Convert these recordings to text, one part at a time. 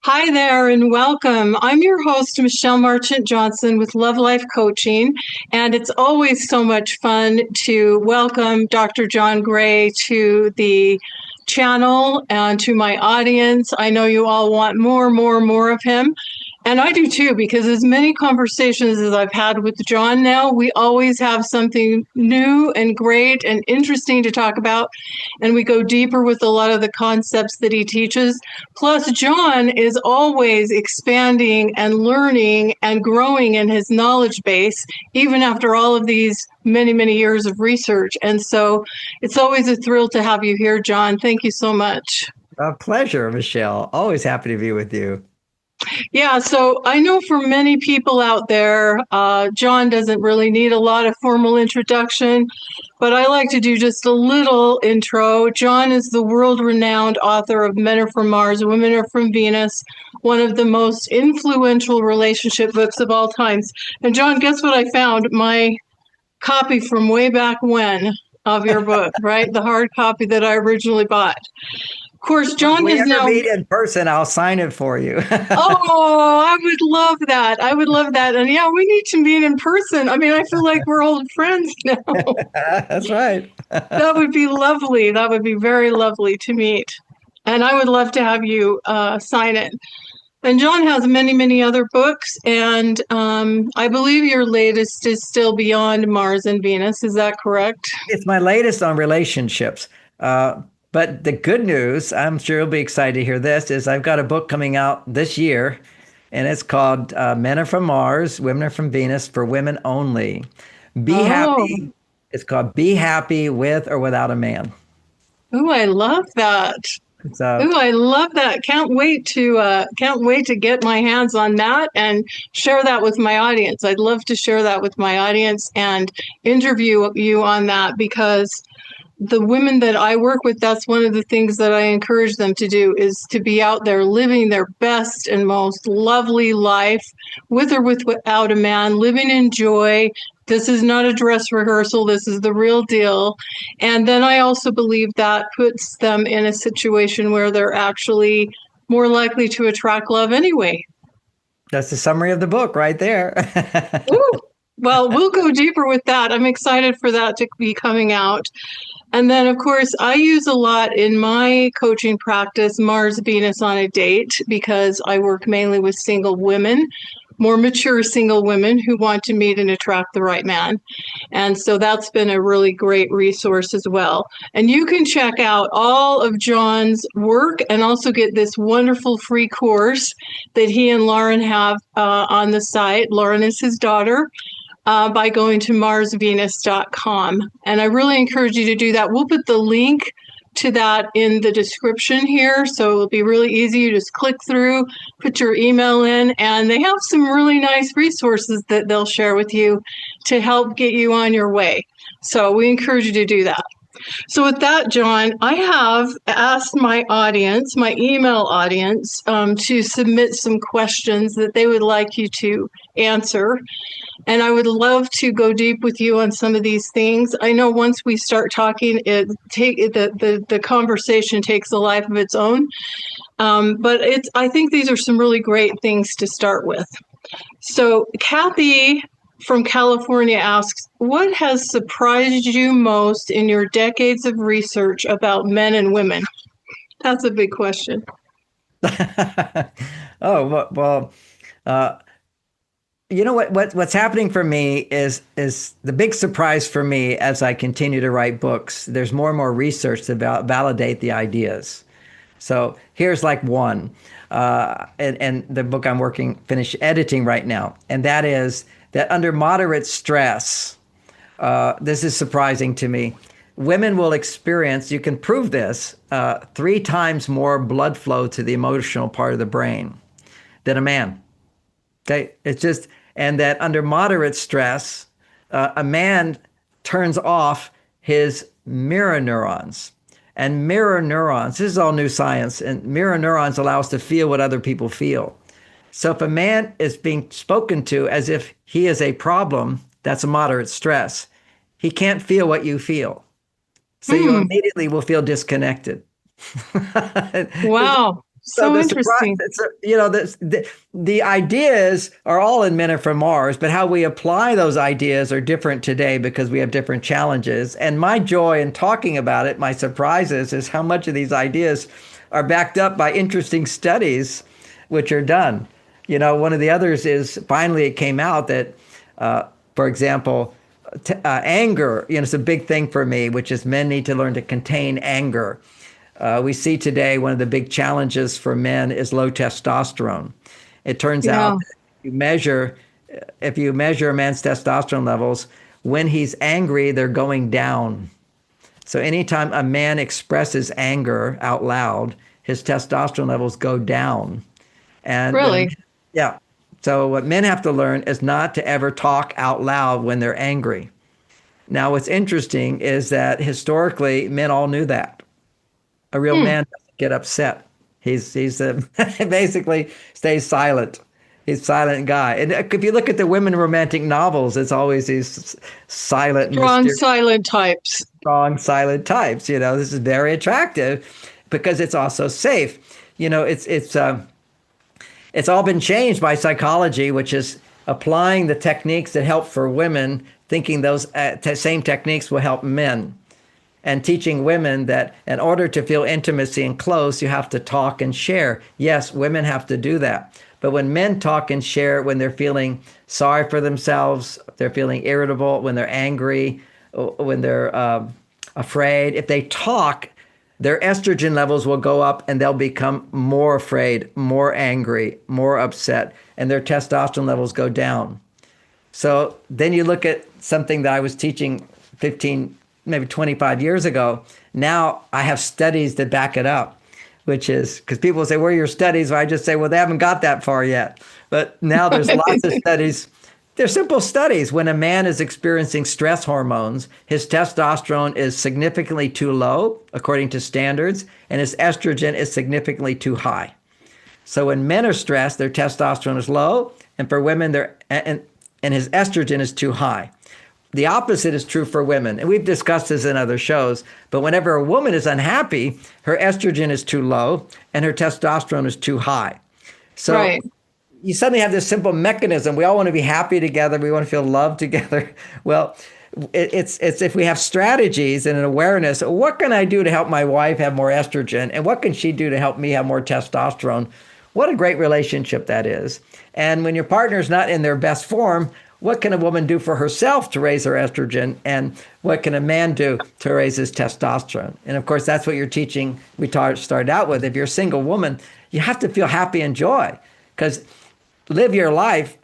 Hi there and welcome. I'm your host, Michelle Marchant Johnson with Love Life Coaching, and it's always so much fun to welcome Dr. John Gray to the channel and to my audience. I know you all want more of him. And I do too, because as many conversations as I've had with John now, we always have something new and great and interesting to talk about. And we go deeper with a lot of the concepts that he teaches. Plus, John is always expanding and learning and growing in his knowledge base, even after all of these many years of research. And so it's always a thrill to have you here, John. Thank you so much. A pleasure, Michelle. Always happy to be with you. Yeah, so I know for many people out there, John doesn't really need a lot of formal introduction, but I like to do just a little intro. John is the world-renowned author of Men Are From Mars, Women Are From Venus, one of the most influential relationship books of all times. And John, guess what I found? My copy from way back when of your book, right? The hard copy that I originally bought. Of course, If John we is ever now. meet in person, I'll sign it for you. Oh, I would love that. I would love that. And yeah, we need to meet in person. I mean, I feel like we're old friends now. That's right. That would be lovely. That would be very lovely to meet. And I would love to have you sign it. And John has many other books. And I believe your latest is still Beyond Mars and Venus. Is that correct? It's my latest on relationships. But the good news, I'm sure you'll be excited to hear this, is I've got a book coming out this year, and it's called Men Are From Mars, Women Are From Venus for Women Only. Be Oh, happy. It's called Be Happy With or Without a Man. ooh, I love that. So Ooh, I love that. Can't wait to get my hands on that and share that with my audience. I'd love to share that with my audience and interview you on that because the women that I work with, that's one of the things that I encourage them to do is to be out there living their best and most lovely life with or without a man, living in joy. This is not a dress rehearsal. This is the real deal. And then I also believe that puts them in a situation where they're actually more likely to attract love anyway. that's the summary of the book right there. Ooh. Well, we'll go deeper with that. I'm excited for that to be coming out. And then, of course, I use a lot in my coaching practice Mars Venus on a date because I work mainly with single women, more mature single women who want to meet and attract the right man. And so that's been a really great resource as well. And you can check out all of John's work and also get this wonderful free course that he and Lauren have on the site. Lauren is his daughter by going to MarsVenus.com. And I really encourage you to do that. We'll put the link to that in the description here. So it'll be really easy. You just click through, put your email in, and they have some really nice resources that they'll share with you to help get you on your way. So we encourage you to do that. So with that, John, I have asked my audience, my email audience, to submit some questions that they would like you to answer. And I would love to go deep with you on some of these things. I know once we start talking, the conversation takes a life of its own. But I think these are some really great things to start with. So Kathy from California asks, what has surprised you most in your decades of research about men and women? That's a big question. Oh, well, you know what's happening for me is the big surprise for me as I continue to write books. There's more and more research to validate the ideas. So here's like one, and the book I'm finish editing right now, and that is that under moderate stress, this is surprising to me. Women will experience, you can prove this, 3 times more blood flow to the emotional part of the brain than a man. Okay, it's just, and that under moderate stress, a man turns off his mirror neurons. And mirror neurons, this is all new science, and mirror neurons allow us to feel what other people feel. So if a man is being spoken to as if he is a problem, that's a moderate stress. He can't feel what you feel. So you immediately will feel disconnected. Wow. So So the surprise, interesting. the ideas are all in Men Are From Mars, but how we apply those ideas are different today because we have different challenges. And my joy in talking about it, my surprises, is how much of these ideas are backed up by interesting studies which are done. One of the others is finally it came out that, for example, anger, it's a big thing for me, which is men need to learn to contain anger. We see today one of the big challenges for men is low testosterone. It turns out Yeah. that if you measure a man's testosterone levels, when he's angry, they're going down. So anytime a man expresses anger out loud, his testosterone levels go down. And Really? yeah. So what men have to learn is not to ever talk out loud when they're angry. Now, what's interesting is that historically, men all knew that. A real Hmm. man doesn't get upset. He's basically stays silent. He's a silent guy. And if you look at the women romantic novels, it's always these silent, Strong, mysterious, silent types. strong, silent types. This is very attractive because it's also safe. It's all been changed by psychology, which is applying the techniques that help for women, thinking those same techniques will help men, and teaching women that in order to feel intimacy and close, you have to talk and share. Yes, women have to do that. But when men talk and share, when they're feeling sorry for themselves, they're feeling irritable, when they're angry, when they're afraid, if they talk, their estrogen levels will go up and they'll become more afraid, more angry, more upset, and their testosterone levels go down. So then you look at something that I was teaching 15, maybe 25 years ago. Now I have studies that back it up, which is because people say, where are your studies? I just say, well, they haven't got that far yet. But now there's lots of studies. They're simple studies. When a man is experiencing stress hormones, his testosterone is significantly too low, according to standards, and his estrogen is significantly too high. So when men are stressed, their testosterone is low, and for women, and his estrogen is too high. The opposite is true for women, and we've discussed this in other shows, but whenever a woman is unhappy, her estrogen is too low, and her testosterone is too high. So Right. you suddenly have this simple mechanism. We all want to be happy together. We want to feel loved together. Well, it's if we have strategies and an awareness, what can I do to help my wife have more estrogen? And what can she do to help me have more testosterone? What a great relationship that is. And when your partner's not in their best form, what can a woman do for herself to raise her estrogen? And what can a man do to raise his testosterone? And of course, that's what you're teaching. We started out with. If you're a single woman, you have to feel happy and joy, because live your life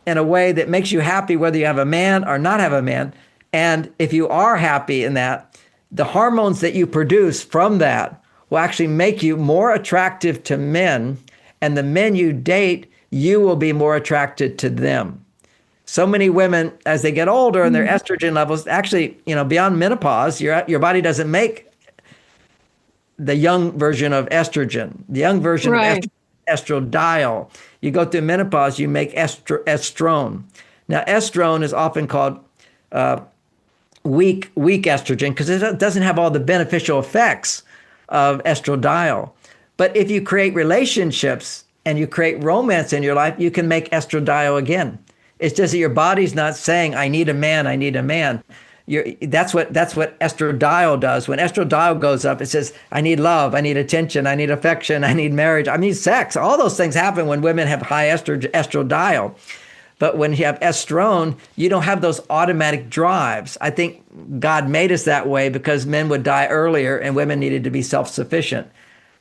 in a way that makes you happy, whether you have a man or not have a man. And if you are happy in that, the hormones that you produce from that will actually make you more attractive to men. And the men you date, you will be more attracted to them. So many women, as they get older and their estrogen levels, actually, beyond menopause, your body doesn't make the young version of estrogen. The young version of Right. estradiol. You go through menopause, you make estrone. Now, estrone is often called weak estrogen because it doesn't have all the beneficial effects of estradiol. But if you create relationships and you create romance in your life, you can make estradiol again. It's just that your body's not saying, I need a man, I need a man. That's what estradiol does. When estradiol goes up, it says, I need love, I need attention, I need affection, I need marriage, I need sex. All those things happen when women have high estradiol. But when you have estrone, you don't have those automatic drives. I think God made us that way because men would die earlier and women needed to be self-sufficient.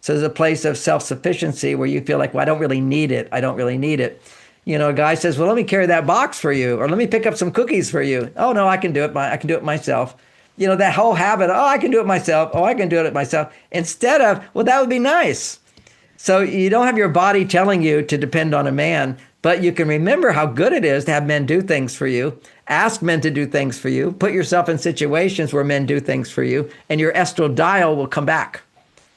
So there's a place of self-sufficiency where you feel like, well, I don't really need it. I don't really need it. A guy says, well, let me carry that box for you, or let me pick up some cookies for you. Oh, no, I can do it. I can do it myself. That whole habit, oh, I can do it myself. Oh, I can do it myself. Instead of, well, that would be nice. So you don't have your body telling you to depend on a man, but you can remember how good it is to have men do things for you. Ask men to do things for you. Put yourself in situations where men do things for you, and your estradiol will come back.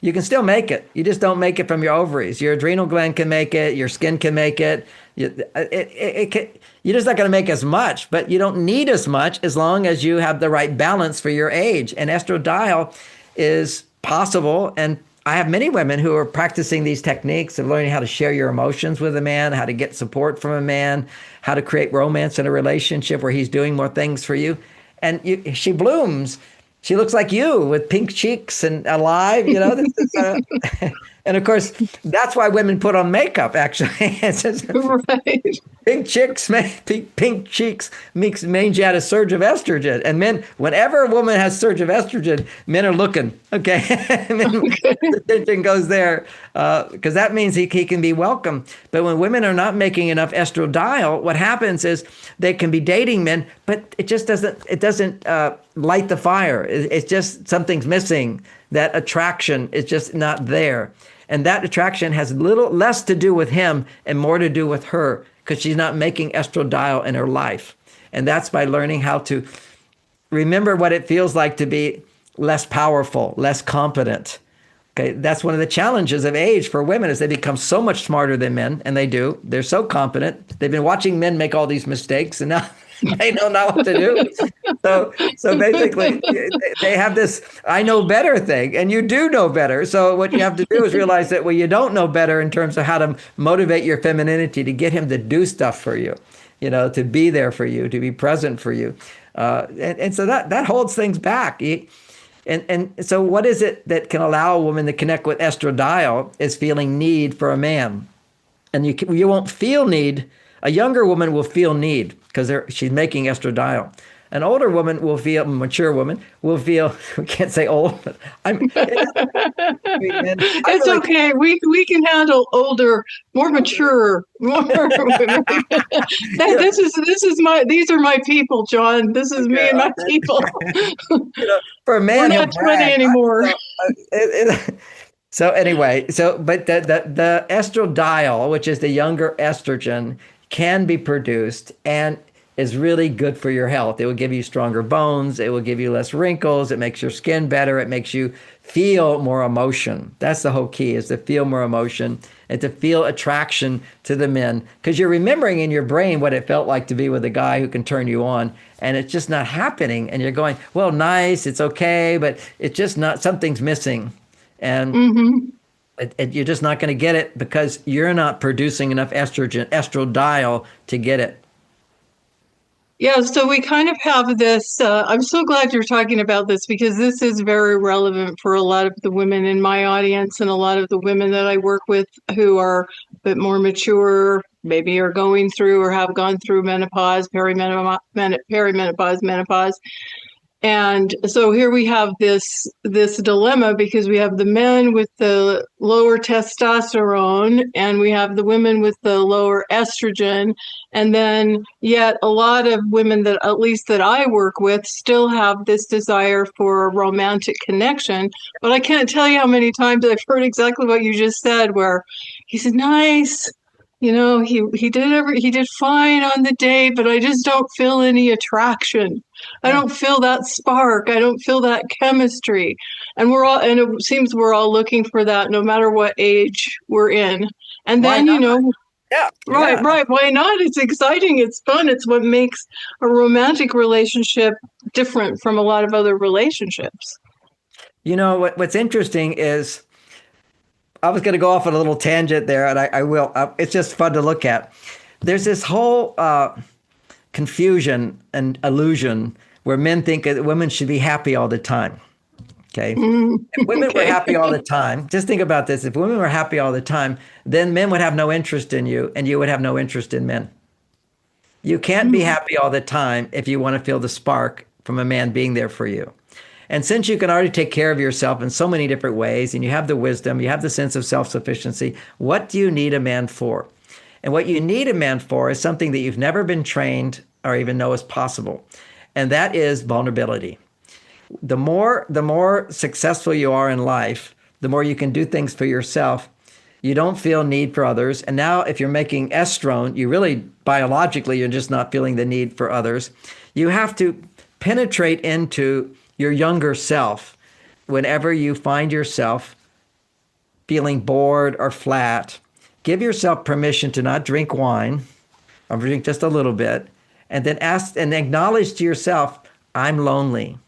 You can still make it. You just don't make it from your ovaries. Your adrenal gland can make it. Your skin can make it. You're just not going to make as much, but you don't need as much as long as you have the right balance for your age. And estradiol is possible and I have many women who are practicing these techniques of learning how to share your emotions with a man, how to get support from a man, how to create romance in a relationship where he's doing more things for you. And she blooms. She looks like you with pink cheeks and alive. This is and of course, that's why women put on makeup, actually. Right. Pink cheeks means you had a surge of estrogen. And men, whenever a woman has surge of estrogen, men are looking. Okay, the attention goes there because that means he can be welcome. But when women are not making enough estradiol, what happens is they can be dating men, but it just doesn't. It doesn't light the fire. It's just something's missing. That attraction is just not there. And that attraction has less to do with him and more to do with her because she's not making estradiol in her life. And that's by learning how to remember what it feels like to be less powerful, less competent. Okay, that's one of the challenges of age for women is they become so much smarter than men, and they do. They're so competent. They've been watching men make all these mistakes, and now they don't know what to do. So basically, they have this "I know better" thing, and you do know better. So what you have to do is realize that you don't know better in terms of how to motivate your femininity to get him to do stuff for you, to be there for you, to be present for you, and so that holds things back. And so what is it that can allow a woman to connect with estradiol is feeling need for a man. And you won't feel need. A younger woman will feel need because she's making estradiol. An older woman will feel, mature woman will feel, we can't say old, but it's okay. We can handle older, more mature, more women. These are my people, John. This is me and my people. For a man, we're not 20 anymore. So anyway, but the estradiol, which is the younger estrogen, can be produced and is really good for your health. It will give you stronger bones. It will give you less wrinkles. It makes your skin better. It makes you feel more emotion. That's the whole key, is to feel more emotion and to feel attraction to the men, because you're remembering in your brain what it felt like to be with a guy who can turn you on, and it's just not happening. And you're going, well, nice, it's okay, but it's just not, something's missing. And you're just not going to get it because you're not producing enough estradiol to get it. Yeah, so we kind of have this, I'm so glad you're talking about this because this is very relevant for a lot of the women in my audience and a lot of the women that I work with who are a bit more mature, maybe are going through or have gone through menopause, perimenopause, menopause. And so here we have this dilemma because we have the men with the lower testosterone and we have the women with the lower estrogen. And then yet a lot of women that, at least that I work with, still have this desire for a romantic connection. But I can't tell you how many times I've heard exactly what you just said, where he said, nice. He did fine on the date, but I just don't feel any attraction. I don't feel that spark. I don't feel that chemistry. And it seems we're all looking for that no matter what age we're in. And then, right. Why not? It's exciting. It's fun. It's what makes a romantic relationship different from a lot of other relationships. What's interesting is, I was going to go off on a little tangent there, and I will. It's just fun to look at. There's this whole confusion and illusion where men think that women should be happy all the time. Okay? If women were happy all the time, just think about this. If women were happy all the time, then men would have no interest in you, and you would have no interest in men. You can't be happy all the time if you want to feel the spark from a man being there for you. And since you can already take care of yourself in so many different ways, and you have the wisdom, you have the sense of self-sufficiency, what do you need a man for? And what you need a man for is something that you've never been trained or even know is possible. And that is vulnerability. The more successful you are in life, the more you can do things for yourself. You don't feel need for others. And now if you're making estrone, you really, biologically, you're just not feeling the need for others. You have to penetrate into your younger self whenever you find yourself feeling bored or flat. Give yourself permission to not drink wine or drink just a little bit, and then ask and acknowledge to yourself, I'm lonely.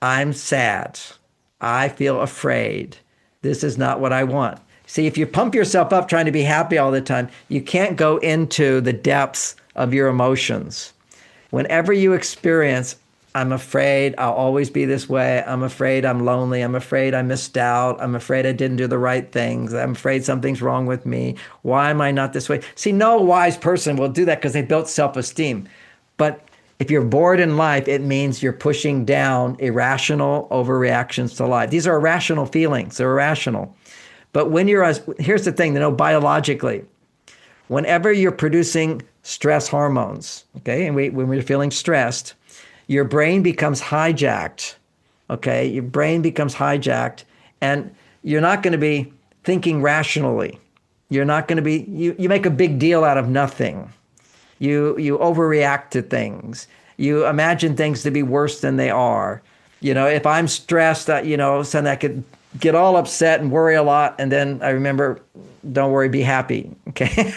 I'm sad. I feel afraid. This is not what I want. See, if you pump yourself up trying to be happy all the time, you can't go into the depths of your emotions. Whenever you experience, I'm afraid I'll always be this way. I'm afraid I'm lonely. I'm afraid I missed out. I'm afraid I didn't do the right things. I'm afraid something's wrong with me. Why am I not this way? See, no wise person will do that because they built self-esteem. But if you're bored in life, it means you're pushing down irrational overreactions to life. These are irrational feelings. They're irrational. But when here's the thing, biologically, whenever you're producing stress hormones, okay, and when we're feeling stressed, your brain becomes hijacked, okay? Your brain becomes hijacked, and you're not going to be thinking rationally. You're not going to be, you make a big deal out of nothing. You overreact to things. You imagine things to be worse than they are. If I'm stressed, suddenly I could get all upset and worry a lot, and then I remember, don't worry, be happy, okay?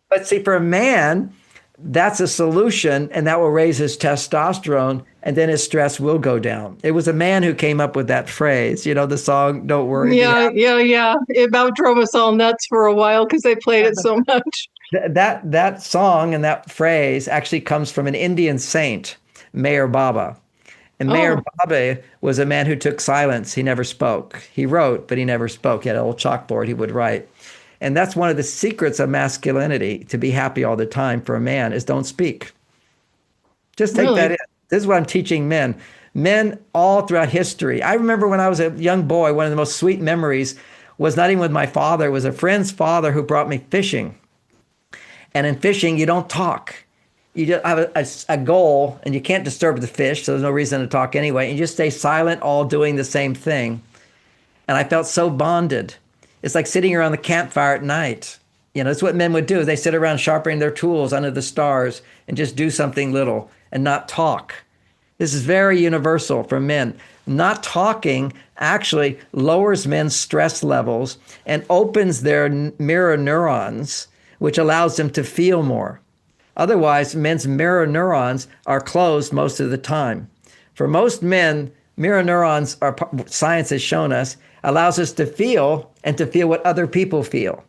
but see, for a man, that's a solution, and that will raise his testosterone, and then his stress will go down. It was a man who came up with that phrase, the song, Don't Worry. Yeah. It about drove us all nuts for a while because they played it so much. That song and that phrase actually comes from an Indian saint, Meher Baba. And Meher Baba was a man who took silence. He never spoke. He wrote, but he never spoke. He had an old chalkboard he would write. And that's one of the secrets of masculinity, to be happy all the time for a man, is don't speak. Just take that in. This is what I'm teaching men. Men all throughout history. I remember when I was a young boy, one of the most sweet memories was not even with my father. It was a friend's father who brought me fishing. And in fishing, you don't talk. You just have a goal, and you can't disturb the fish, so there's no reason to talk anyway. You just stay silent, all doing the same thing. And I felt so bonded. It's like sitting around the campfire at night. It's what men would do. They sit around sharpening their tools under the stars and just do something little and not talk. This is very universal for men. Not talking actually lowers men's stress levels and opens their mirror neurons, which allows them to feel more. Otherwise, men's mirror neurons are closed most of the time. For most men, mirror neurons, science has shown us, allows us to feel and to feel what other people feel.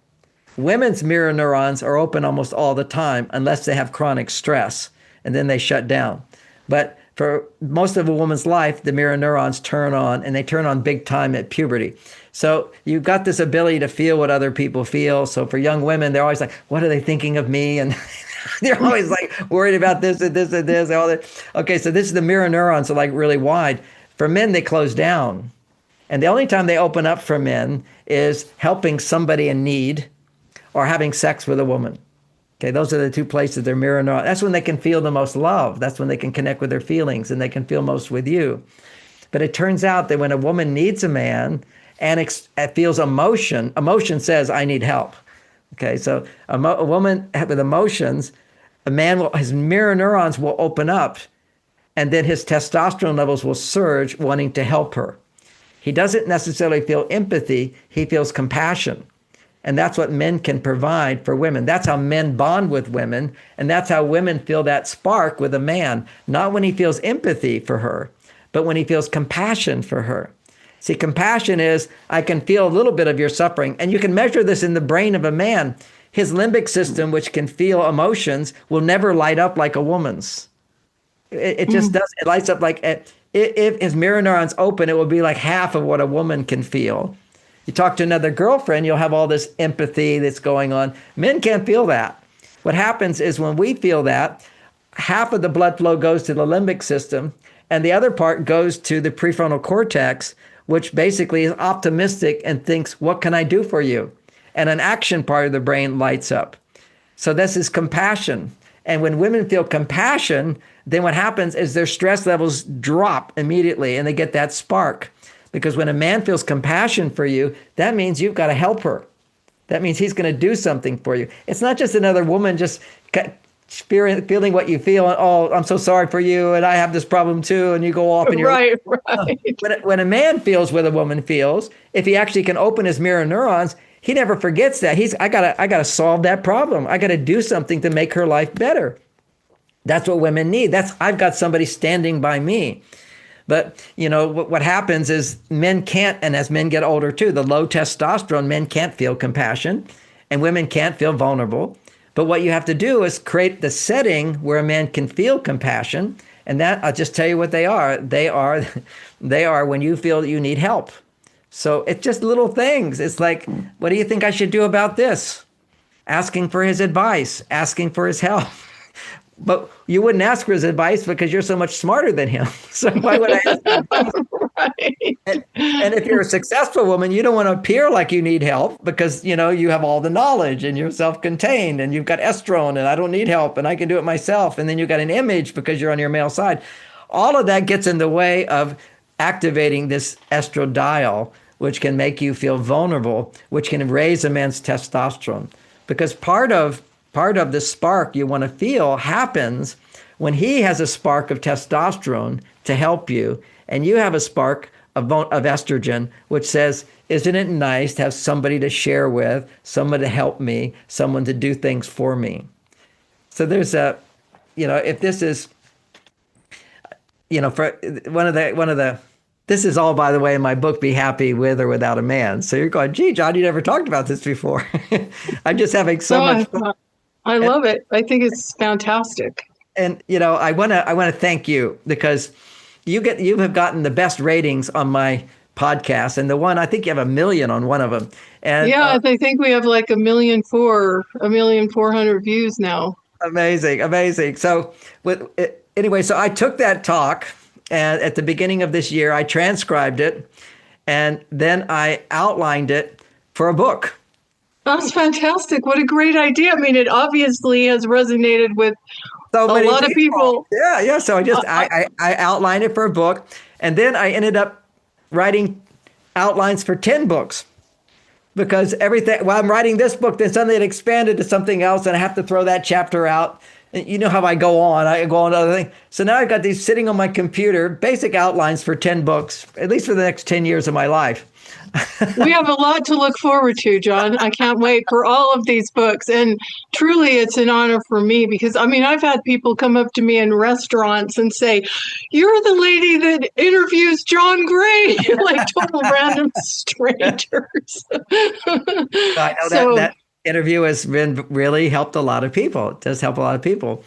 Women's mirror neurons are open almost all the time unless they have chronic stress, and then they shut down. But for most of a woman's life, the mirror neurons turn on, and they turn on big time at puberty. So you've got this ability to feel what other people feel. So for young women, they're always like, what are they thinking of me? And they're always like worried about this and this and this and all that. Okay, so this is the mirror neurons are like really wide. For men, they close down. And the only time they open up for men is helping somebody in need or having sex with a woman. Okay, those are the two places their mirror neurons. That's when they can feel the most love. That's when they can connect with their feelings, and they can feel most with you. But it turns out that when a woman needs a man and feels emotion says, I need help. Okay, so a woman with emotions, his mirror neurons will open up, and then his testosterone levels will surge, wanting to help her. He doesn't necessarily feel empathy, he feels compassion. And that's what men can provide for women. That's how men bond with women, and that's how women feel that spark with a man, not when he feels empathy for her, but when he feels compassion for her. See, compassion is, I can feel a little bit of your suffering, and you can measure this in the brain of a man. His limbic system, which can feel emotions, will never light up like a woman's. It just does. It lights up like, if his mirror neurons open, it will be like half of what a woman can feel. You talk to another girlfriend, you'll have all this empathy that's going on. Men can't feel that. What happens is when we feel that, half of the blood flow goes to the limbic system, and the other part goes to the prefrontal cortex, which basically is optimistic and thinks, what can I do for you? And an action part of the brain lights up. So this is compassion. And when women feel compassion, then what happens is their stress levels drop immediately, and they get that spark. Because when a man feels compassion for you, that means you've got to help her. That means he's going to do something for you. It's not just another woman just feeling what you feel. And, oh, I'm so sorry for you, and I have this problem too. And you go off and you're right. When a man feels what a woman feels, if he actually can open his mirror neurons, he never forgets that. I gotta solve that problem. I gotta do something to make her life better. That's what women need. I've got somebody standing by me. But, what happens is men can't, and as men get older too, the low testosterone, men can't feel compassion and women can't feel vulnerable. But what you have to do is create the setting where a man can feel compassion. And that, I'll just tell you what they are. They are when you feel that you need help. So it's just little things. It's like, what do you think I should do about this? Asking for his advice, asking for his help. But you wouldn't ask for his advice because you're so much smarter than him. So why would I ask for advice? Right. And if you're a successful woman, you don't want to appear like you need help because, you have all the knowledge and you're self-contained and you've got estrone and I don't need help and I can do it myself. And then you've got an image because you're on your male side. All of that gets in the way of activating this estradiol, which can make you feel vulnerable, which can raise a man's testosterone. Because part of the spark you want to feel happens when he has a spark of testosterone to help you, and you have a spark of estrogen, which says, isn't it nice to have somebody to share with, someone to help me, someone to do things for me? So there's if this is, for one of the, this is all, by the way, in my book, Be Happy With or Without a Man. So you're going, gee, John, you never talked about this before. I'm just having so much fun. I love it. I think it's fantastic. And, I want to thank you because you have gotten the best ratings on my podcast. And the one, I think you have 1 million on one of them. And yeah, I think we have like 1,400,000 views now. Amazing. So anyway, so I took that talk and at the beginning of this year, I transcribed it and then I outlined it for a book. That's fantastic. What a great idea. I mean, it obviously has resonated with a lot of people. Yeah. So I outlined it for a book. And then I ended up writing outlines for 10 books. Because while I'm writing this book, then suddenly it expanded to something else and I have to throw that chapter out. And you know how I go on to other things. So now I've got these sitting on my computer, basic outlines for 10 books, at least for the next 10 years of my life. We have a lot to look forward to, John. I can't wait for all of these books. And truly, it's an honor for me because, I've had people come up to me in restaurants and say, you're the lady that interviews John Gray, like total random strangers. I know that interview has really helped a lot of people. It does help a lot of people.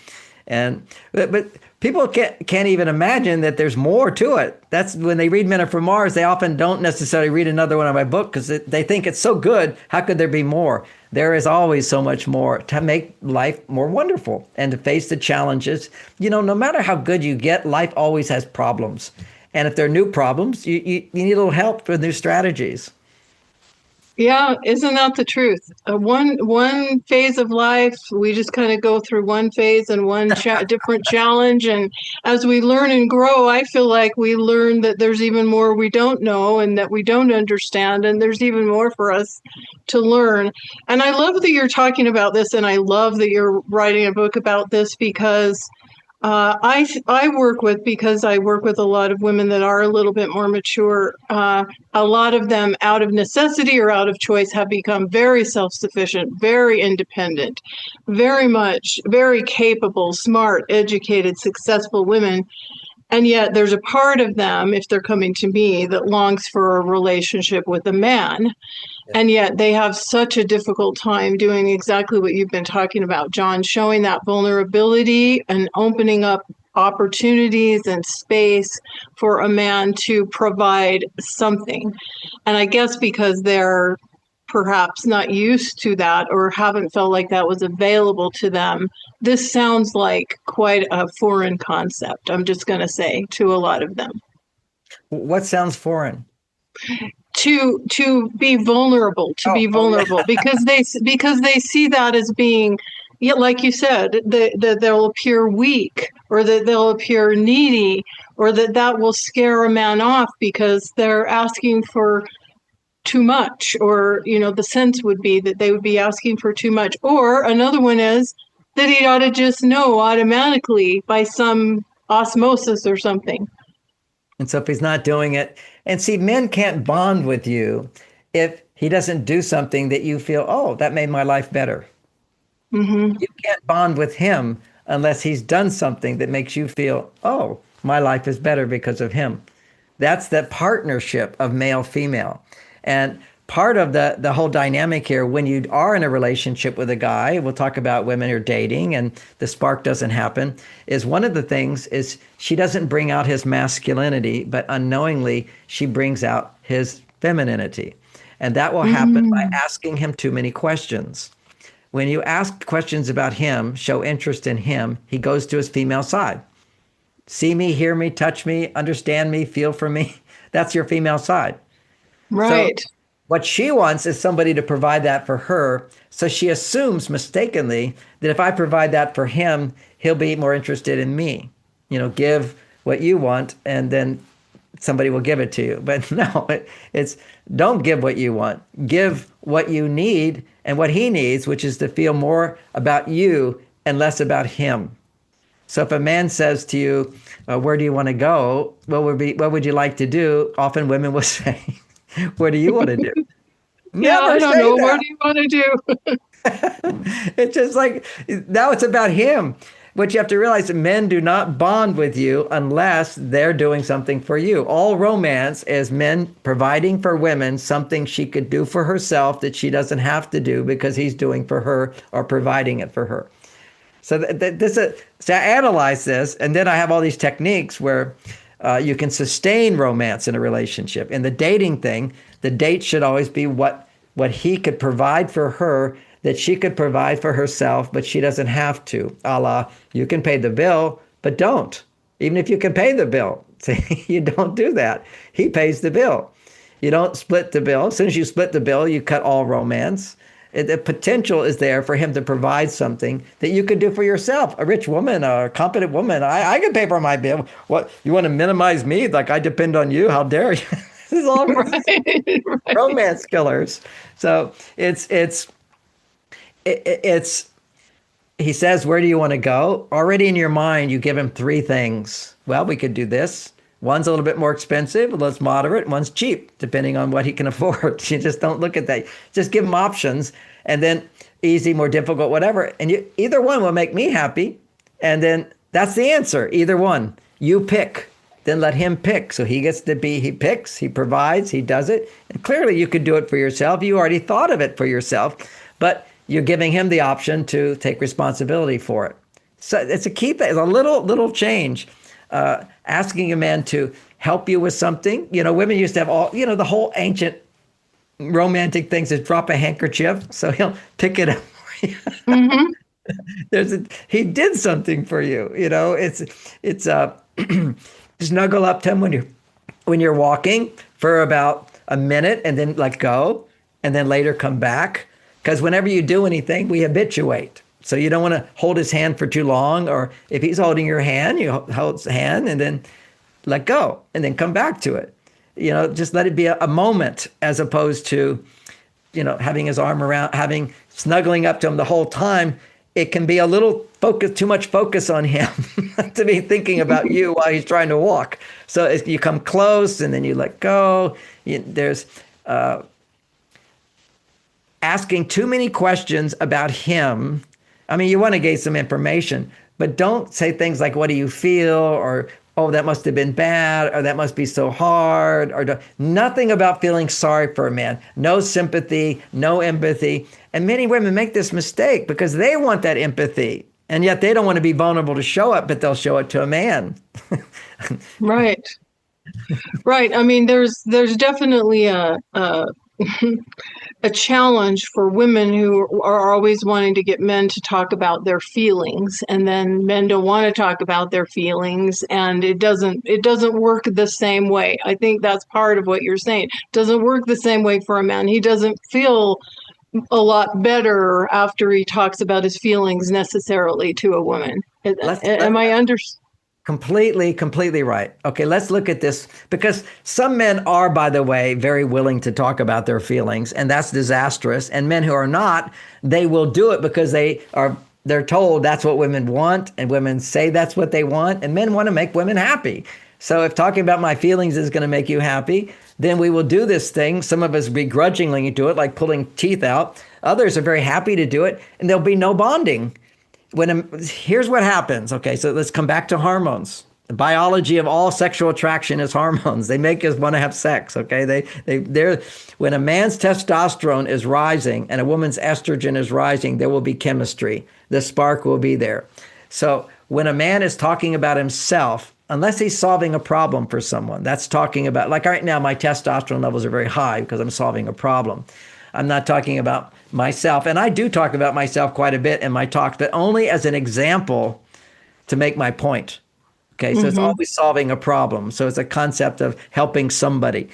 But people can't even imagine that there's more to it. That's when they read Men Are From Mars, they often don't necessarily read another one of my books because they think it's so good. How could there be more? There is always so much more to make life more wonderful and to face the challenges. No matter how good you get, life always has problems. And if there are new problems, you need a little help with new strategies. Yeah, isn't that the truth? One phase of life, we just kind of go through one phase and one different challenge. And as we learn and grow, I feel like we learn that there's even more we don't know and that we don't understand. And there's even more for us to learn. And I love that you're talking about this. And I love that you're writing a book about this because I work with a lot of women that are a little bit more mature. A lot of them, out of necessity or out of choice, have become very self-sufficient, very independent, very capable, smart, educated, successful women. And yet there's a part of them, if they're coming to me, that longs for a relationship with a man. And yet they have such a difficult time doing exactly what you've been talking about, John, showing that vulnerability and opening up opportunities and space for a man to provide something. And I guess because they're perhaps not used to that or haven't felt like that was available to them, this sounds like quite a foreign concept, I'm just going to say, to a lot of them. What sounds foreign? To be vulnerable, because they see that as being, like you said, that they'll appear weak or that they'll appear needy or that will scare a man off because they're asking for too much, or the sense would be that they would be asking for too much. Or another one is that he ought to just know automatically by some osmosis or something. And so if he's not doing it, and see, men can't bond with you if he doesn't do something that you feel, oh, that made my life better. Mm-hmm. You can't bond with him unless he's done something that makes you feel, oh, my life is better because of him. That's the partnership of male female. And part of the whole dynamic here, when you are in a relationship with a guy, we'll talk about women who are dating and the spark doesn't happen, is one of the things is she doesn't bring out his masculinity, but unknowingly she brings out his femininity. And that will happen by asking him too many questions. When you ask questions about him, show interest in him, he goes to his female side. See me, hear me, touch me, understand me, feel for me. That's your female side. Right. So what she wants is somebody to provide that for her. So she assumes mistakenly that if I provide that for him, he'll be more interested in me. Give what you want and then somebody will give it to you. But no, it's don't give what you want. Give what you need and what he needs, which is to feel more about you and less about him. So if a man says to you, where do you want to go? What would you like to do? Often women will say, what do you want to do? Yeah, Never I don't say know. that. What do you want to do? It's just like, now it's about him. What you have to realize is men do not bond with you unless they're doing something for you. All romance is men providing for women something she could do for herself that she doesn't have to do because he's doing for her or providing it for her. So so I analyze this, and then I have all these techniques where you can sustain romance in a relationship. In the dating thing, the date should always be what he could provide for her that she could provide for herself, but she doesn't have to. A la, you can pay the bill, but don't. Even if you can pay the bill, see, you don't do that. He pays the bill. You don't split the bill. As soon as you split the bill, you cut all romance. The potential is there for him to provide something that you could do for yourself. A rich woman, a competent woman, I can pay for my bill. What, you want to minimize me? Like I depend on you? How dare you? This is all Right. romance killers. So it's he says, where do you want to go? Already in your mind, you give him three things. Well, we could do this. One's a little bit more expensive, one's moderate, one's cheap, depending on what he can afford. You just don't look at that. Just give him options, and then easy, more difficult, whatever. And either one will make me happy. And then that's the answer, either one. You pick, then let him pick. So he gets to be, he picks, he provides, he does it. And clearly you could do it for yourself. You already thought of it for yourself, but you're giving him the option to take responsibility for it. So it's a key thing, it's a little change. Asking a man to help you with something. Women used to have all, the whole ancient romantic things is drop a handkerchief. So he'll pick it up for you. Mm-hmm. He did something for you. It's snuggle up to him when you're walking for about a minute and then let go and then later come back. Because whenever you do anything, we habituate. So you don't want to hold his hand for too long, or if he's holding your hand, you hold his hand and then let go and then come back to it. Just let it be a moment as opposed to, having his arm around, snuggling up to him the whole time. It can be a little too much focus on him to be thinking about you while he's trying to walk. So if you come close and then you let go, there's asking too many questions about him. I mean, you want to gain some information, but don't say things like, what do you feel? Or, oh, that must have been bad, or that must be so hard, or nothing about feeling sorry for a man. No sympathy, no empathy. And many women make this mistake because they want that empathy, and yet they don't want to be vulnerable to show it, but they'll show it to a man. Right. Right. I mean, there's definitely a challenge for women who are always wanting to get men to talk about their feelings, and then men don't want to talk about their feelings, and it doesn't work the same way. I think that's part of what you're saying. It doesn't work the same way for a man. He doesn't feel a lot better after he talks about his feelings necessarily to a woman. Am I understanding? Completely right. Okay, let's look at this, because some men are, by the way, very willing to talk about their feelings, and that's disastrous. And men who are not, they will do it because they're told that's what women want, and women say that's what they want, and men want to make women happy. So if talking about my feelings is going to make you happy, then we will do this thing. Some of us begrudgingly do it, like pulling teeth out. Others are very happy to do it, and there'll be no bonding. Here's what happens. Okay, so let's come back to hormones. The biology of all sexual attraction is hormones. They make us want to have sex. Okay, they're when a man's testosterone is rising and a woman's estrogen is rising, there will be chemistry. The spark will be there. So when a man is talking about himself, unless he's solving a problem for someone, that's talking about, like right now, my testosterone levels are very high because I'm solving a problem. I'm not talking about myself. And I do talk about myself quite a bit in my talks, but only as an example to make my point. Okay, so it's always solving a problem. So it's a concept of helping somebody.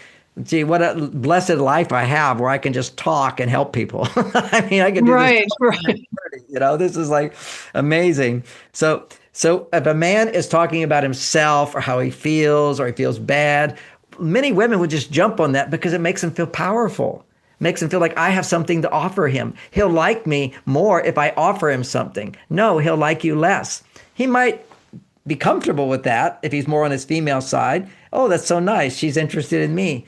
Gee, what a blessed life I have where I can just talk and help people. I mean, I can do this. Right. This is like amazing. So if a man is talking about himself or how he feels or he feels bad, many women would just jump on that because it makes them feel powerful. Makes him feel like I have something to offer him. He'll like me more if I offer him something. No, he'll like you less. He might be comfortable with that if he's more on his female side. Oh, that's so nice. She's interested in me.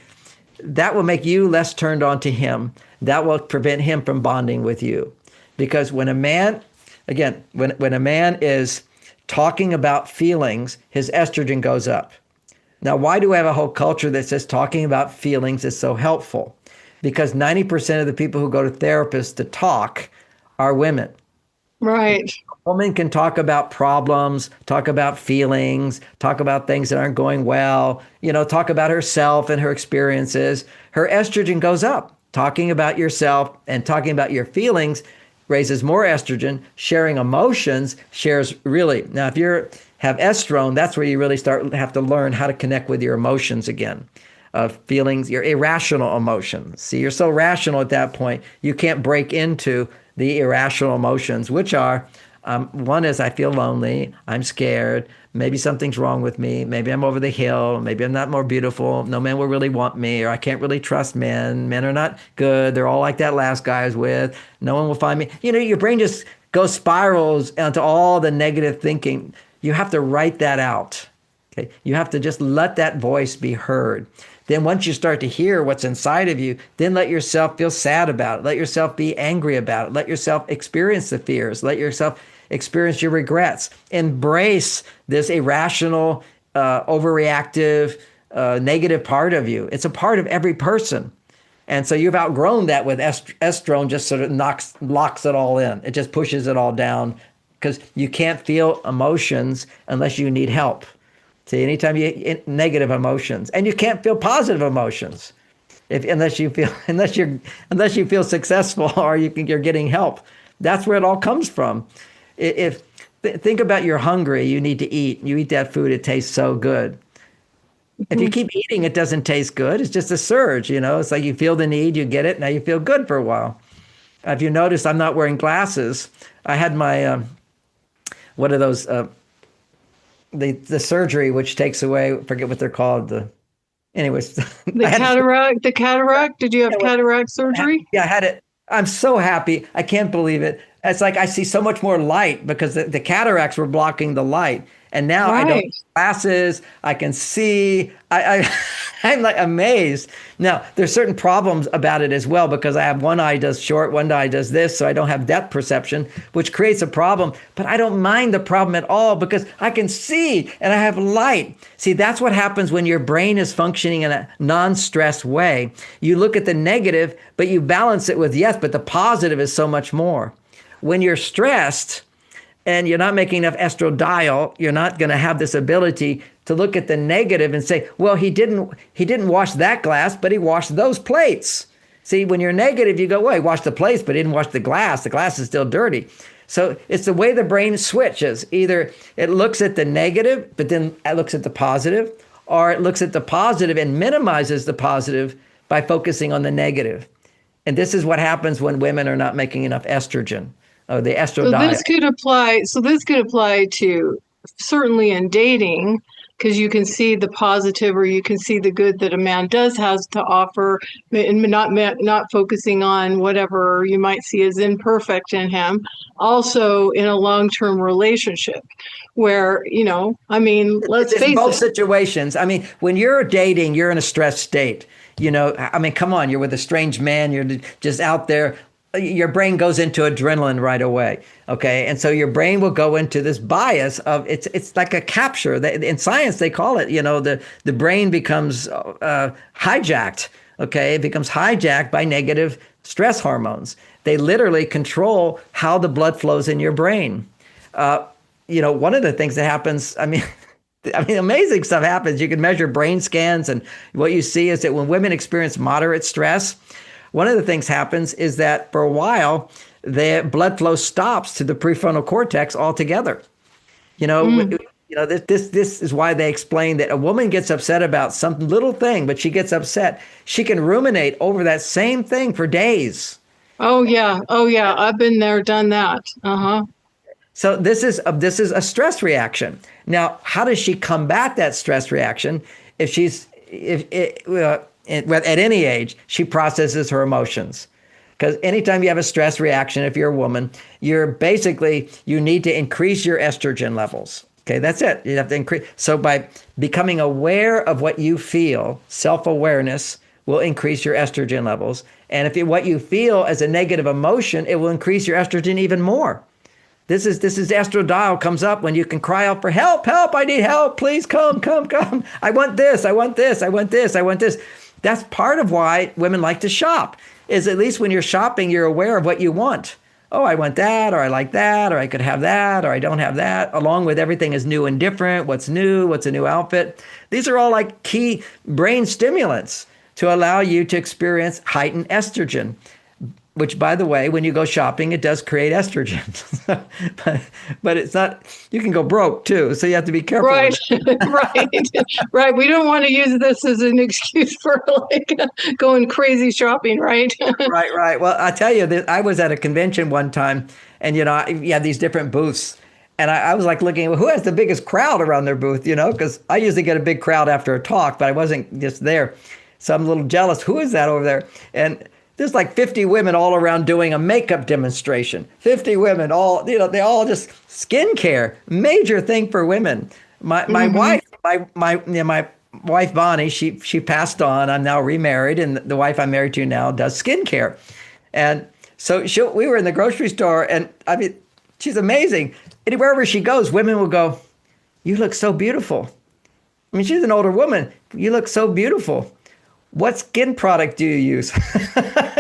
That will make you less turned on to him. That will prevent him from bonding with you. Because when a man, again, when a man is talking about feelings, his estrogen goes up. Now, why do we have a whole culture that says talking about feelings is so helpful? Because 90% of the people who go to therapists to talk are women. Right. A woman can talk about problems, talk about feelings, talk about things that aren't going well, talk about herself and her experiences. Her estrogen goes up. Talking about yourself and talking about your feelings raises more estrogen. Sharing emotions shares really. Now, if you have estrone, that's where you really have to learn how to connect with your emotions again. Feelings, your irrational emotions. See, you're so rational at that point, you can't break into the irrational emotions, which are, one is I feel lonely, I'm scared, maybe something's wrong with me, maybe I'm over the hill, maybe I'm not more beautiful, no man will really want me, or I can't really trust men are not good, they're all like that last guy I was with, no one will find me. Your brain just goes spirals into all the negative thinking. You have to write that out. Okay? You have to just let that voice be heard. Then once you start to hear what's inside of you, then let yourself feel sad about it. Let yourself be angry about it. Let yourself experience the fears. Let yourself experience your regrets. Embrace this irrational, overreactive, negative part of you. It's a part of every person. And so you've outgrown that with estrone, just sort of locks it all in. It just pushes it all down because you can't feel emotions unless you need help. See, anytime negative emotions, and you can't feel positive emotions, unless you feel successful or you're getting help. That's where it all comes from. Think about you're hungry, you need to eat. You eat that food, it tastes so good. If you keep eating, it doesn't taste good. It's just a surge, It's like you feel the need, you get it, now you feel good for a while. If you notice, I'm not wearing glasses. I had my what are those? The surgery which takes away, forget what they're called. Anyways, the cataract. The cataract. Did you have cataract surgery? Yeah, I had it. I'm so happy. I can't believe it. It's like I see so much more light because the cataracts were blocking the light. And now I don't have glasses. I can see. I'm like amazed. Now, there's certain problems about it as well because I have one eye does short, one eye does this, so I don't have depth perception, which creates a problem. But I don't mind the problem at all because I can see and I have light. See, that's what happens when your brain is functioning in a non-stress way. You look at the negative, but you balance it with yes, but the positive is so much more. When you're stressed, and you're not making enough estradiol, you're not going to have this ability to look at the negative and say, well, he didn't wash that glass, but he washed those plates. See, when you're negative, you go, well, he washed the plates, but he didn't wash the glass. The glass is still dirty. So it's the way the brain switches. Either it looks at the negative, but then it looks at the positive, or it looks at the positive and minimizes the positive by focusing on the negative. And this is what happens when women are not making enough estrogen. The estradiol. So this could apply to certainly in dating, because you can see the positive or you can see the good that a man has to offer, and not focusing on whatever you might see as imperfect in him. Also, in a long-term relationship, where let's face it. Both situations. When you're dating, you're in a stressed state. Come on, you're with a strange man. You're just out there. your brain goes into adrenaline right away. Okay. And so your brain will go into this bias of it's like a capture. In science, they call it, the brain becomes hijacked. Okay. It becomes hijacked by negative stress hormones. They literally control how the blood flows in your brain. One of the things that happens, amazing stuff happens. You can measure brain scans, and what you see is that when women experience moderate stress, one of the things happens is that for a while, the blood flow stops to the prefrontal cortex altogether. This is why they explain that a woman gets upset about some little thing, but she gets upset. She can ruminate over that same thing for days. Oh yeah. I've been there, done that. Uh-huh. So this is a stress reaction. Now, how does she combat that stress reaction? At any age, she processes her emotions. Because anytime you have a stress reaction, if you're a woman, you need to increase your estrogen levels. Okay, that's it. You have to increase. So by becoming aware of what you feel, self-awareness will increase your estrogen levels. And if what you feel as a negative emotion, it will increase your estrogen even more. This is estradiol comes up when you can cry out for help, I need help, please come. I want this. That's part of why women like to shop, is at least when you're shopping, you're aware of what you want. Oh, I want that, or I like that, or I could have that, or I don't have that, along with everything is new and different. What's new? What's a new outfit? These are all like key brain stimulants to allow you to experience heightened estrogen, which, by the way, when you go shopping, it does create estrogen. but it's not, you can go broke too. So you have to be careful. Right, right. We don't want to use this as an excuse for going crazy shopping, right? Right. Well, I tell you that I was at a convention one time, and, you had these different booths. And I was like looking at who has the biggest crowd around their booth, because I usually get a big crowd after a talk, but I wasn't just there. So I'm a little jealous. Who is that over there? And there's like 50 women all around doing a makeup demonstration. 50 women, all, they all just skincare, major thing for women. My wife Bonnie, she passed on. I'm now remarried, and the wife I'm married to now does skincare. And so we were in the grocery store, and she's amazing. And wherever she goes, women will go, "You look so beautiful." She's an older woman. "You look so beautiful. What skin product do you use?"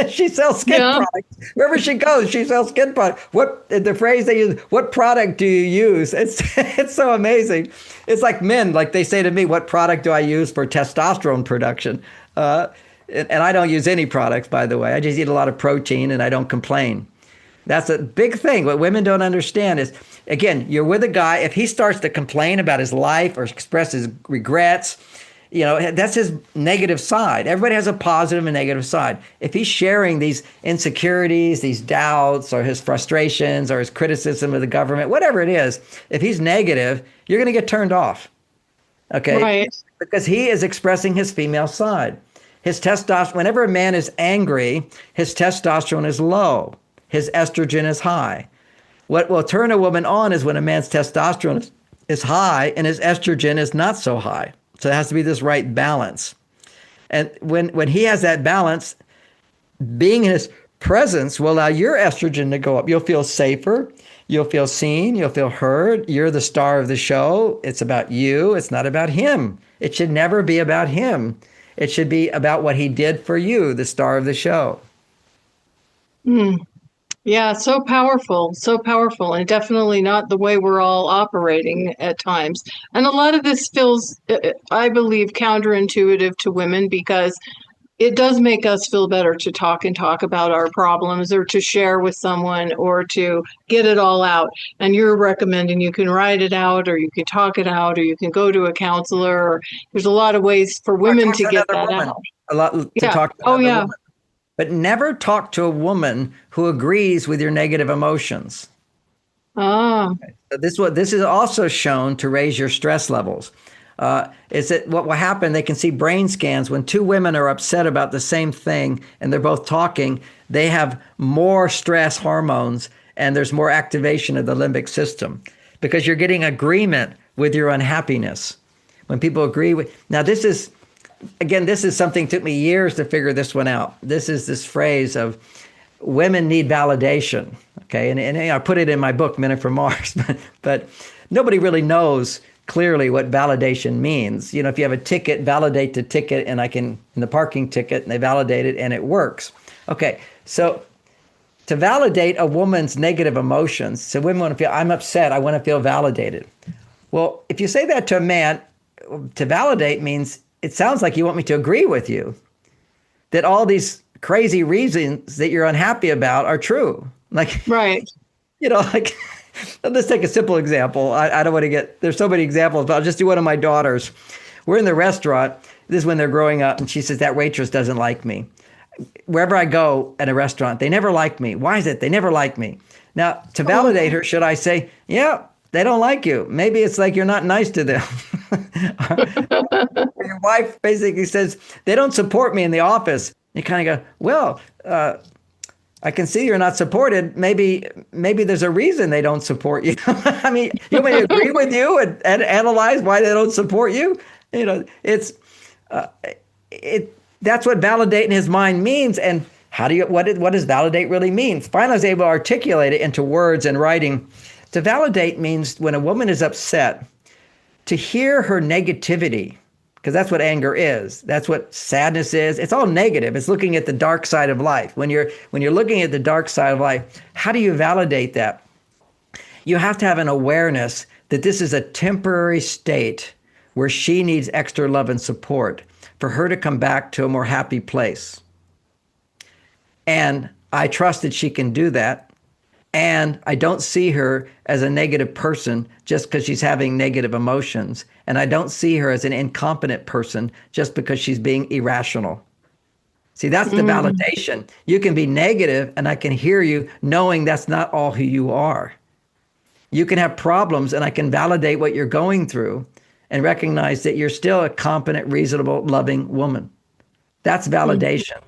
She sells skin products. Wherever she goes, she sells skin products. The phrase they use, "What product do you use?" It's so amazing. It's like men, like they say to me, "What product do I use for testosterone production?" And I don't use any products, by the way. I just eat a lot of protein, and I don't complain. That's a big thing. What women don't understand is, again, you're with a guy. If he starts to complain about his life or express his regrets, that's his negative side. Everybody has a positive and negative side. If he's sharing these insecurities, these doubts, or his frustrations, or his criticism of the government, whatever it is, if he's negative, you're going to get turned off. Okay? Right. Because he is expressing his female side. His testosterone, whenever a man is angry, his testosterone is low. His estrogen is high. What will turn a woman on is when a man's testosterone is high and his estrogen is not so high. So it has to be this right balance. And when he has that balance, being in his presence will allow your estrogen to go up. You'll feel safer. You'll feel seen. You'll feel heard. You're the star of the show. It's about you. It's not about him. It should never be about him. It should be about what he did for you, the star of the show. Yeah, so powerful, and definitely not the way we're all operating at times. And a lot of this feels, I believe, counterintuitive to women, because it does make us feel better to talk about our problems, or to share with someone, or to get it all out. And you're recommending you can write it out, or you can talk it out, or you can go to a counselor. Or there's a lot of ways for women to get that out. A lot to talk to another woman. But never talk to a woman who agrees with your negative emotions. So this is also shown to raise your stress levels. Is that what will happen? They can see brain scans when two women are upset about the same thing and they're both talking. They have more stress hormones, and there's more activation of the limbic system, because you're getting agreement with your unhappiness. When people agree with, now this is something that took me years to figure this one out. This is this phrase of, women need validation. Okay. And I put it in my book, Men Are From Mars, but nobody really knows clearly what validation means. You know, if you have a ticket, validate the ticket, and in the parking ticket, and they validate it and it works. Okay. So to validate a woman's negative emotions, so women want to feel, I'm upset, I want to feel validated. Well, if you say that to a man, to validate means it sounds like you want me to agree with you that all these crazy reasons that you're unhappy about are true. Like, Right. you know, like, let's take a simple example. I don't want to there's so many examples, but I'll just do one of my daughters. We're in the restaurant. This is when they're growing up, and she says, that waitress doesn't like me. Wherever I go at a restaurant, they never like me. Why is it they never like me? Now, to validate her, should I say, yeah, they don't like you. Maybe it's like you're not nice to them. Your wife basically says, they don't support me in the office. You kind of go, well, I can see you're not supported. Maybe there's a reason they don't support you. I mean, you want me to agree with you and analyze why they don't support you? You know, that's what validate in his mind means. And what does validate really mean? Finally, I was able to articulate it into words and writing. To validate means when a woman is upset, to hear her negativity, because that's what anger is. That's what sadness is. It's all negative. It's looking at the dark side of life. When you're looking at the dark side of life, how do you validate that? You have to have an awareness that this is a temporary state where she needs extra love and support for her to come back to a more happy place. And I trust that she can do that. And I don't see her as a negative person just because she's having negative emotions. And I don't see her as an incompetent person just because she's being irrational. See, that's the validation. You can be negative and I can hear you knowing that's not all who you are. You can have problems and I can validate what you're going through and recognize that you're still a competent, reasonable, loving woman. That's validation.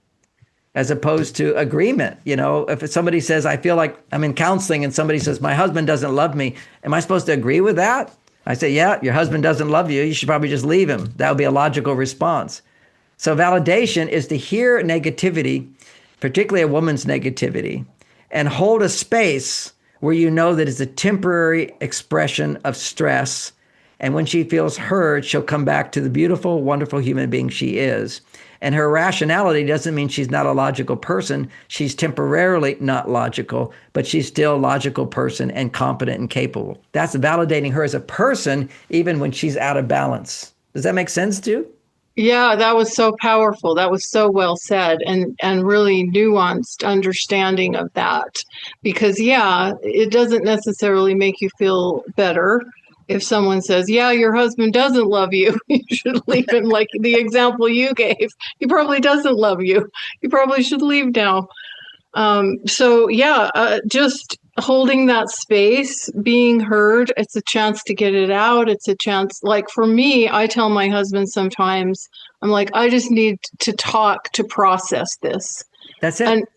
As opposed to agreement. You know, if somebody says, I feel like I'm in counseling and somebody says, my husband doesn't love me, am I supposed to agree with that? I say, yeah, your husband doesn't love you. You should probably just leave him. That would be a logical response. So validation is to hear negativity, particularly a woman's negativity, and hold a space where you know that it's a temporary expression of stress. And when she feels heard, she'll come back to the beautiful, wonderful human being she is. And her rationality doesn't mean she's not a logical person. She's temporarily not logical, but she's still a logical person and competent and capable. That's validating her as a person, even when she's out of balance. Does that make sense to you? Yeah, that was so powerful. That was so well said, and really nuanced understanding of that. Because yeah, it doesn't necessarily make you feel better if someone says, yeah, your husband doesn't love you. You should leave him, like the example you gave. He probably doesn't love you. You probably should leave now. Just holding that space, being heard, it's a chance to get it out. It's a chance, like for me, I tell my husband sometimes, I'm like, I just need to talk to process this. That's it.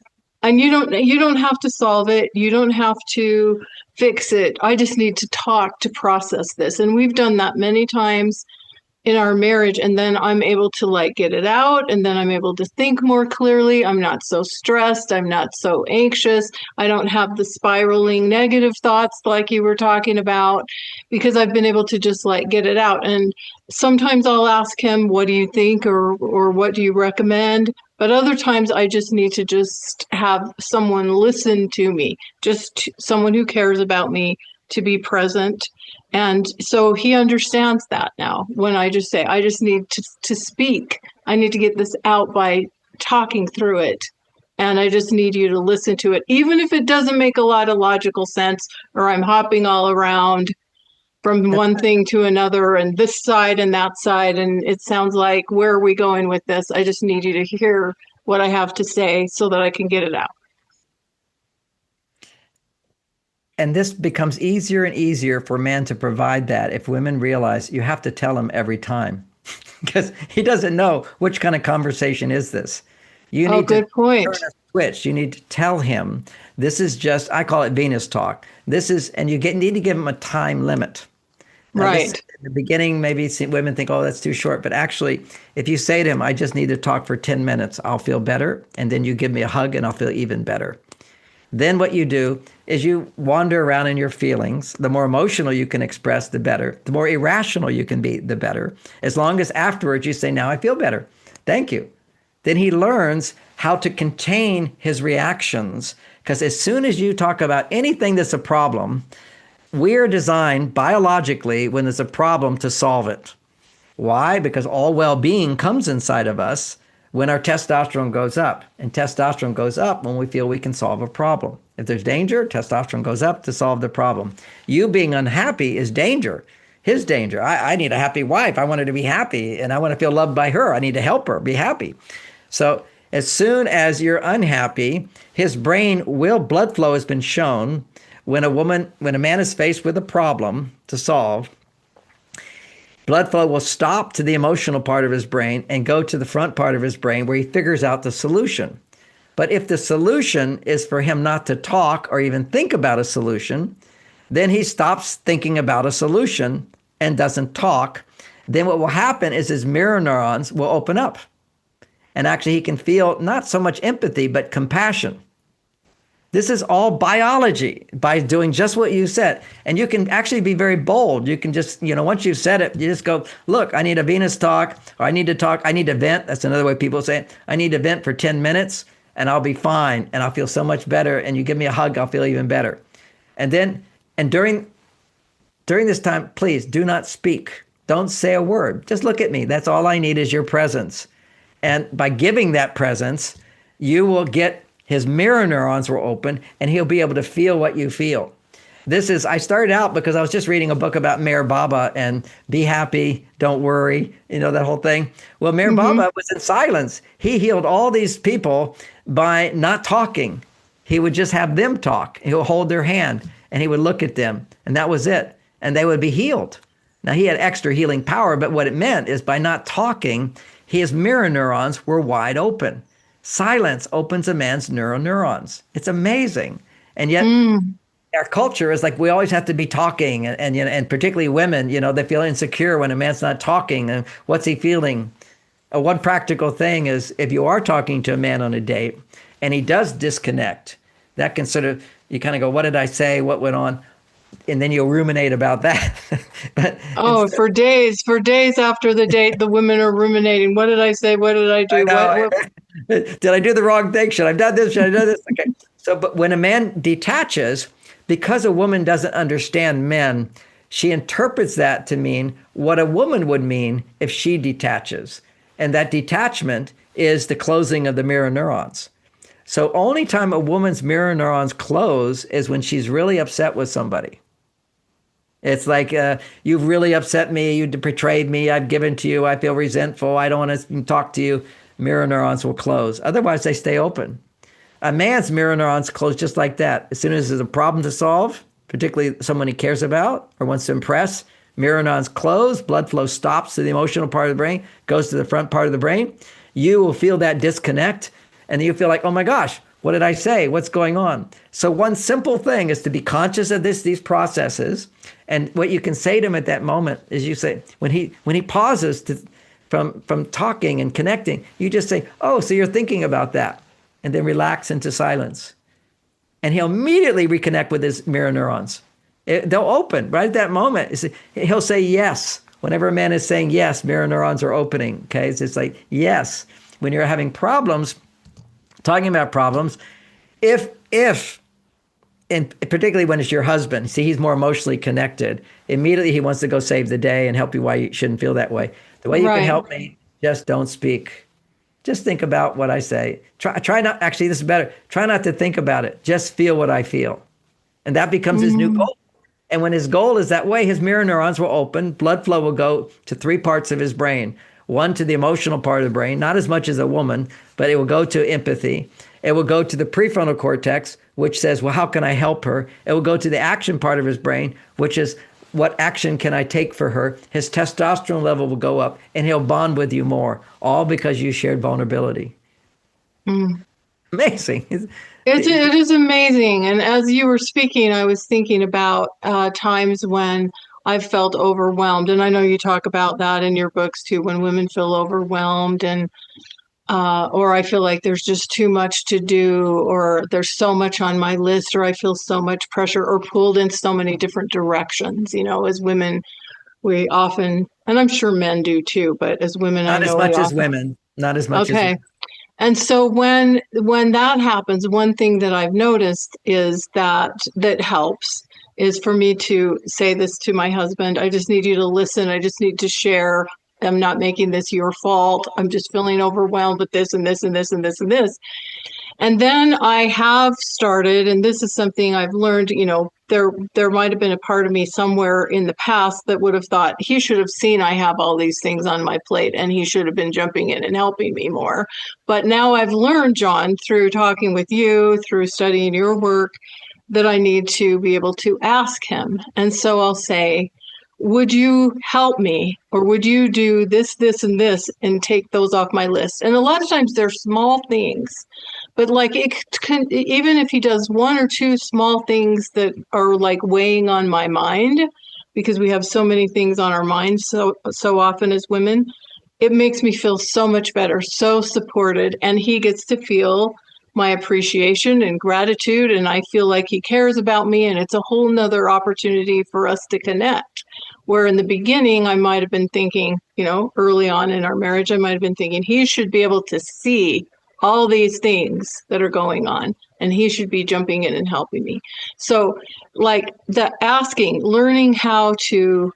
And you don't have to solve it. You don't have to fix it. I just need to talk to process this. And we've done that many times in our marriage, and then I'm able to like get it out, and then I'm able to think more clearly. I'm not so stressed. I'm not so anxious. I don't have the spiraling negative thoughts like you were talking about, because I've been able to just like get it out. And sometimes I'll ask him, what do you think, or what do you recommend? But other times I just need to just have someone listen to me, someone who cares about me, to be present. And so he understands that now when I just say, I just need to speak. I need to get this out by talking through it. And I just need you to listen to it, even if it doesn't make a lot of logical sense, or I'm hopping all around from one thing to another and this side and that side. And it sounds like, where are we going with this? I just need you to hear what I have to say so that I can get it out. And this becomes easier and easier for men to provide that if women realize you have to tell him every time, because he doesn't know which kind of conversation is this. You need good point. Turn a switch. You need to tell him this is just, I call it Venus talk. This is, and need to give him a time limit. Now, right. In the beginning, maybe women think, oh, that's too short. But actually, if you say to him, I just need to talk for 10 minutes, I'll feel better. And then you give me a hug and I'll feel even better. Then what you do is you wander around in your feelings. The more emotional you can express, the better. The more irrational you can be, the better. As long as afterwards you say, now I feel better. Thank you. Then he learns how to contain his reactions. Because as soon as you talk about anything that's a problem, we are designed biologically, when there's a problem, to solve it. Why? Because all well-being comes inside of us when our testosterone goes up. And testosterone goes up when we feel we can solve a problem. If there's danger, testosterone goes up to solve the problem. You being unhappy is danger. His danger. I need a happy wife. I want her to be happy, and I want to feel loved by her. I need to help her be happy. So as soon as you're unhappy, his brain blood flow has been shown when a man is faced with a problem to solve, blood flow will stop to the emotional part of his brain and go to the front part of his brain where he figures out the solution. But if the solution is for him not to talk or even think about a solution, then he stops thinking about a solution and doesn't talk. Then what will happen is his mirror neurons will open up. And actually he can feel not so much empathy, but compassion. This is all biology by doing just what you said. And you can actually be very bold. You can just, once you've said it, you just go, look, I need a Venus talk, or I need to talk, I need to vent. That's another way people say it. I need to vent for 10 minutes and I'll be fine and I'll feel so much better. And you give me a hug, I'll feel even better. And during this time, please do not speak. Don't say a word. Just look at me. That's all I need is your presence. And by giving that presence, you will get his mirror neurons will open and he'll be able to feel what you feel. I started out because I was just reading a book about Meher Baba and be happy, don't worry, that whole thing. Well, Meher Baba was in silence. He healed all these people by not talking. He would just have them talk. He would hold their hand and he would look at them and that was it. And they would be healed. Now he had extra healing power, but what it meant is by not talking, his mirror neurons were wide open. Silence opens a man's neurons. It's amazing. And yet our culture is like we always have to be talking. And particularly women, they feel insecure when a man's not talking. And what's he feeling? One practical thing is if you are talking to a man on a date and he does disconnect, that can you kind of go, what did I say? What went on? And then you'll ruminate about that. For days after the date, the women are ruminating. What did I say? What did I do? What? Did I do the wrong thing? Should I have done this? Should I have done this? Okay. So, but when a man detaches, because a woman doesn't understand men, she interprets that to mean what a woman would mean if she detaches. And that detachment is the closing of the mirror neurons. So only time a woman's mirror neurons close is when she's really upset with somebody. It's like, you've really upset me. You betrayed me. I've given to you. I feel resentful. I don't want to talk to you. Mirror neurons will close. Otherwise, they stay open. A man's mirror neurons close just like that. As soon as there's a problem to solve, particularly someone he cares about or wants to impress, mirror neurons close, blood flow stops to the emotional part of the brain, goes to the front part of the brain. You will feel that disconnect, and you feel like, oh my gosh, what did I say? What's going on? So one simple thing is to be conscious of these processes. And what you can say to him at that moment is you say, when he pauses from talking and connecting, you just say, oh, so you're thinking about that. And then relax into silence. And he'll immediately reconnect with his mirror neurons. They'll open right at that moment. He'll say yes. Whenever a man is saying yes, mirror neurons are opening. Okay, it's just like yes. When you're having problems, talking about problems, and particularly when it's your husband, see, he's more emotionally connected. Immediately he wants to go save the day and help you why you shouldn't feel that way. The way you can help me, just don't speak. Just think about what I say. Try not, actually, this is better. Try not to think about it. Just feel what I feel. And that becomes his new goal. And when his goal is that way, his mirror neurons will open. Blood flow will go to 3 parts of his brain. One to the emotional part of the brain, not as much as a woman, but it will go to empathy. It will go to the prefrontal cortex, which says, well, how can I help her? It will go to the action part of his brain, which is, what action can I take for her? His testosterone level will go up and he'll bond with you more, all because you shared vulnerability. Amazing. It is amazing. And as you were speaking, I was thinking about times when I've felt overwhelmed. And I know you talk about that in your books too, when women feel overwhelmed and or I feel like there's just too much to do, or there's so much on my list, or I feel so much pressure or pulled in so many different directions. As women, we often, and I'm sure men do too, but as women, I Not as know we much as often, women. Not as much as okay. And so when that happens, one thing that I've noticed is that helps is for me to say this to my husband. I just need you to listen. I just need to share. I'm not making this your fault. I'm just feeling overwhelmed with this and this and this and this and this. And then I have started, and this is something I've learned, there might have been a part of me somewhere in the past that would have thought he should have seen I have all these things on my plate and he should have been jumping in and helping me more. But now I've learned, John, through talking with you, through studying your work, that I need to be able to ask him. And so I'll say, would you help me, or would you do this, this, and this, and take those off my list? And a lot of times they're small things, but like it can, even if he does one or two small things that are like weighing on my mind, because we have so many things on our minds so often as women, it makes me feel so much better, so supported, and he gets to feel my appreciation and gratitude, and I feel like he cares about me, and it's a whole nother opportunity for us to connect. Where in the beginning, I might have been thinking, early on in our marriage, I might have been thinking he should be able to see all these things that are going on, and he should be jumping in and helping me. So, like the asking, learning how to,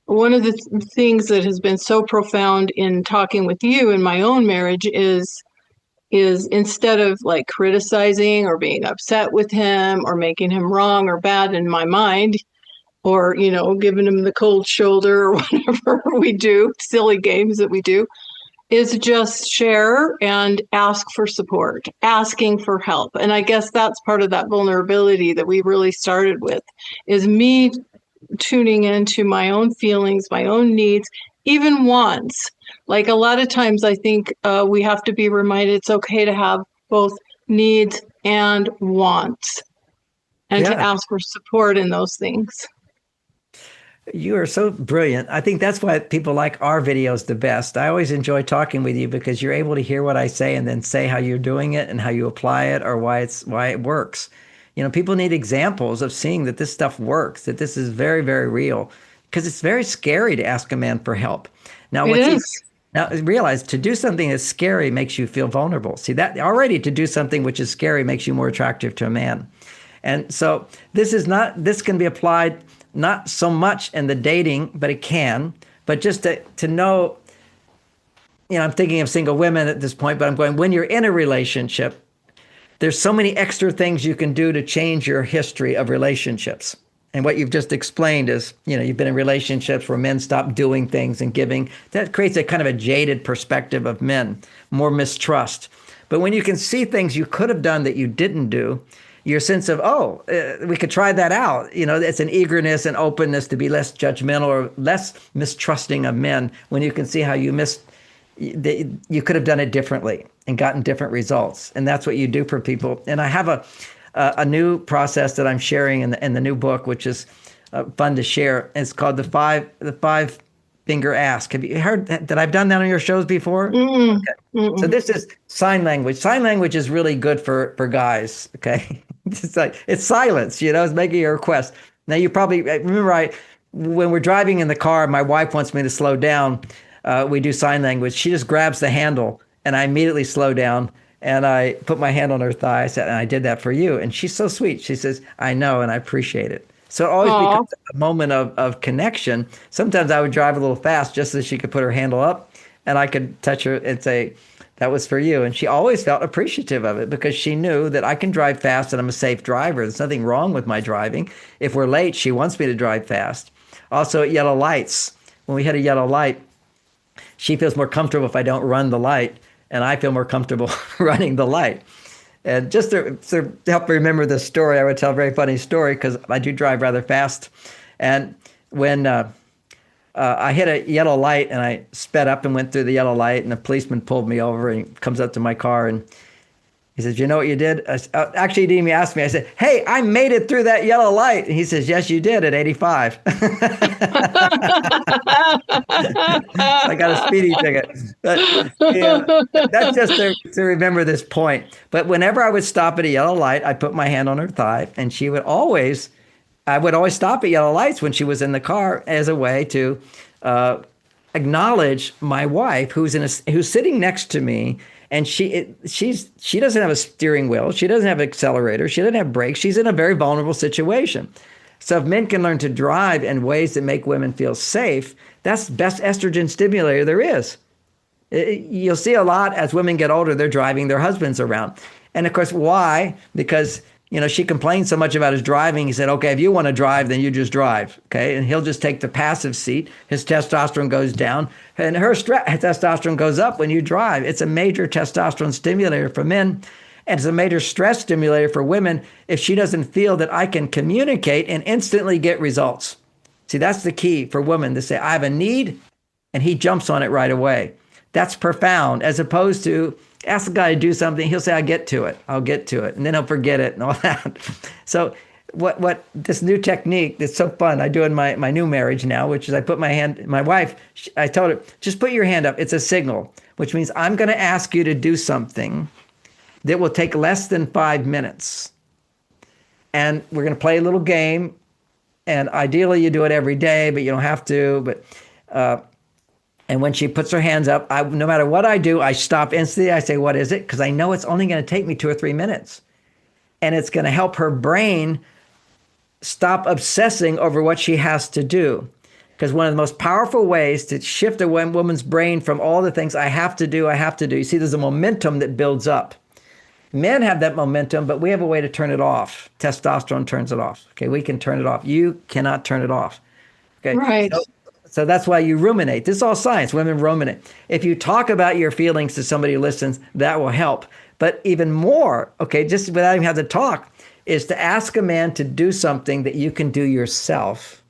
one of the things that has been so profound in talking with you in my own marriage is instead of like criticizing or being upset with him or making him wrong or bad in my mind, or giving him the cold shoulder or whatever we do, silly games that we do, is just share and ask for support, asking for help. And I guess that's part of that vulnerability that we really started with, is me tuning into my own feelings, my own needs, even wants. Like a lot of times I think we have to be reminded it's okay to have both needs and wants, and to yeah. ask for support in those things. You are so brilliant. I think that's why people like our videos the best. I always enjoy talking with you because you're able to hear what I say and then say how you're doing it and how you apply it or why it works. People need examples of seeing that this stuff works, that this is very, very real, because it's very scary to ask a man for help. Now, It is. now realize to do something that's scary makes you feel vulnerable. See, that already to do something which is scary makes you more attractive to a man. And so this can be applied not so much in the dating, but it can, but just to know, I'm thinking of single women at this point, but I'm going, when you're in a relationship, there's so many extra things you can do to change your history of relationships. And what you've just explained is, you've been in relationships where men stop doing things and giving. That creates a kind of a jaded perspective of men, more mistrust. But when you can see things you could have done that you didn't do, your sense of, we could try that out. It's an eagerness and openness to be less judgmental or less mistrusting of men when you can see how you could have done it differently and gotten different results. And that's what you do for people. And I have a new process that I'm sharing in the new book, which is fun to share. It's called the five finger ask. Have you heard that I've done that on your shows before? Mm-mm. Okay. Mm-mm. So this is sign language. Sign language is really good for guys. Okay. It's silence, it's making a request. Now you probably remember when we're driving in the car, my wife wants me to slow down. We do sign language. She just grabs the handle and I immediately slow down and I put my hand on her thigh. I said, and I did that for you. And she's so sweet. She says, I know, and I appreciate it. So it always Aw. becomes a moment of connection. Sometimes I would drive a little fast just so she could put her handle up and I could touch her and say, that was for you. And she always felt appreciative of it because she knew that I can drive fast and I'm a safe driver. There's nothing wrong with my driving. If we're late, she wants me to drive fast. Also at yellow lights, when we hit a yellow light, she feels more comfortable if I don't run the light, and I feel more comfortable running the light. And just to help remember this story, I would tell a very funny story because I do drive rather fast. And when I hit a yellow light and I sped up and went through the yellow light and the policeman pulled me over and he comes up to my car and He says, you know what you did? Actually, he didn't even ask me. I said, hey, I made it through that yellow light. And he says, yes, you did at 85. I got a speeding ticket. But yeah, that's just to remember this point. But whenever I would stop at a yellow light, I put my hand on her thigh, and I would always stop at yellow lights when she was in the car as a way to acknowledge my wife, who's sitting next to me, and she doesn't have a steering wheel, she doesn't have an accelerator, she doesn't have brakes. She's in a very vulnerable situation. So if men can learn to drive in ways that make women feel safe, that's the best estrogen stimulator there is. You'll see a lot as women get older, they're driving their husbands around. And of course, why? Because she complains so much about his driving. He said, okay, if you want to drive, then you just drive. Okay. And he'll just take the passive seat. His testosterone goes down and her testosterone goes up when you drive. It's a major testosterone stimulator for men. And it's a major stress stimulator for women if she doesn't feel that I can communicate and instantly get results. See, that's the key for women to say, I have a need, and he jumps on it right away. That's profound, as opposed to ask the guy to do something. He'll say, I'll get to it. And then he'll forget it and all that. So what this new technique that's so fun, I do in my new marriage now, which is I put my wife, I told her, just put your hand up. It's a signal, which means I'm going to ask you to do something that will take less than 5 minutes. And we're going to play a little game. And ideally, you do it every day, but you don't have to. And when she puts her hands up, no matter what I do, I stop instantly. I say, what is it? Because I know it's only going to take me 2 or 3 minutes. And it's going to help her brain stop obsessing over what she has to do. Because one of the most powerful ways to shift a woman's brain from all the things I have to do, you see, there's a momentum that builds up. Men have that momentum, but we have a way to turn it off. Testosterone turns it off. Okay, we can turn it off. You cannot turn it off. Okay, right. So that's why you ruminate. This is all science. Women ruminate. If you talk about your feelings to somebody who listens, that will help. But even more, okay, just without even having to talk, is to ask a man to do something that you can do yourself.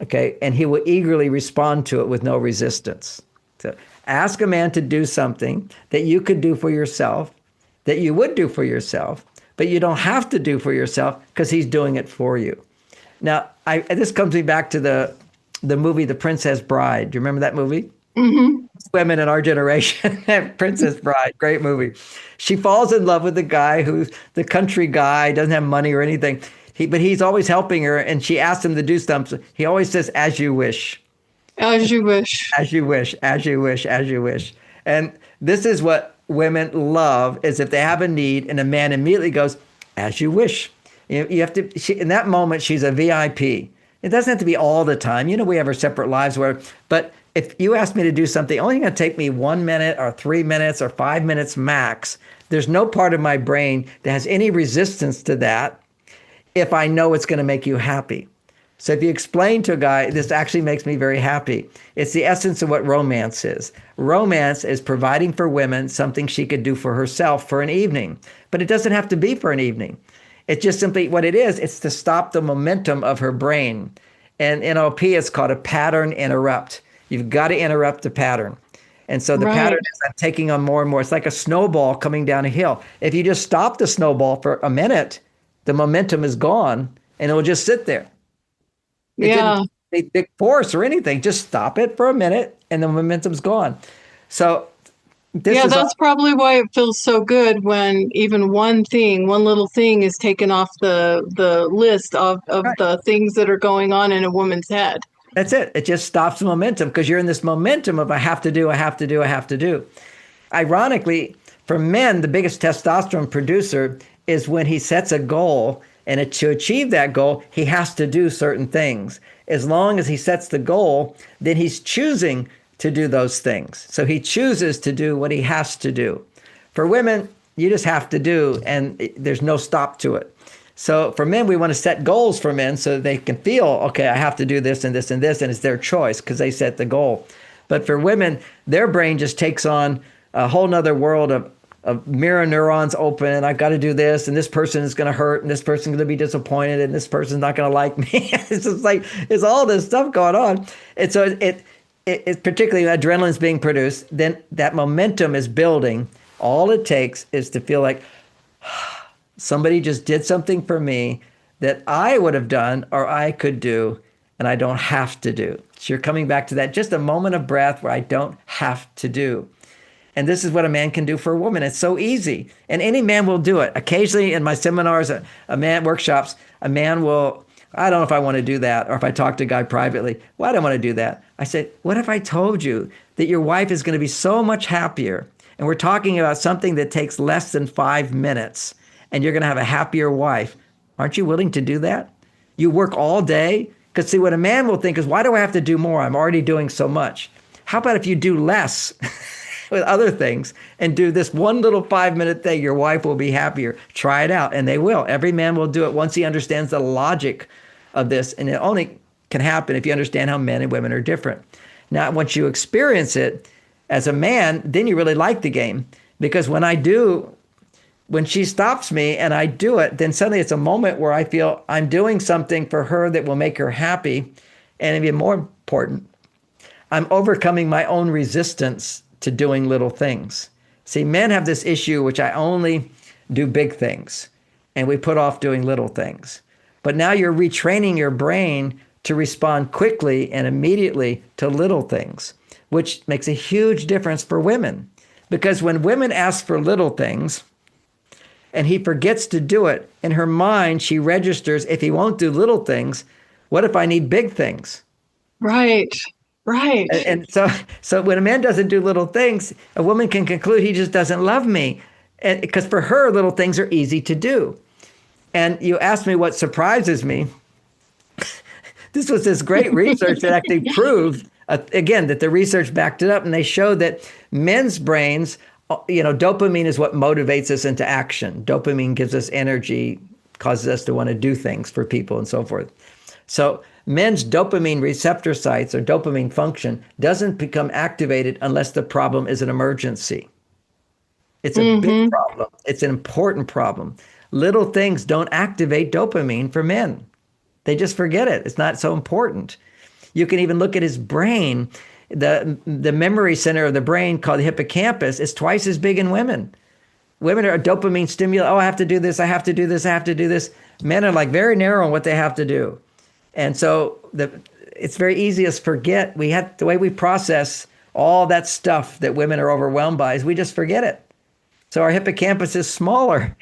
Okay, and he will eagerly respond to it with no resistance. So ask a man to do something that you could do for yourself, that you would do for yourself, but you don't have to do for yourself because he's doing it for you. Now, this comes me back to the movie The Princess Bride. Do you remember that movie? Mm-hmm. Women in our generation, Princess Bride, great movie. She falls in love with the guy who's the country guy, doesn't have money or anything, but he's always helping her, and she asks him to do something. He always says, as you wish. As you wish. As you wish, as you wish, as you wish. And this is what women love, is if they have a need and a man immediately goes, as you wish. You have to, in that moment, she's a VIP. It doesn't have to be all the time. We have our separate lives but if you ask me to do something, only going to take me 1 minute or 3 minutes or 5 minutes max, there's no part of my brain that has any resistance to that if I know it's going to make you happy. So if you explain to a guy, this actually makes me very happy. It's the essence of what romance is. Romance is providing for women something she could do for herself for an evening. But it doesn't have to be for an evening. It's just simply what it is. It's to stop the momentum of her brain. And in NLP, it's called a pattern interrupt. You've got to interrupt the pattern. And so the pattern is I'm taking on more and more. It's like a snowball coming down a hill. If you just stop the snowball for a minute, the momentum is gone and it will just sit there. It didn't take big force or anything. Just stop it for a minute and the momentum's gone. So that's probably why it feels so good when even one little thing is taken off the list of the things that are going on in a woman's head. That's it. It just stops the momentum because you're in this momentum of I have to do. Ironically, for men, the biggest testosterone producer is when he sets a goal, and to achieve that goal, he has to do certain things. As long as he sets the goal, then he's choosing to do those things. So he chooses to do what he has to do. For women, you just have to do, and there's no stop to it. So for men, we want to set goals for men so they can feel, okay, I have to do this and this and this, and it's their choice because they set the goal. But for women, their brain just takes on a whole nother world of mirror neurons open. I've got to do this, and this person is going to hurt, and this person is going to be disappointed, and this person's not going to like me. It's just like, it's all this stuff going on. And so it particularly adrenaline's being produced, then that momentum is building. All it takes is to feel like somebody just did something for me that I would have done or I could do, and I don't have to do. So you're coming back to that, just a moment of breath where I don't have to do. And this is what a man can do for a woman. It's so easy. And any man will do it. Occasionally in my seminars, a man workshops, a man will, I don't know if I want to do that. Or if I talk to a guy privately, well, I don't want to do that. I said, what if I told you that your wife is going to be so much happier? And we're talking about something that takes less than 5 minutes, and you're going to have a happier wife. Aren't you willing to do that? You work all day? Because see, what a man will think is, why do I have to do more? I'm already doing so much. How about if you do less with other things and do this one little 5-minute thing? Your wife will be happier. Try it out. And they will. Every man will do it once he understands the logic of this. And it only can happen if you understand how men and women are different. Now, once you experience it as a man, then you really like the game. Because when she stops me and I do it, then suddenly it's a moment where I feel I'm doing something for her that will make her happy. And even more important, I'm overcoming my own resistance to doing little things. See, men have this issue, which I only do big things, and we put off doing little things. But now you're retraining your brain to respond quickly and immediately to little things, which makes a huge difference for women. Because when women ask for little things, and he forgets to do it, in her mind, she registers, if he won't do little things, what if I need big things? Right. Right. And so when a man doesn't do little things, a woman can conclude he just doesn't love me. And because for her, little things are easy to do. And you asked me what surprises me. This was this great research that actually proved, again, that the research backed it up. And they showed that men's brains, dopamine is what motivates us into action. Dopamine gives us energy, causes us to want to do things for people and so forth. So men's dopamine receptor sites or dopamine function doesn't become activated unless the problem is an emergency. It's a big problem. It's an important problem. Little things don't activate dopamine for men. They just forget it. It's not so important. You can even look at his brain. The memory center of the brain called the hippocampus is twice as big in women. Women are a dopamine stimulus. Oh, I have to do this. I have to do this. I have to do this. Men are like very narrow on what they have to do. And so it's very easy to forget. The way we process all that stuff that women are overwhelmed by is we just forget it. So our hippocampus is smaller.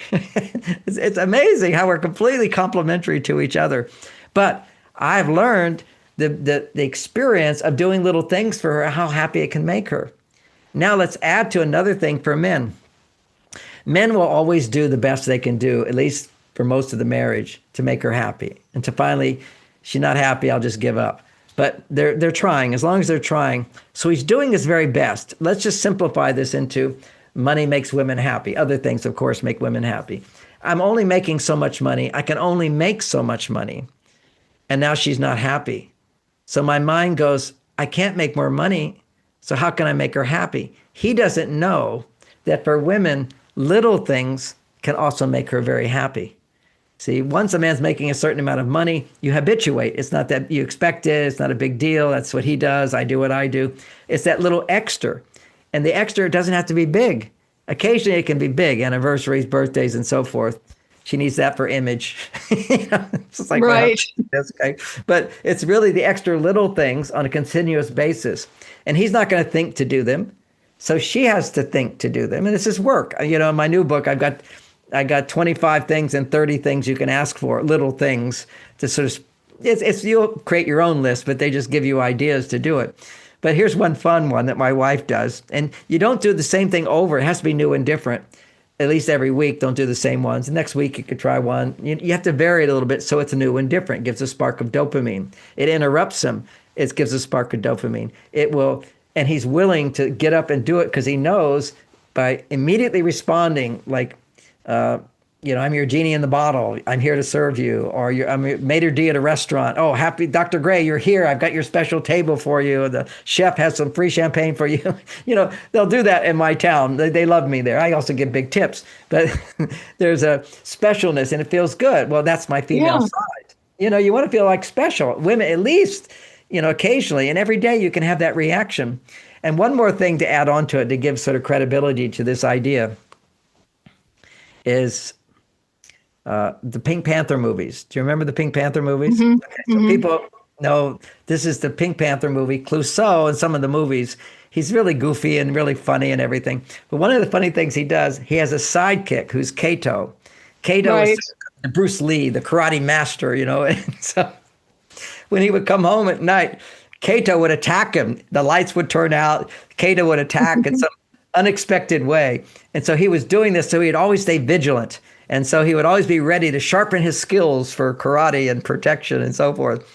It's amazing how we're completely complementary to each other. But I've learned the experience of doing little things for her, how happy it can make her. Now let's add to another thing for men. Men will always do the best they can do, at least for most of the marriage, to make her happy. And to finally, she's not happy, I'll just give up. But they're trying, as long as they're trying. So he's doing his very best. Let's just simplify this into money makes women happy. Other things, of course, make women happy. I'm only making so much money. I can only make so much money. And now she's not happy. So my mind goes, I can't make more money. So how can I make her happy? He doesn't know that for women, little things can also make her very happy. See, once a man's making a certain amount of money, you habituate. It's not that you expect it. It's not a big deal. That's what he does. I do what I do. It's that little extra. And the extra doesn't have to be big. Occasionally it can be big, anniversaries, birthdays, and so forth. She needs that for image. It's just like, right. Okay. But it's really the extra little things on a continuous basis. And he's not going to think to do them. So she has to think to do them. And this is work. In my new book, I got 25 things and 30 things you can ask for, little things to sort of, you'll create your own list, but they just give you ideas to do it. But here's one fun one that my wife does. And you don't do the same thing over. It has to be new and different. At least every week, don't do the same ones. Next week, you could try one. You have to vary it a little bit so it's new and different. It gives a spark of dopamine. It interrupts him. It gives a spark of dopamine. It will, and he's willing to get up and do it because he knows by immediately responding like, I'm your genie in the bottle. I'm here to serve you. Or I'm your maitre d' at a restaurant. Oh, happy Dr. Gray, you're here. I've got your special table for you. The chef has some free champagne for you. They'll do that in my town. They love me there. I also give big tips. But there's a specialness and it feels good. Well, that's my female side. You want to feel like special. Women, at least, occasionally and every day you can have that reaction. And one more thing to add on to it to give sort of credibility to this idea is the Pink Panther movies. Do you remember the Pink Panther movies? Mm-hmm. Okay, so people know this is the Pink Panther movie. Clouseau in some of the movies, he's really goofy and really funny and everything. But one of the funny things he does, he has a sidekick who's Kato. Kato Right. is Bruce Lee, the karate master, you know. And so when he would come home at night, Kato would attack him. The lights would turn out. Kato would attack in some unexpected way. And so he was doing this so he'd always stay vigilant. And so he would always be ready to sharpen his skills for karate and protection and so forth.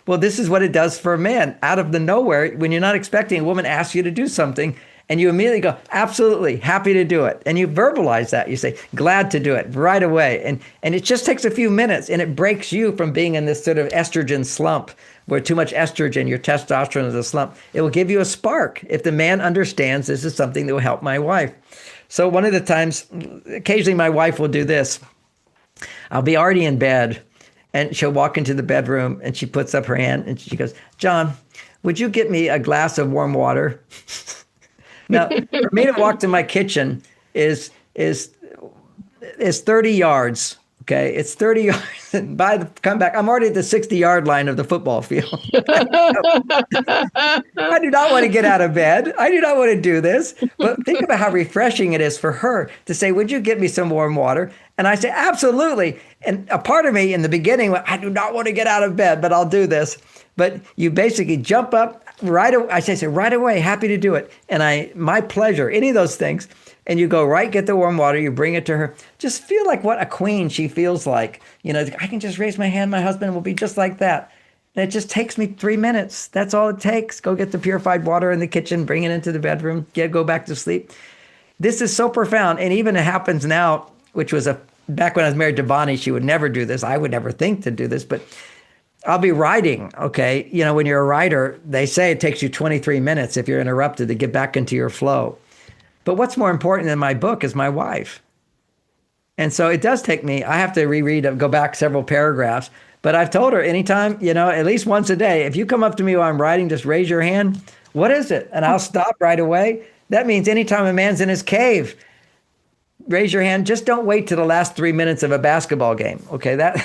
Well, this is what it does for a man. Out of the nowhere, when you're not expecting, a woman asks you to do something, and you immediately go, absolutely, happy to do it. And you verbalize that. You say, glad to do it right away. And it just takes a few minutes, and it breaks you from being in this sort of estrogen slump where too much estrogen, your testosterone is a slump. It will give you a spark if the man understands this is something that will help my wife. So one of the times, occasionally my wife will do this. I'll be already in bed, and she'll walk into the bedroom, and she puts up her hand, and she goes, John, would you get me a glass of warm water? Now, for me to walk to my kitchen is 30 yards. Okay, it's 30 yards. And come back, I'm already at the 60-yard line of the football field. I do not want to get out of bed. I do not want to do this. But think about how refreshing it is for her to say, would you get me some warm water? And I say, absolutely. And a part of me in the beginning went, I do not want to get out of bed, but I'll do this. But you basically jump up right away. I say right away, happy to do it. And my pleasure, any of those things. And you go right, get the warm water, you bring it to her. Just feel like what a queen she feels like. You know, I can just raise my hand, my husband will be just like that. And it just takes me 3 minutes. That's all it takes. Go get the purified water in the kitchen, bring it into the bedroom, go back to sleep. This is so profound. And even it happens now, which was back when I was married to Bonnie, she would never do this. I would never think to do this, but I'll be writing, okay? You know, when you're a writer, they say it takes you 23 minutes if you're interrupted to get back into your flow. But what's more important than my book is my wife. And so it does take me, I have to go back several paragraphs, but I've told her anytime, you know, at least once a day, if you come up to me while I'm writing, just raise your hand. What is it? And I'll stop right away. That means anytime a man's in his cave, raise your hand. Just don't wait to the last 3 minutes of a basketball game. Okay, that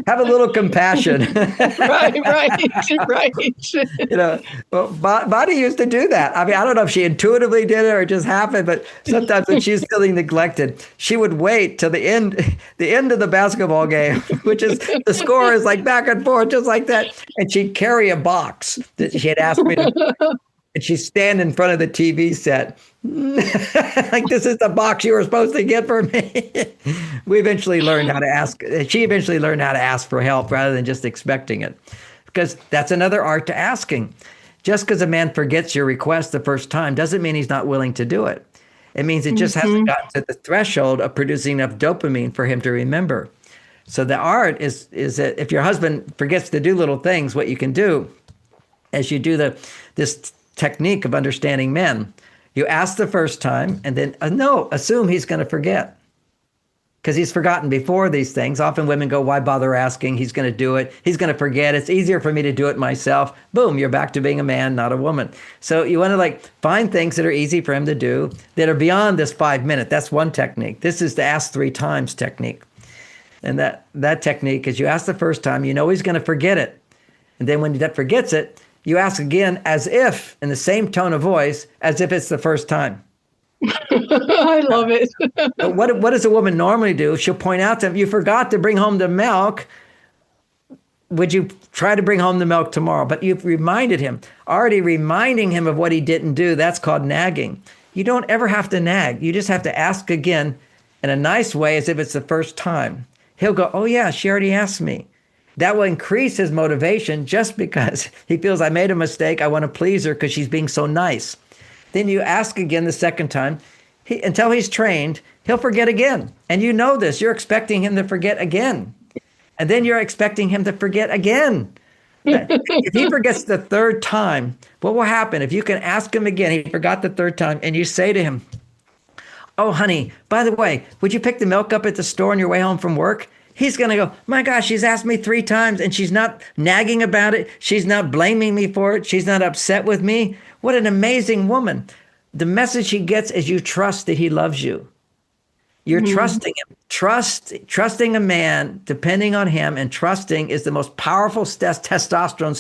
have a little compassion. Right. You know, well, Bonnie used to do that. I mean, I don't know if she intuitively did it or it just happened, but sometimes when she was feeling neglected, she would wait till the end of the basketball game, which is the score is like back and forth, just like that, and she'd carry a box that she had asked me to. And she'd stand in front of the TV set, like, this is the box you were supposed to get for me. We eventually learned how to ask. She eventually learned how to ask for help rather than just expecting it. Because that's another art to asking. Just because a man forgets your request the first time doesn't mean he's not willing to do it. It means it just hasn't gotten to the threshold of producing enough dopamine for him to remember. So the art is that if your husband forgets to do little things, what you can do as you do this technique of understanding men. You ask the first time and then assume he's going to forget because he's forgotten before these things. Often women go, why bother asking? He's going to do it. He's going to forget. It's easier for me to do it myself. Boom, you're back to being a man, not a woman. So you want to find things that are easy for him to do that are beyond this 5 minute. That's one technique. This is the ask 3 times technique. And that technique is you ask the first time, you know he's going to forget it. And then when he forgets it, you ask again as if, in the same tone of voice, as if it's the first time. I love it. But what does a woman normally do? She'll point out to him, you forgot to bring home the milk. Would you try to bring home the milk tomorrow? But you've reminded him, already reminding him of what he didn't do. That's called nagging. You don't ever have to nag. You just have to ask again in a nice way as if it's the first time. He'll go, oh yeah, she already asked me. That will increase his motivation just because he feels I made a mistake. I want to please her because she's being so nice. Then you ask again the second time. Until he's trained, he'll forget again. And you know this. You're expecting him to forget again. And then you're expecting him to forget again. If he forgets the third time, what will happen? If you can ask him again, he forgot the third time, and you say to him, oh, honey, by the way, would you pick the milk up at the store on your way home from work? he's going to go, my gosh, she's asked me 3 times and she's not nagging about it. She's not blaming me for it. She's not upset with me. What an amazing woman. The message he gets is you trust that he loves you. You're trusting him. Trusting a man, depending on him, and trusting is the most powerful testosterone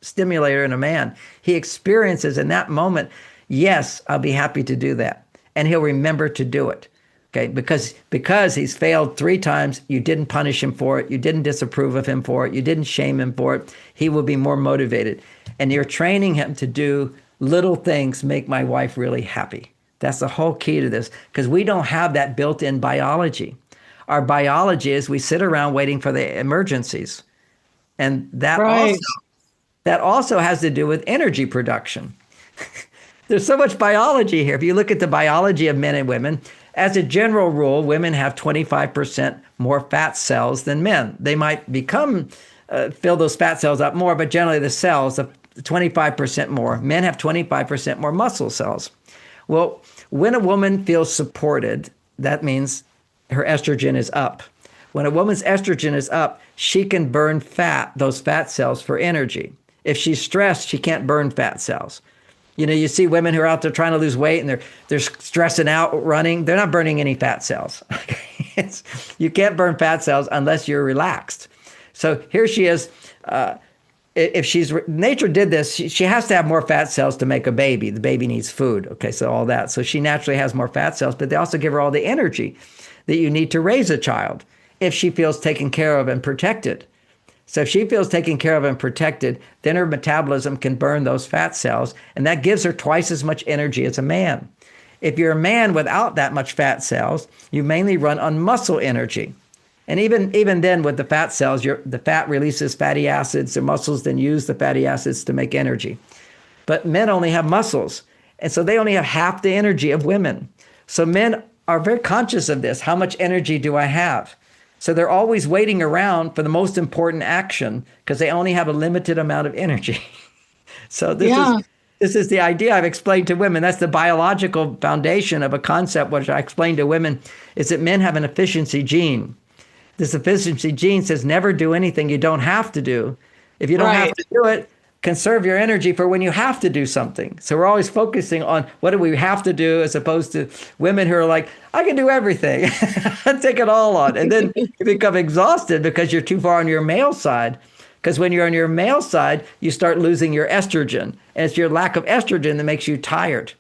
stimulator in a man. He experiences in that moment, yes, I'll be happy to do that. And he'll remember to do it. Okay, because he's failed 3 times, you didn't punish him for it, you didn't disapprove of him for it, you didn't shame him for it, he will be more motivated. And you're training him to do little things make my wife really happy. That's the whole key to this, because we don't have that built-in biology. Our biology is we sit around waiting for the emergencies. And that also has to do with energy production. There's so much biology here. If you look at the biology of men and women, as a general rule, women have 25% more fat cells than men. They might fill those fat cells up more, but generally the cells are 25% more. Men have 25% more muscle cells. Well, when a woman feels supported, that means her estrogen is up. When a woman's estrogen is up, she can burn those fat cells for energy. If she's stressed, she can't burn fat cells. You see women who are out there trying to lose weight and they're stressing out running. They're not burning any fat cells. You can't burn fat cells unless you're relaxed. So here she is. Nature did this, she has to have more fat cells to make a baby. The baby needs food. Okay, so all that. So she naturally has more fat cells, but they also give her all the energy that you need to raise a child if she feels taken care of and protected. So if she feels taken care of and protected, then her metabolism can burn those fat cells, and that gives her twice as much energy as a man. If you're a man without that much fat cells, you mainly run on muscle energy. And even then with the fat cells, the fat releases fatty acids, the muscles then use the fatty acids to make energy. But men only have muscles, and so they only have half the energy of women. So men are very conscious of this. How much energy do I have? So they're always waiting around for the most important action because they only have a limited amount of energy. So this is the idea I've explained to women. That's the biological foundation of a concept which I explain to women, is that men have an efficiency gene. This efficiency gene says never do anything you don't have to do. If you don't have to do it, conserve your energy for when you have to do something. So we're always focusing on what do we have to do, as opposed to women who are like, I can do everything. Take it all on. And then you become exhausted because you're too far on your male side. Because when you're on your male side, you start losing your estrogen. And it's your lack of estrogen that makes you tired.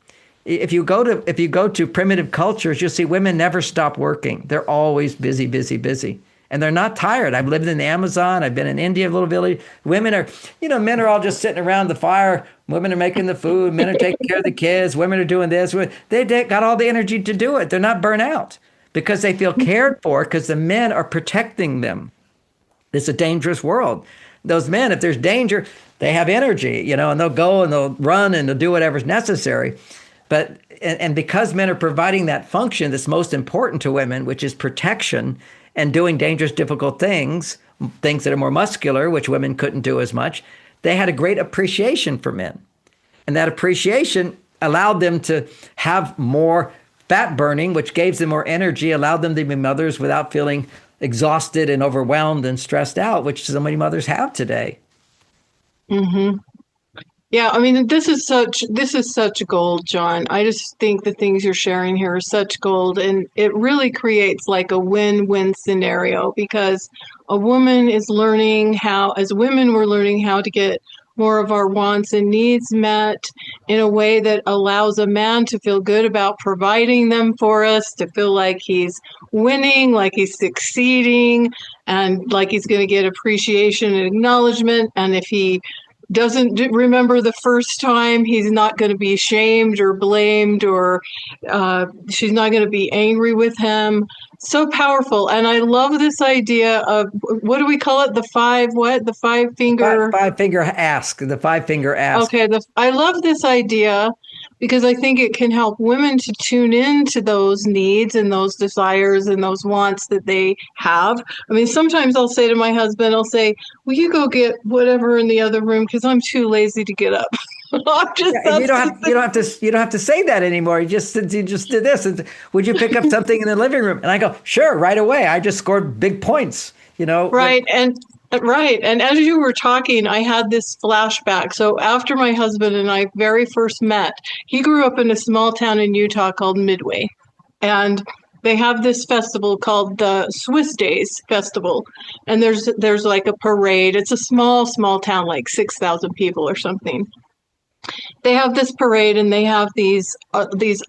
If you go to primitive cultures, you'll see women never stop working. They're always busy, busy, busy. And they're not tired. I've lived in the Amazon. I've been in India, a little village. Men are all just sitting around the fire. Women are making the food. Men are taking care of the kids. Women are doing this. They got all the energy to do it. They're not burnt out because they feel cared for, because the men are protecting them. It's a dangerous world. Those men, if there's danger, they have energy, and they'll go and they'll run and they'll do whatever's necessary. But because men are providing that function that's most important to women, which is protection, and doing dangerous, difficult things that are more muscular, which women couldn't do as much, they had a great appreciation for men. And that appreciation allowed them to have more fat burning, which gave them more energy, allowed them to be mothers without feeling exhausted and overwhelmed and stressed out, which so many mothers have today. Mm-hmm. Yeah, I mean, this is such gold, John. I just think the things you're sharing here are such gold, and it really creates like a win-win scenario, because as women, we're learning how to get more of our wants and needs met in a way that allows a man to feel good about providing them for us, to feel like he's winning, like he's succeeding, and like he's going to get appreciation and acknowledgement. And if he doesn't remember the first time, he's not going to be shamed or blamed, or she's not going to be angry with him. So powerful. And I love this idea of, what do we call it? The five finger? Five finger ask, the 5-finger ask. Okay. I love this idea because I think it can help women to tune into those needs and those desires and those wants that they have. I mean, sometimes I'll say to my husband, will you go get whatever in the other room because I'm too lazy to get up. I'm just, And you that's don't just, have you don't have to you don't have to say that anymore. You just did this. And would you pick up something in the living room? And I go, sure, right away. I just scored big points. right. Right. And as you were talking, I had this flashback. So after my husband and I very first met, he grew up in a small town in Utah called Midway. And they have this festival called the Swiss Days Festival. And there's like a parade. It's a small town, like 6,000 people or something. They have this parade and they have these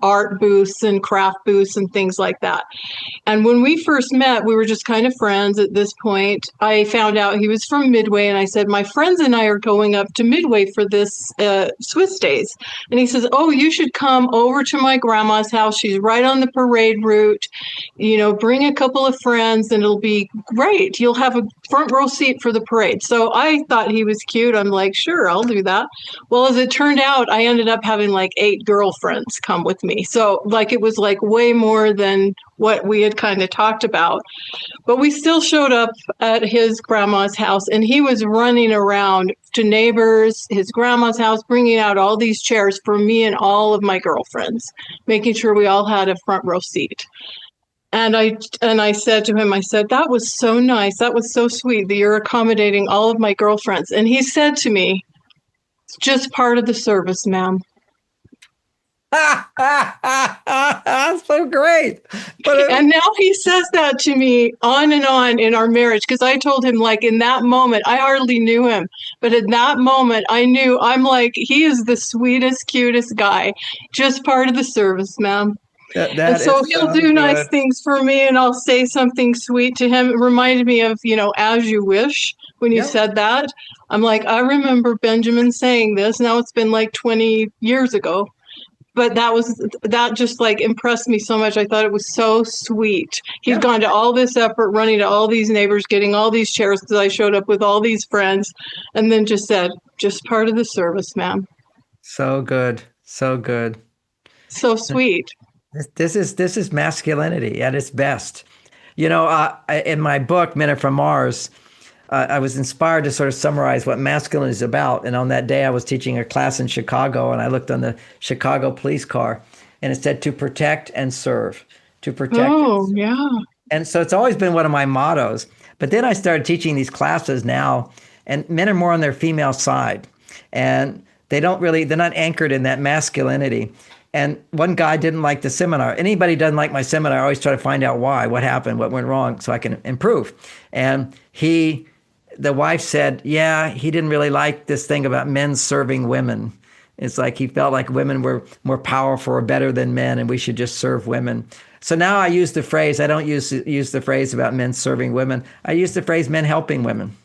art booths and craft booths and things like that. And when we first met, we were just kind of friends at this point. I found out he was from Midway, and I said, my friends and I are going up to Midway for this Swiss Days. And he says, oh, you should come over to my grandma's house. She's right on the parade route. Bring a couple of friends, and it'll be great. You'll have a front row seat for the parade. So I thought he was cute. I'm like, sure, I'll do that. Well, as it turned out, I ended up having like 8 girlfriends come with me. So like it was like way more than what we had kind of talked about. But we still showed up at his grandma's house, and he was running around to neighbors, his grandma's house, bringing out all these chairs for me and all of my girlfriends, making sure we all had a front row seat. And I said to him, I said, that was so nice. That was so sweet that you're accommodating all of my girlfriends. And he said to me, it's just part of the service, ma'am. So great. And now he says that to me on and on in our marriage, because I told him, like, in that moment, I hardly knew him, but in that moment, I knew, I'm like, he is the sweetest, cutest guy, just part of the service, ma'am. And so he'll do nice things for me, and I'll say something sweet to him. It reminded me of, As You Wish, when you said that. I'm like, I remember Benjamin saying this. Now it's been like 20 years ago. But that just like impressed me so much. I thought it was so sweet. He'd gone to all this effort, running to all these neighbors, getting all these chairs because I showed up with all these friends, and then just said, just part of the service, ma'am. So good. So good. So sweet. This is masculinity at its best. In my book, Men Are From Mars, I was inspired to sort of summarize what masculinity is about. And on that day, I was teaching a class in Chicago, and I looked on the Chicago police car, and it said to protect and serve. To protect. Oh, yeah. And so it's always been one of my mottos. But then I started teaching these classes now, and men are more on their female side. And they're not anchored in that masculinity. And one guy didn't like the seminar. Anybody doesn't like my seminar, I always try to find out why, what happened, what went wrong, so I can improve. And the wife said, he didn't really like this thing about men serving women. It's like he felt like women were more powerful or better than men, and we should just serve women. So now I use the phrase, I don't use the phrase about men serving women. I use the phrase men helping women.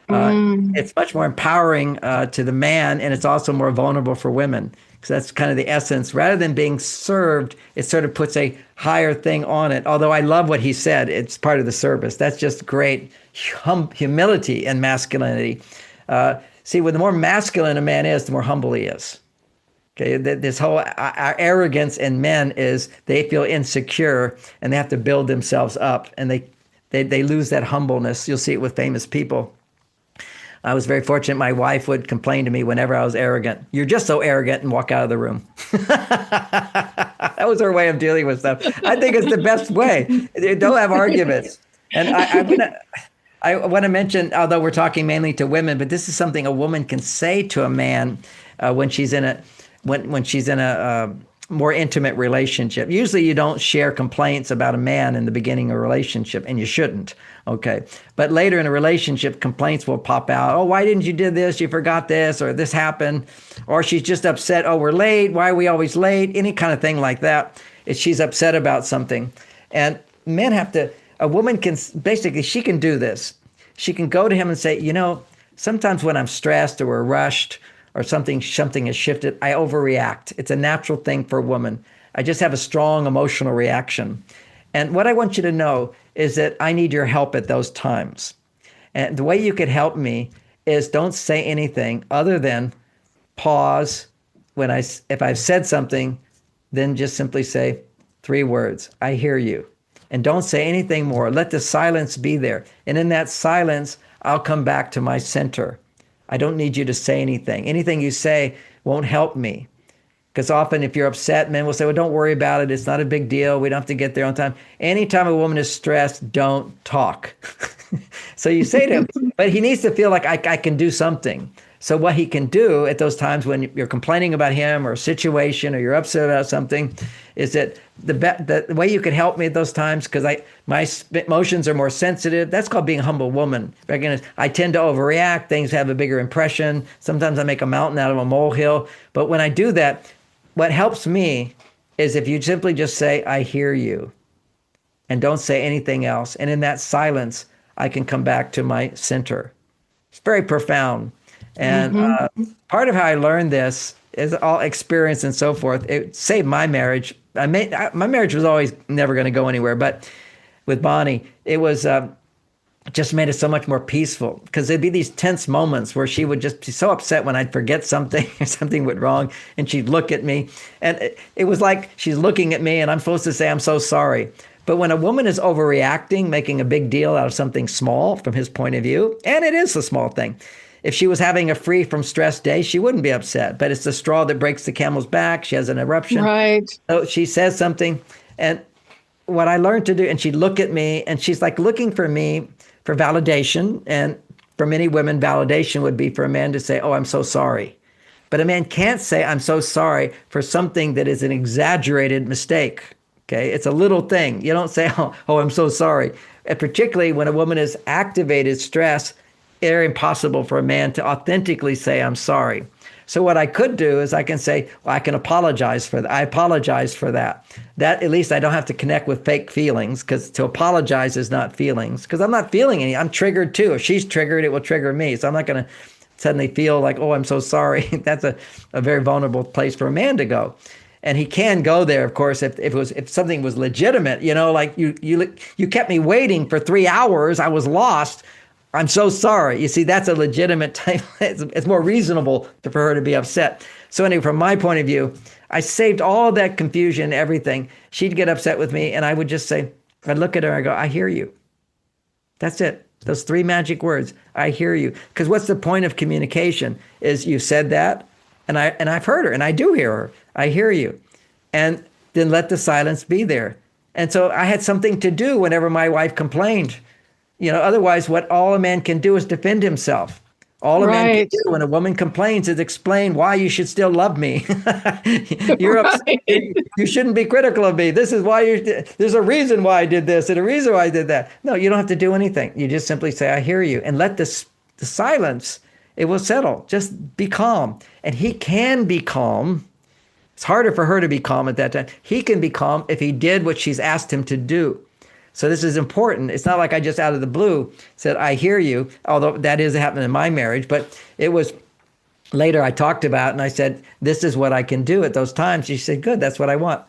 It's much more empowering to the man, and it's also more vulnerable for women. Because that's kind of the essence. Rather than being served, it sort of puts a higher thing on it. Although I love what he said, it's part of the service. That's just great humility and masculinity. See, the more masculine a man is, the more humble he is. Okay, this whole our arrogance in men is they feel insecure and they have to build themselves up, and they lose that humbleness. You'll see it with famous people. I was very fortunate. My wife would complain to me whenever I was arrogant. You're just so arrogant, and walk out of the room. That was her way of dealing with stuff. I think it's the best way. Don't have arguments. And I want to mention, although we're talking mainly to women, but this is something a woman can say to a man when she's in a more intimate relationship. Usually you don't share complaints about a man in the beginning of a relationship, and you shouldn't. Okay. But later in a relationship, complaints will pop out. Oh, why didn't you do this? You forgot this, or this happened. Or she's just upset. Oh, we're late. Why are we always late? Any kind of thing like that. She's upset about something. And men a woman can, basically, she can do this. She can go to him and say, sometimes when I'm stressed or we're rushed or something has shifted, I overreact. It's a natural thing for a woman. I just have a strong emotional reaction. And what I want you to know is that I need your help at those times. And the way you could help me is don't say anything other than pause if I've said something, then just simply say 3 words. I hear you. And don't say anything more. Let the silence be there. And in that silence, I'll come back to my center. I don't need you to say anything. Anything you say won't help me. Because often if you're upset, men will say, well, don't worry about it. It's not a big deal. We don't have to get there on time. Anytime a woman is stressed, don't talk. So you say to him, but he needs to feel like I can do something. So what he can do at those times when you're complaining about him or a situation or you're upset about something is that the way you can help me at those times, because my emotions are more sensitive. That's called being a humble woman. Recognize I tend to overreact. Things have a bigger impression. Sometimes I make a mountain out of a molehill. But when I do that, what helps me is if you simply just say, I hear you, and don't say anything else. And in that silence, I can come back to my center. It's very profound. And part of how I learned this is all experience and so forth. It saved my marriage. My marriage was always never going to go anywhere. But with Bonnie, it was just made it so much more peaceful, because there'd be these tense moments where she would just be so upset when I'd forget something or something went wrong, and she'd look at me, and it was like she's looking at me and I'm supposed to say, I'm so sorry. But when a woman is overreacting, making a big deal out of something small from his point of view, and it is a small thing. If she was having a free from stress day, she wouldn't be upset, but it's the straw that breaks the camel's back. She has an eruption. Right. So she says something, and what I learned to do, and she'd look at me and she's like looking for me for validation. And for many women, validation would be for a man to say, oh, I'm so sorry. But a man can't say, I'm so sorry for something that is an exaggerated mistake. Okay. It's a little thing. You don't say, oh, I'm so sorry. And particularly when a woman is activated stress, it's impossible for a man to authentically say, I'm sorry. So what I could do is I can say, well, I can apologize for that. I apologize for that. That at least I don't have to connect with fake feelings, because to apologize is not feelings, because I'm not feeling any. I'm triggered too. If she's triggered, it will trigger me. So I'm not going to suddenly feel like, oh, I'm so sorry. That's a very vulnerable place for a man to go. And he can go there, of course, if something was legitimate, like you kept me waiting for 3 hours. I was lost. I'm so sorry. You see, that's a legitimate type. It's more reasonable for her to be upset. So anyway, from my point of view, I saved all that confusion, everything. She'd get upset with me, and I would just say, I'd look at her and I go, I hear you. That's it. Those 3 magic words, I hear you. Because what's the point of communication is you said that, and I've heard her, and I do hear her. I hear you. And then let the silence be there. And so I had something to do whenever my wife complained. Otherwise, what all a man can do is defend himself. All a man can do when a woman complains is explain why you should still love me. You're upset. You shouldn't be critical of me. This is why there's a reason why I did this and a reason why I did that. No, you don't have to do anything. You just simply say, I hear you, and let the silence, it will settle. Just be calm. And he can be calm. It's harder for her to be calm at that time. He can be calm if he did what she's asked him to do. So this is important. It's not like I just out of the blue said, I hear you, although that is happening in my marriage. But it was later I talked about, and I said, this is what I can do at those times. She said, good, that's what I want.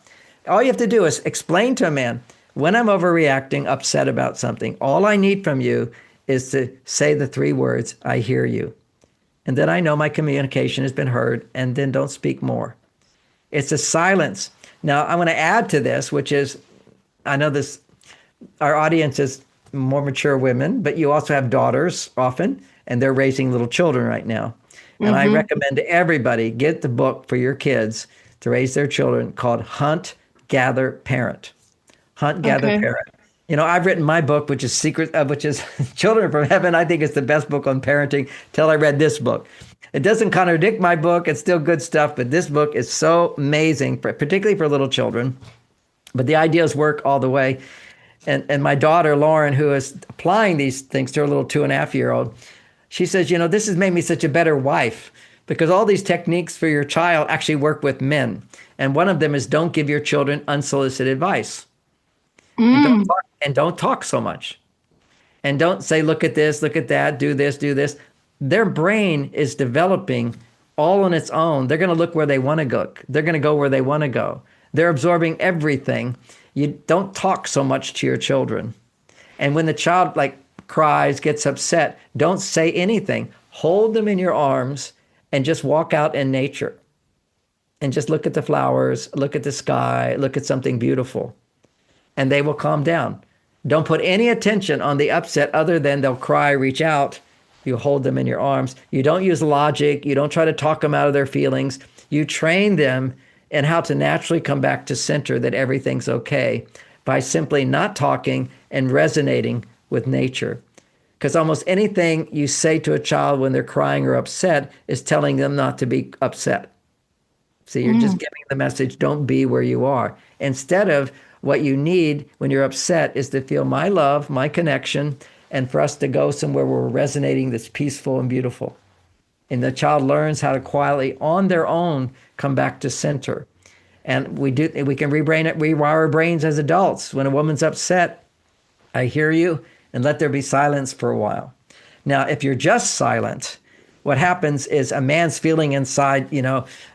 All you have to do is explain to a man, when I'm overreacting, upset about something, all I need from you is to say the 3 words, I hear you. And then I know my communication has been heard, and then don't speak more. It's a silence. Now, I want to add to this, which is, I know this, our audience is more mature women, but you also have daughters often, and they're raising little children right now. And I recommend to everybody, get the book for your kids to raise their children called Hunt, Gather, Parent. Hunt, Gather, Parent. I've written my book, which is Children from Heaven. I think it's the best book on parenting till I read this book. It doesn't contradict my book. It's still good stuff, but this book is so amazing, particularly for little children. But the ideas work all the way. And my daughter, Lauren, who is applying these things to her little 2.5-year-old, she says, this has made me such a better wife, because all these techniques for your child actually work with men. And one of them is don't give your children unsolicited advice. And don't talk so much. And don't say, look at this, look at that, do this, do this. Their brain is developing all on its own. They're going to look where they want to go. They're going to go where they want to go. They're absorbing everything. You don't talk so much to your children. And when the child cries, gets upset, don't say anything. Hold them in your arms and just walk out in nature. And just look at the flowers, look at the sky, look at something beautiful. And they will calm down. Don't put any attention on the upset other than they'll cry, reach out, You hold them in your arms. You don't use logic. You don't try to talk them out of their feelings. You train them in how to naturally come back to center, that everything's okay, by simply not talking and resonating with nature. Because almost anything you say to a child when they're crying or upset is telling them not to be upset. So you're just Mm. giving the message, don't be where you are. Instead of, what you need when you're upset is to feel my love, my connection, and for us to go somewhere where we're resonating that's peaceful and beautiful. And the child learns how to quietly, on their own, come back to center. And we can rewire our brains as adults. When a woman's upset, I hear you, and let there be silence for a while. Now, if you're just silent, what happens is a man's feeling inside,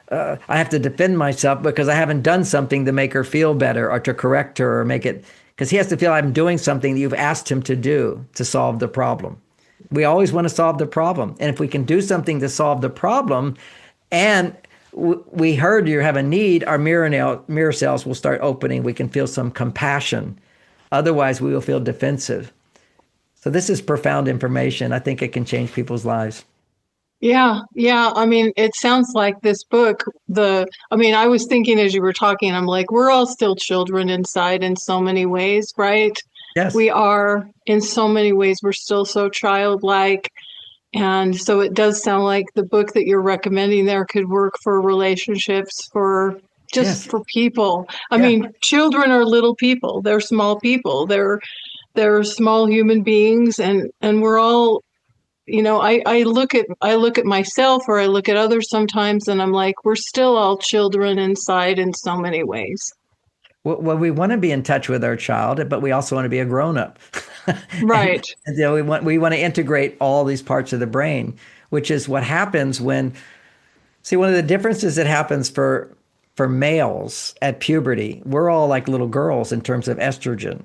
I have to defend myself because I haven't done something to make her feel better or to correct her or make it, because he has to feel I'm doing something that you've asked him to do to solve the problem. We always want to solve the problem. And if we can do something to solve the problem, and we heard you have a need, our mirror cells will start opening. We can feel some compassion. Otherwise, we will feel defensive. So this is profound information. I think it can change people's lives. Yeah, yeah. I mean, it sounds like this book, I was thinking as you were talking, I'm like, we're all still children inside in so many ways, right? Yes. We are in so many ways. We're still so childlike. And so it does sound like the book that you're recommending there could work for relationships, for just Yes. for people. I Yeah. mean, children are little people. They're small people. They're small human beings, and we're all, I look at myself, or I look at others sometimes, and I'm like, we're still all children inside in so many ways. Well, we want to be in touch with our child, but we also want to be a grown up. and, Right. and we want to integrate all these parts of the brain, which is what happens when, see, one of the differences that happens for males at puberty, we're all like little girls in terms of estrogen.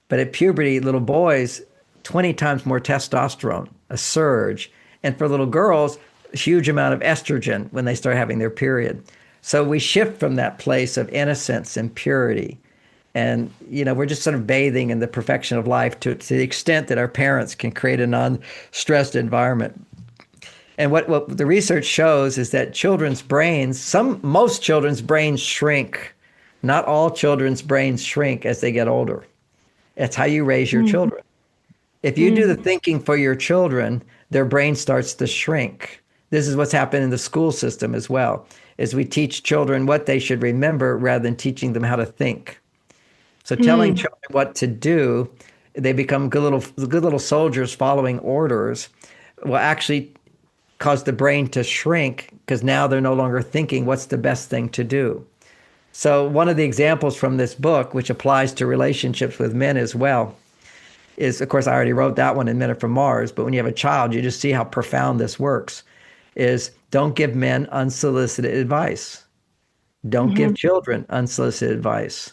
But at puberty, little boys, 20 times more testosterone, a surge. And for little girls, a huge amount of estrogen when they start having their period. So we shift from that place of innocence and purity. And, we're just sort of bathing in the perfection of life to the extent that our parents can create a non-stressed environment. And what the research shows is that most children's brains shrink. Not all children's brains shrink as they get older. It's how you raise your Mm. children. If you do the thinking for your children, their brain starts to shrink. This is what's happened in the school system as well, is we teach children what they should remember rather than teaching them how to think. So telling Mm. children what to do, they become good little soldiers following orders, will actually cause the brain to shrink because now they're no longer thinking what's the best thing to do. So one of the examples from this book, which applies to relationships with men as well, is, of course, I already wrote that one in Men Are From Mars, but when you have a child, you just see how profound this works, is don't give men unsolicited advice. Don't Mhm. give children unsolicited advice.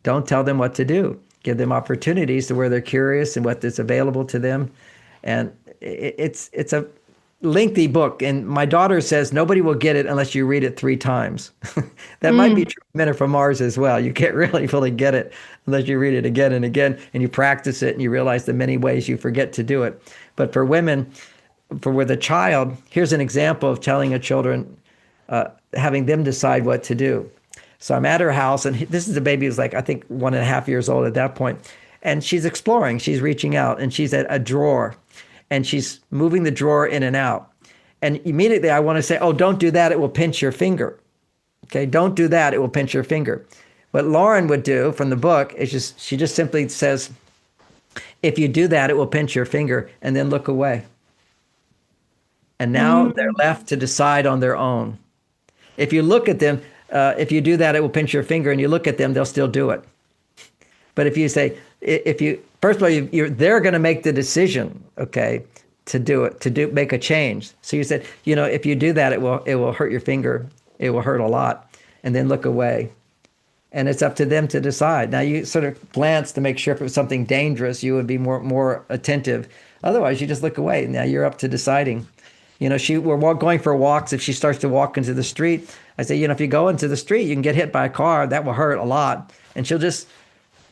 Don't tell them what to do. Give them opportunities to where they're curious and what is available to them. And it's a lengthy book. And my daughter says nobody will get it unless you read it 3 times. That might be Mm. true of Men Are From Mars as well. You can't really fully get it unless you read it again and again and you practice it and you realize the many ways you forget to do it. But for women, with a child, here's an example of telling a children, having them decide what to do. So I'm at her house, and this is a baby who's like, I think 1.5 years old at that point. And she's exploring, she's reaching out, and she's at a drawer, and she's moving the drawer in and out. And immediately I want to say, oh, don't do that, it will pinch your finger. Okay, don't do that, it will pinch your finger. What Lauren would do from the book is she just simply says, if you do that, it will pinch your finger, and then look away. And now they're Mm. left to decide on their own. If you look at them, if you do that, it will pinch your finger, and you look at them, they'll still do it. But if you say, first of all, they're going to make the decision, okay, to do it, make a change. So you said, if you do that, it will hurt your finger. It will hurt a lot, and then look away. And it's up to them to decide. Now you sort of glance to make sure if it was something dangerous, you would be more attentive. Otherwise, you just look away. Now you're up to deciding. We're going for walks. If she starts to walk into the street, I say, if you go into the street, you can get hit by a car. That will hurt a lot. And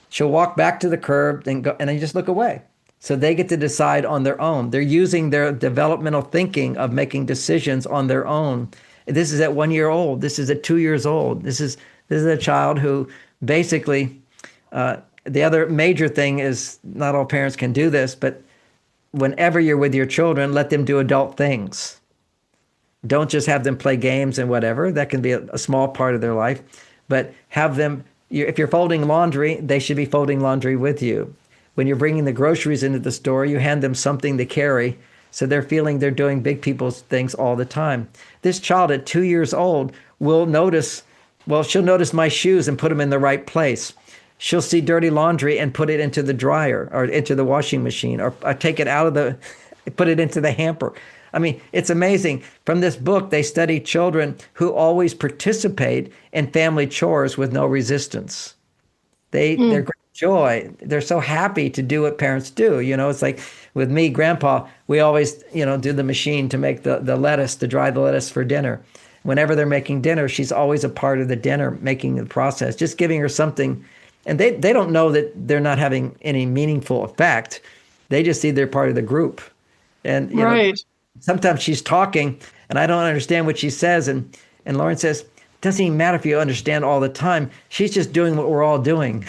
she'll walk back to the curb and go, and then you just look away. So they get to decide on their own. They're using their developmental thinking of making decisions on their own. This is at 1 year old. This is at 2 years old. This is a child who basically, the other major thing is not all parents can do this, but whenever you're with your children, let them do adult things. Don't just have them play games and whatever. That can be a small part of their life, but have them, if you're folding laundry, they should be folding laundry with you. When you're bringing the groceries into the store, you hand them something to carry. So they're feeling they're doing big people's things all the time. This child at 2 years old will notice, well, she'll notice my shoes and put them in the right place. She'll see dirty laundry and put it into the dryer or into the washing machine, or take it out of put it into the hamper. I mean, it's amazing. From this book, they study children who always participate in family chores with no resistance. They're great joy. They're so happy to do what parents do. It's like with me, Grandpa, we always, do the machine to make the lettuce, to dry the lettuce for dinner. Whenever they're making dinner, she's always a part of the dinner making the process, just giving her something. And they don't know that they're not having any meaningful effect. They just see they're part of the group. And right. Sometimes she's talking and I don't understand what she says. And Lauren says, it doesn't even matter if you understand all the time. She's just doing what we're all doing.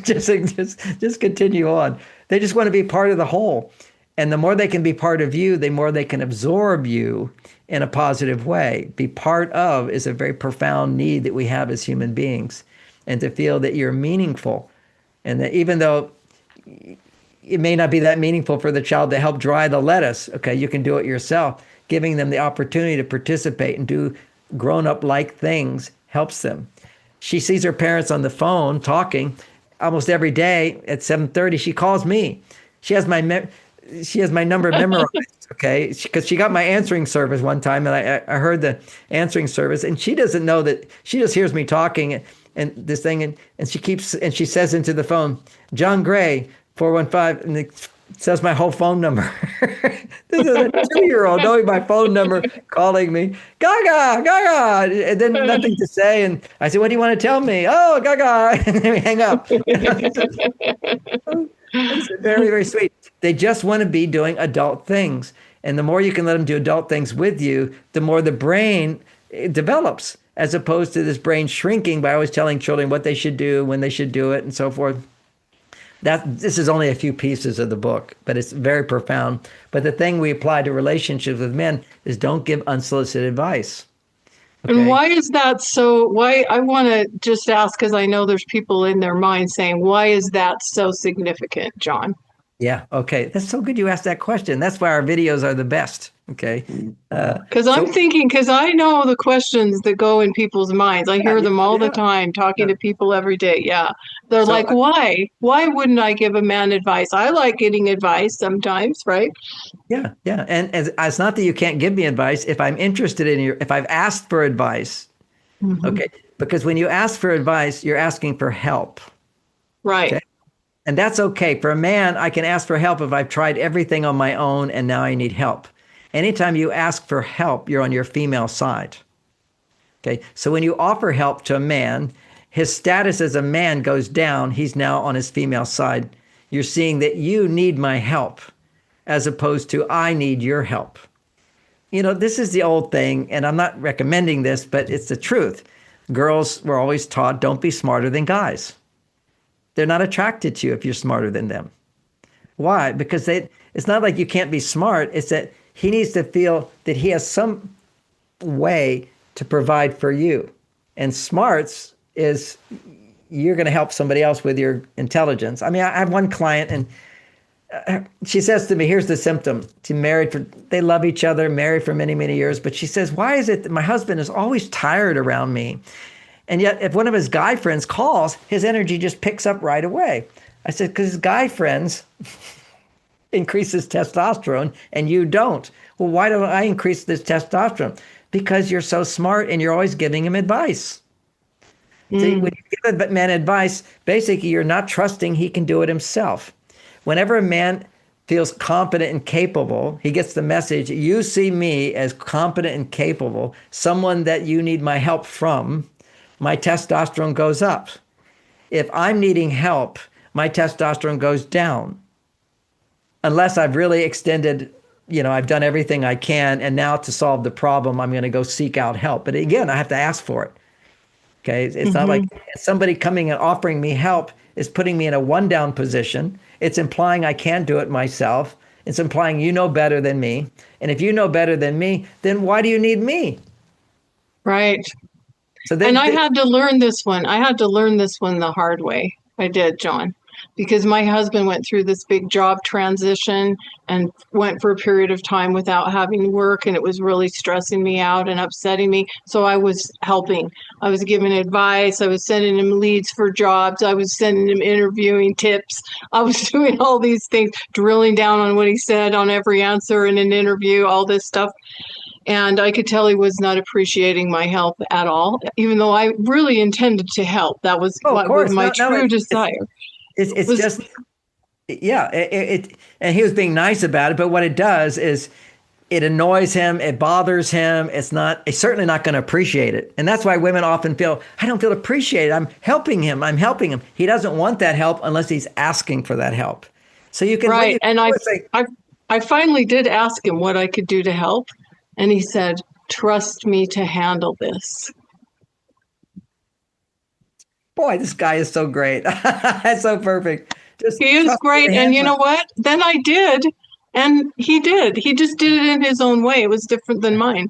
just continue on. They just want to be part of the whole. And the more they can be part of you, the more they can absorb you in a positive way. Be part of is a very profound need that we have as human beings. And to feel that you're meaningful. And that even though it may not be that meaningful for the child to help dry the lettuce, okay, you can do it yourself. Giving them the opportunity to participate and do grown-up-like things helps them. She sees her parents on the phone talking almost every day at 7:30. She calls me. She has my number memorized, okay? Because she got my answering service one time, and I heard the answering service, and she doesn't know that. She just hears me talking and this thing, and she says into the phone, John Gray, 415, and it says my whole phone number. This is a 2-year-old knowing my phone number, calling me, Gaga, Gaga, and then nothing to say. And I said, what do you want to tell me? Oh, Gaga, and then we hang up. It's very, very sweet. They just want to be doing adult things. And the more you can let them do adult things with you, the more the brain develops, as opposed to this brain shrinking by always telling children what they should do, when they should do it, and so forth. This is only a few pieces of the book, but it's very profound. But the thing we apply to relationships with men is don't give unsolicited advice. Okay? And why is that so? Why, I want to just ask, because I know there's people in their mind saying, why is that so significant, John? Yeah. Okay. That's so good you asked that question. That's why our videos are the best. Okay. Because I'm thinking, because I know the questions that go in people's minds. I hear them all the time, talking to people every day. Yeah. They're like, why? Why wouldn't I give a man advice? I like getting advice sometimes, right? Yeah. Yeah. And it's not that you can't give me advice. If I'm interested in if I've asked for advice, okay. Because when you ask for advice, you're asking for help. Right. Okay? And that's okay. For a man, I can ask for help if I've tried everything on my own and now I need help. Anytime you ask for help, you're on your female side. Okay. So when you offer help to a man, his status as a man goes down. He's now on his female side. You're seeing that you need my help as opposed to I need your help. This is the old thing, and I'm not recommending this, but it's the truth. Girls were always taught, don't be smarter than guys. They're not attracted to you if you're smarter than them. Why? Because it's not like you can't be smart. It's that he needs to feel that he has some way to provide for you. And smarts is you're going to help somebody else with your intelligence. I mean, I have one client, and she says to me, here's the symptom. They love each other, married for many, many years. But she says, why is it that my husband is always tired around me? And yet, if one of his guy friends calls, his energy just picks up right away. I said, because his guy friends increase his testosterone and you don't. Well, why don't I increase this testosterone? Because you're so smart and you're always giving him advice. See, when you give a man advice, basically you're not trusting he can do it himself. Whenever a man feels competent and capable, he gets the message, you see me as competent and capable, someone that you need my help from, my testosterone goes up. If I'm needing help, my testosterone goes down. unless I've really extended, I've done everything I can. And now to solve the problem, I'm going to go seek out help. But again, I have to ask for it. Okay. It's not like Hmm. somebody coming and offering me help is putting me in a one down position. It's implying I can't do it myself. It's implying you know better than me. And if you know better than me, then why do you need me? Right. So And then, I had to learn this one. I had to learn this one the hard way. I did, John, because my husband went through this big job transition and went for a period of time without having work, and it was really stressing me out and upsetting me. So I was helping. I was giving advice. I was sending him leads for jobs. I was sending him interviewing tips. I was doing all these things, drilling down on what he said on every answer in an interview, all this stuff. And I could tell he was not appreciating my help at all, even though I really intended to help. That was oh, of what was course, my no, true desire. it's Was just, yeah, and he was being nice about it. But what it does is it annoys him. It bothers him. It's certainly not going to appreciate it. And that's why women often feel, I don't feel appreciated. I'm helping him. I'm helping him. He doesn't want that help unless he's asking for that help. So you can, what right. you And do is say, I finally did ask him what I could do to help. And he said, trust me to handle this. boy, this guy is so great. That's so perfect. Just He is trust me to great. And you handle know it. what? Then I did. And he did. He just did it in his own way. It was different than mine.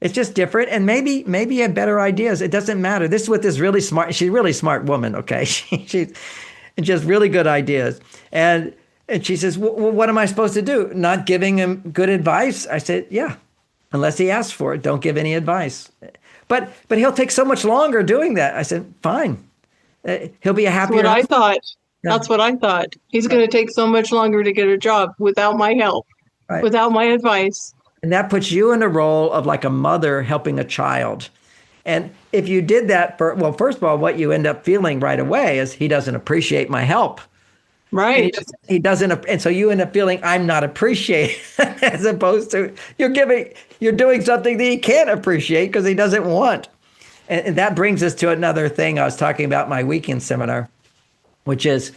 It's just different, and maybe you have better ideas. It doesn't matter. This is what this really smart. She's a really smart woman. Okay, she's just really good ideas. And she says, well, what am I supposed to do? Not giving him good advice? I said, yeah, unless he asks for it, don't give any advice. But he'll take so much longer doing that. I said, fine. He'll be a That's happier what I husband. thought. Yeah, That's what I thought. He's going to take so much longer to get a job without my help, right. without my advice. And that puts you in a role of like a mother helping a child. And if you did that well, first of all, what you end up feeling right away is he doesn't appreciate my help. And Right. he doesn't, and so you end up feeling I'm not appreciated, as opposed to you're doing something that he can't appreciate because he doesn't want. And that brings us to another thing I was talking about in my weekend seminar, which is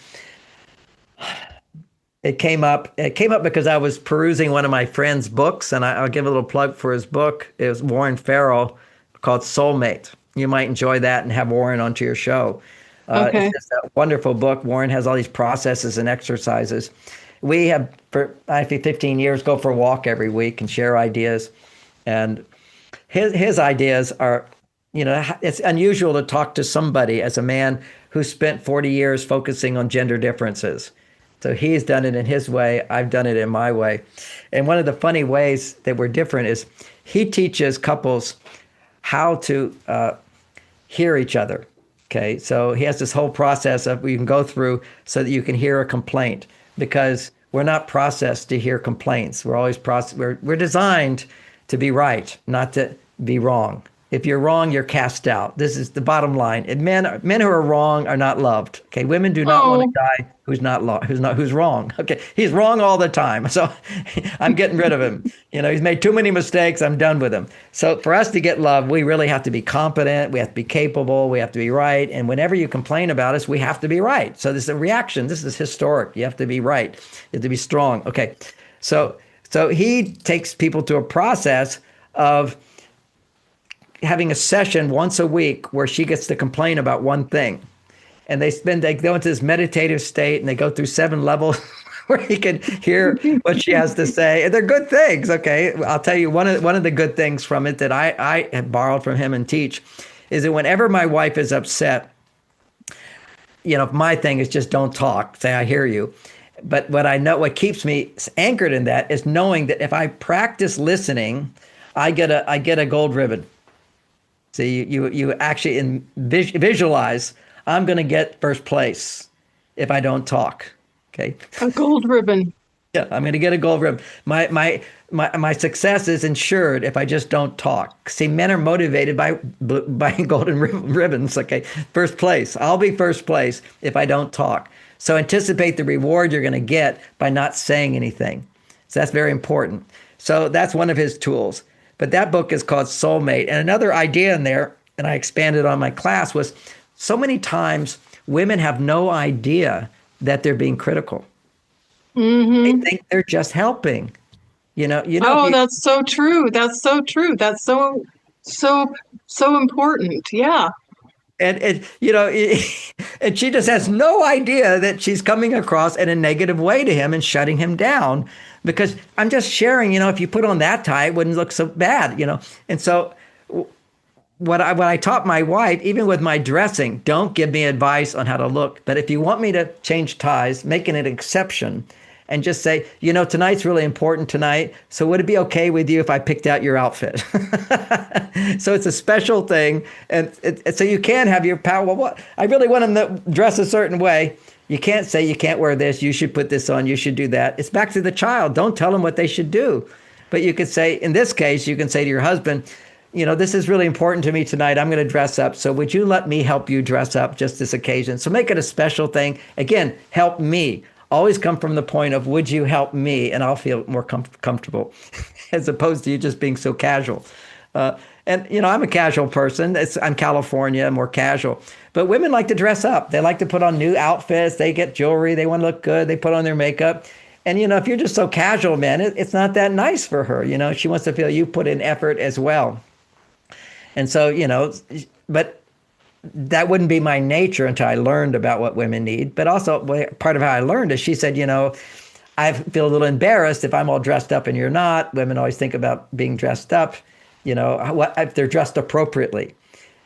it came up because I was perusing one of my friend's books, and I'll give a little plug for his book. It was Warren Farrell, called Soulmate. You might enjoy that and have Warren onto your show. Okay. It's just a wonderful book. Warren has all these processes and exercises. We have, for I think 15 years, go for a walk every week and share ideas. And his ideas are, it's unusual to talk to somebody as a man who spent 40 years focusing on gender differences. So he's done it in his way. I've done it in my way. And one of the funny ways that we're different is he teaches couples how to hear each other. Okay, so he has this whole process of you can go through so that you can hear a complaint, because we're not processed to hear complaints. We're always we're designed to be right, not to be wrong. If you're wrong, you're cast out. This is the bottom line. And men who are wrong are not loved. Okay, women do not want a Oh, guy who's wrong. Okay, he's wrong all the time. So I'm getting rid of him. He's made too many mistakes. I'm done with him. So for us to get love, we really have to be competent. We have to be capable. We have to be right. And whenever you complain about us, we have to be right. So this is a reaction. This is historic. You have to be right. You have to be strong. Okay, so he takes people to a process of having a session once a week where she gets to complain about one thing. And they go into this meditative state and they go through 7 levels where he can hear what she has to say. And they're good things. Okay. I'll tell you one of the good things from it that I have borrowed from him and teach is that whenever my wife is upset, my thing is just don't talk, say, I hear you. But what keeps me anchored in that is knowing that if I practice listening, I get a gold ribbon. So you actually visualize, I'm going to get first place if I don't talk. Okay. a gold ribbon. Yeah, I'm going to get a gold ribbon. My success is ensured if I just don't talk. See, men are motivated by golden ribbons. Okay, first place. I'll be first place if I don't talk. So anticipate the reward you're going to get by not saying anything. So that's very important. So that's one of his tools. But that book is called Soulmate. And another idea in there, and I expanded on my class, was so many times women have no idea that they're being critical. They Mm-hmm. think they're just helping. Oh, that's so true. That's so true. That's so, so important. Yeah. and and she just has no idea that she's coming across in a negative way to him and shutting him down because I'm just sharing, if you put on that tie, it wouldn't look so bad. And so what I taught my wife, even with my dressing, don't give me advice on how to look. But if you want me to change ties, making an exception and just say, tonight's really important tonight. So would it be okay with you if I picked out your outfit? So it's a special thing. And so you can have your power. Well, I really want him to dress a certain way. You can't say you can't wear this. You should put this on. You should do that. It's back to the child. Don't tell them what they should do. But you could say, in this case, you can say to your husband, this is really important to me tonight. I'm going to dress up. So would you let me help you dress up just this occasion? So make it a special thing. Again, help me. Always come from the point of, would you help me? And I'll feel more comfortable as opposed to you just being so casual. And I'm a casual person. I'm California, more casual. But women like to dress up. They like to put on new outfits. They get jewelry. They want to look good. They put on their makeup. And, if you're just so casual, man, it's not that nice for her. She wants to feel you put in effort as well. And so, but that wouldn't be my nature until I learned about what women need. But also part of how I learned is she said, I feel a little embarrassed if I'm all dressed up and you're not. Women always think about being dressed up, what if they're dressed appropriately.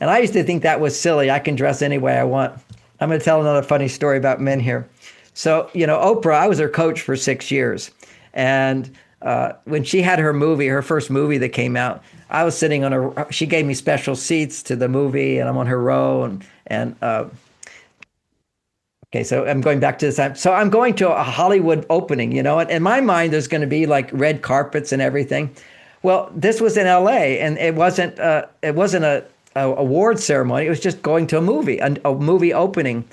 And I used to think that was silly. I can dress any way I want. I'm going to tell another funny story about men here. So, Oprah, I was her coach for 6 years. And when she had her first movie that came out, I was sitting she gave me special seats to the movie and I'm on her row okay, so I'm going back to this time. So I'm going to a Hollywood opening, and in my mind, there's going to be like red carpets and everything. Well, this was in LA and it wasn't a award ceremony. It was just going to a movie opening,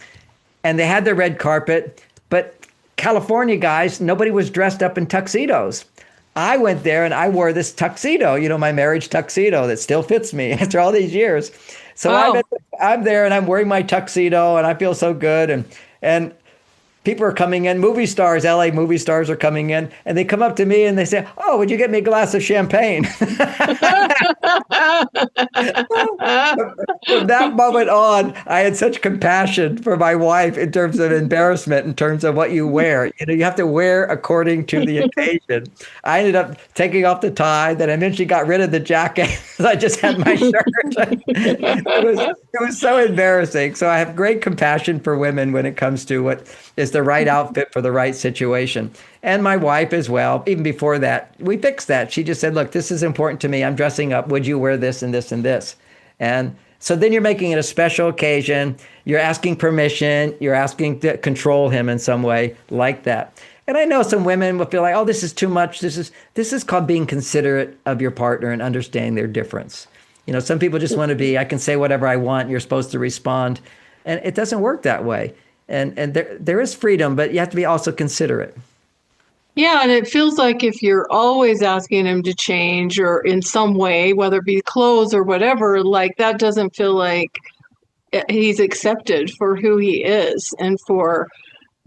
and they had the red carpet, but California guys, nobody was dressed up in tuxedos. I went there and I wore this tuxedo, my marriage tuxedo that still fits me after all these years. So Oh. I'm there and I'm wearing my tuxedo and I feel so good. And people are coming in, movie stars, LA movie stars are coming in, and they come up to me and they say, "Oh, would you get me a glass of champagne?" From that moment on, I had such compassion for my wife in terms of embarrassment, in terms of what you wear. You have to wear according to the occasion. I ended up taking off the tie, then I eventually got rid of the jacket. I just had my shirt. It was so embarrassing. So I have great compassion for women when it comes to what is the right outfit for the right situation. And my wife as well. Even before that, we fixed that. She just said, "Look, this is important to me. I'm dressing up. Would you wear this and this and this?" And so then you're making it a special occasion. You're asking permission. You're asking to control him in some way like that. And I know some women will feel like, "Oh, this is too much." This is called being considerate of your partner and understanding their difference. Some people just want to be, I can say whatever I want. You're supposed to respond. And it doesn't work that way. And there is freedom, but you have to be also considerate. Yeah, and it feels like if you're always asking him to change or in some way, whether it be clothes or whatever, like that doesn't feel like he's accepted for who he is and For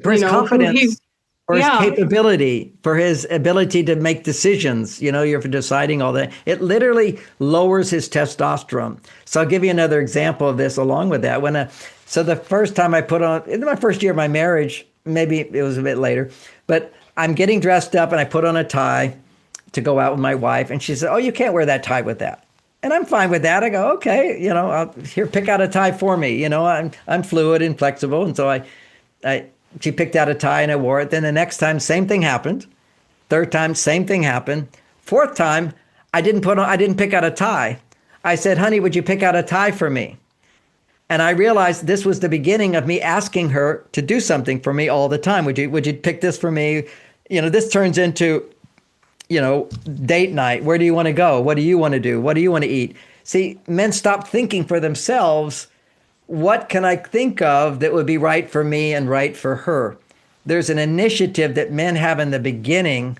his who he, confidence, for his yeah. capability, for his ability to make decisions. You're deciding all that. It literally lowers his testosterone. So I'll give you another example of this along with that. So the first time I put on, in my first year of my marriage, maybe it was a bit later, but I'm getting dressed up and I put on a tie to go out with my wife. And she said, "Oh, you can't wear that tie with that." And I'm fine with that. I go, "Okay, here, pick out a tie for me." I'm fluid and flexible. And so she picked out a tie and I wore it. Then the next time, same thing happened. Third time, same thing happened. Fourth time, I didn't pick out a tie. I said, "Honey, would you pick out a tie for me?" And I realized this was the beginning of me asking her to do something for me all the time. Would you pick this for me? This turns into, date night. Where do you want to go? What do you want to do? What do you want to eat? See, men stop thinking for themselves. What can I think of that would be right for me and right for her? There's an initiative that men have in the beginning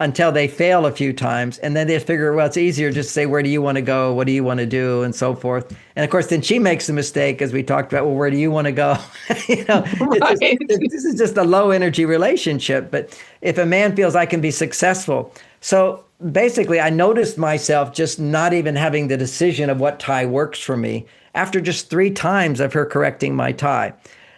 until they fail a few times. And then they figure, well, it's easier just to say, where do you want to go? What do you want to do? And so forth. And of course, then she makes a mistake, as we talked about, well, where do you want to go? Right. This is just a low energy relationship. But if a man feels I can be successful. So basically, I noticed myself just not even having the decision of what tie works for me after just 3 times of her correcting my tie.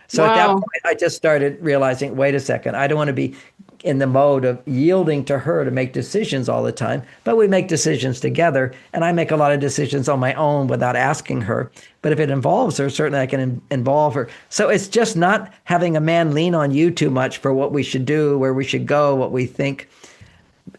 So at that Wow. point, I just started realizing, wait a second, I don't want to be in the mode of yielding to her to make decisions all the time, but we make decisions together, and I make a lot of decisions on my own without asking her. But if it involves her, certainly I can involve her. So it's just not having a man lean on you too much for what we should do, where we should go, what we think.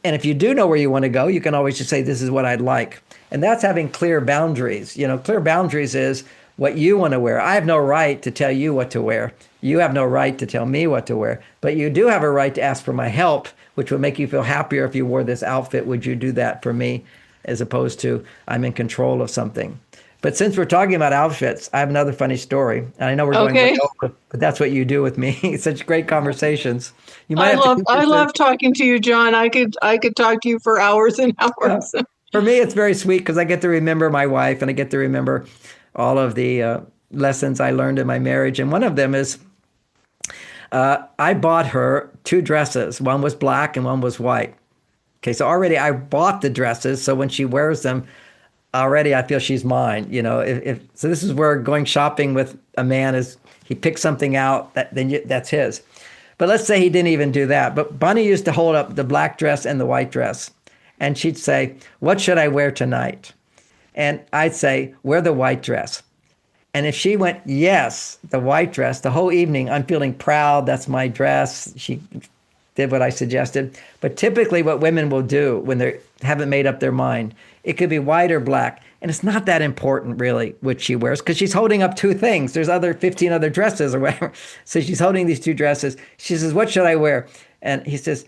And if you do know where you want to go, you can always just say, this is what I'd like. And that's having clear boundaries. Clear boundaries is what you want to wear. I have no right to tell you what to wear. You have no right to tell me what to wear. But you do have a right to ask for my help, which would make you feel happier if you wore this outfit. Would you do that for me? As opposed to, I'm in control of something. But since we're talking about outfits, I have another funny story. And I know we're going way over, but that's what you do with me. Such great conversations. You might I love talking to you, John. I could talk to you for hours and hours. For me, it's very sweet because I get to remember my wife, and I get to remember all of the lessons I learned in my marriage. And one of them is I bought her 2 dresses. One was black and one was white. Okay, so already I bought the dresses. So when she wears them, already I feel she's mine. So this is where going shopping with a man is, he picks something out, that's his. But let's say he didn't even do that. But Bonnie used to hold up the black dress and the white dress. And she'd say, what should I wear tonight? And I'd say, wear the white dress. And if she went, yes, the white dress, the whole evening, I'm feeling proud. That's my dress. She did what I suggested. But typically what women will do when they haven't made up their mind, it could be white or black. And it's not that important, really, what she wears, because she's holding up 2 things. There's 15 other dresses or whatever. So she's holding these 2 dresses. She says, what should I wear? And he says,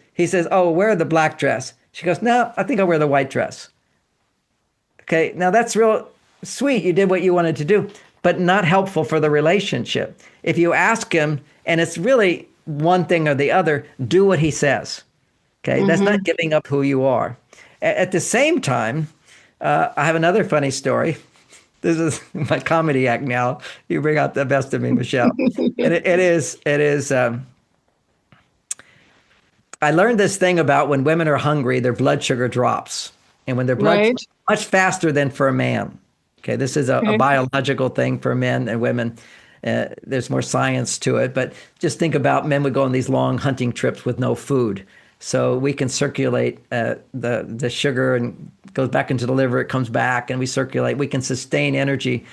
oh, wear the black dress. She goes, no, I think I'll wear the white dress. Okay, now that's real sweet. You did what you wanted to do, but not helpful for the relationship. If you ask him, and it's really one thing or the other, do what he says. Okay, that's not giving up who you are. At the same time, I have another funny story. This is my comedy act now. You bring out the best of me, Michelle. And it is. I learned this thing about when women are hungry, their blood sugar drops. And when their blood sugar much faster than for a man. Okay, this is a biological thing for men and women. There's more science to it. But just think about men would go on these long hunting trips with no food. So we can circulate the sugar and goes back into the liver, it comes back, and we circulate. We can sustain energy,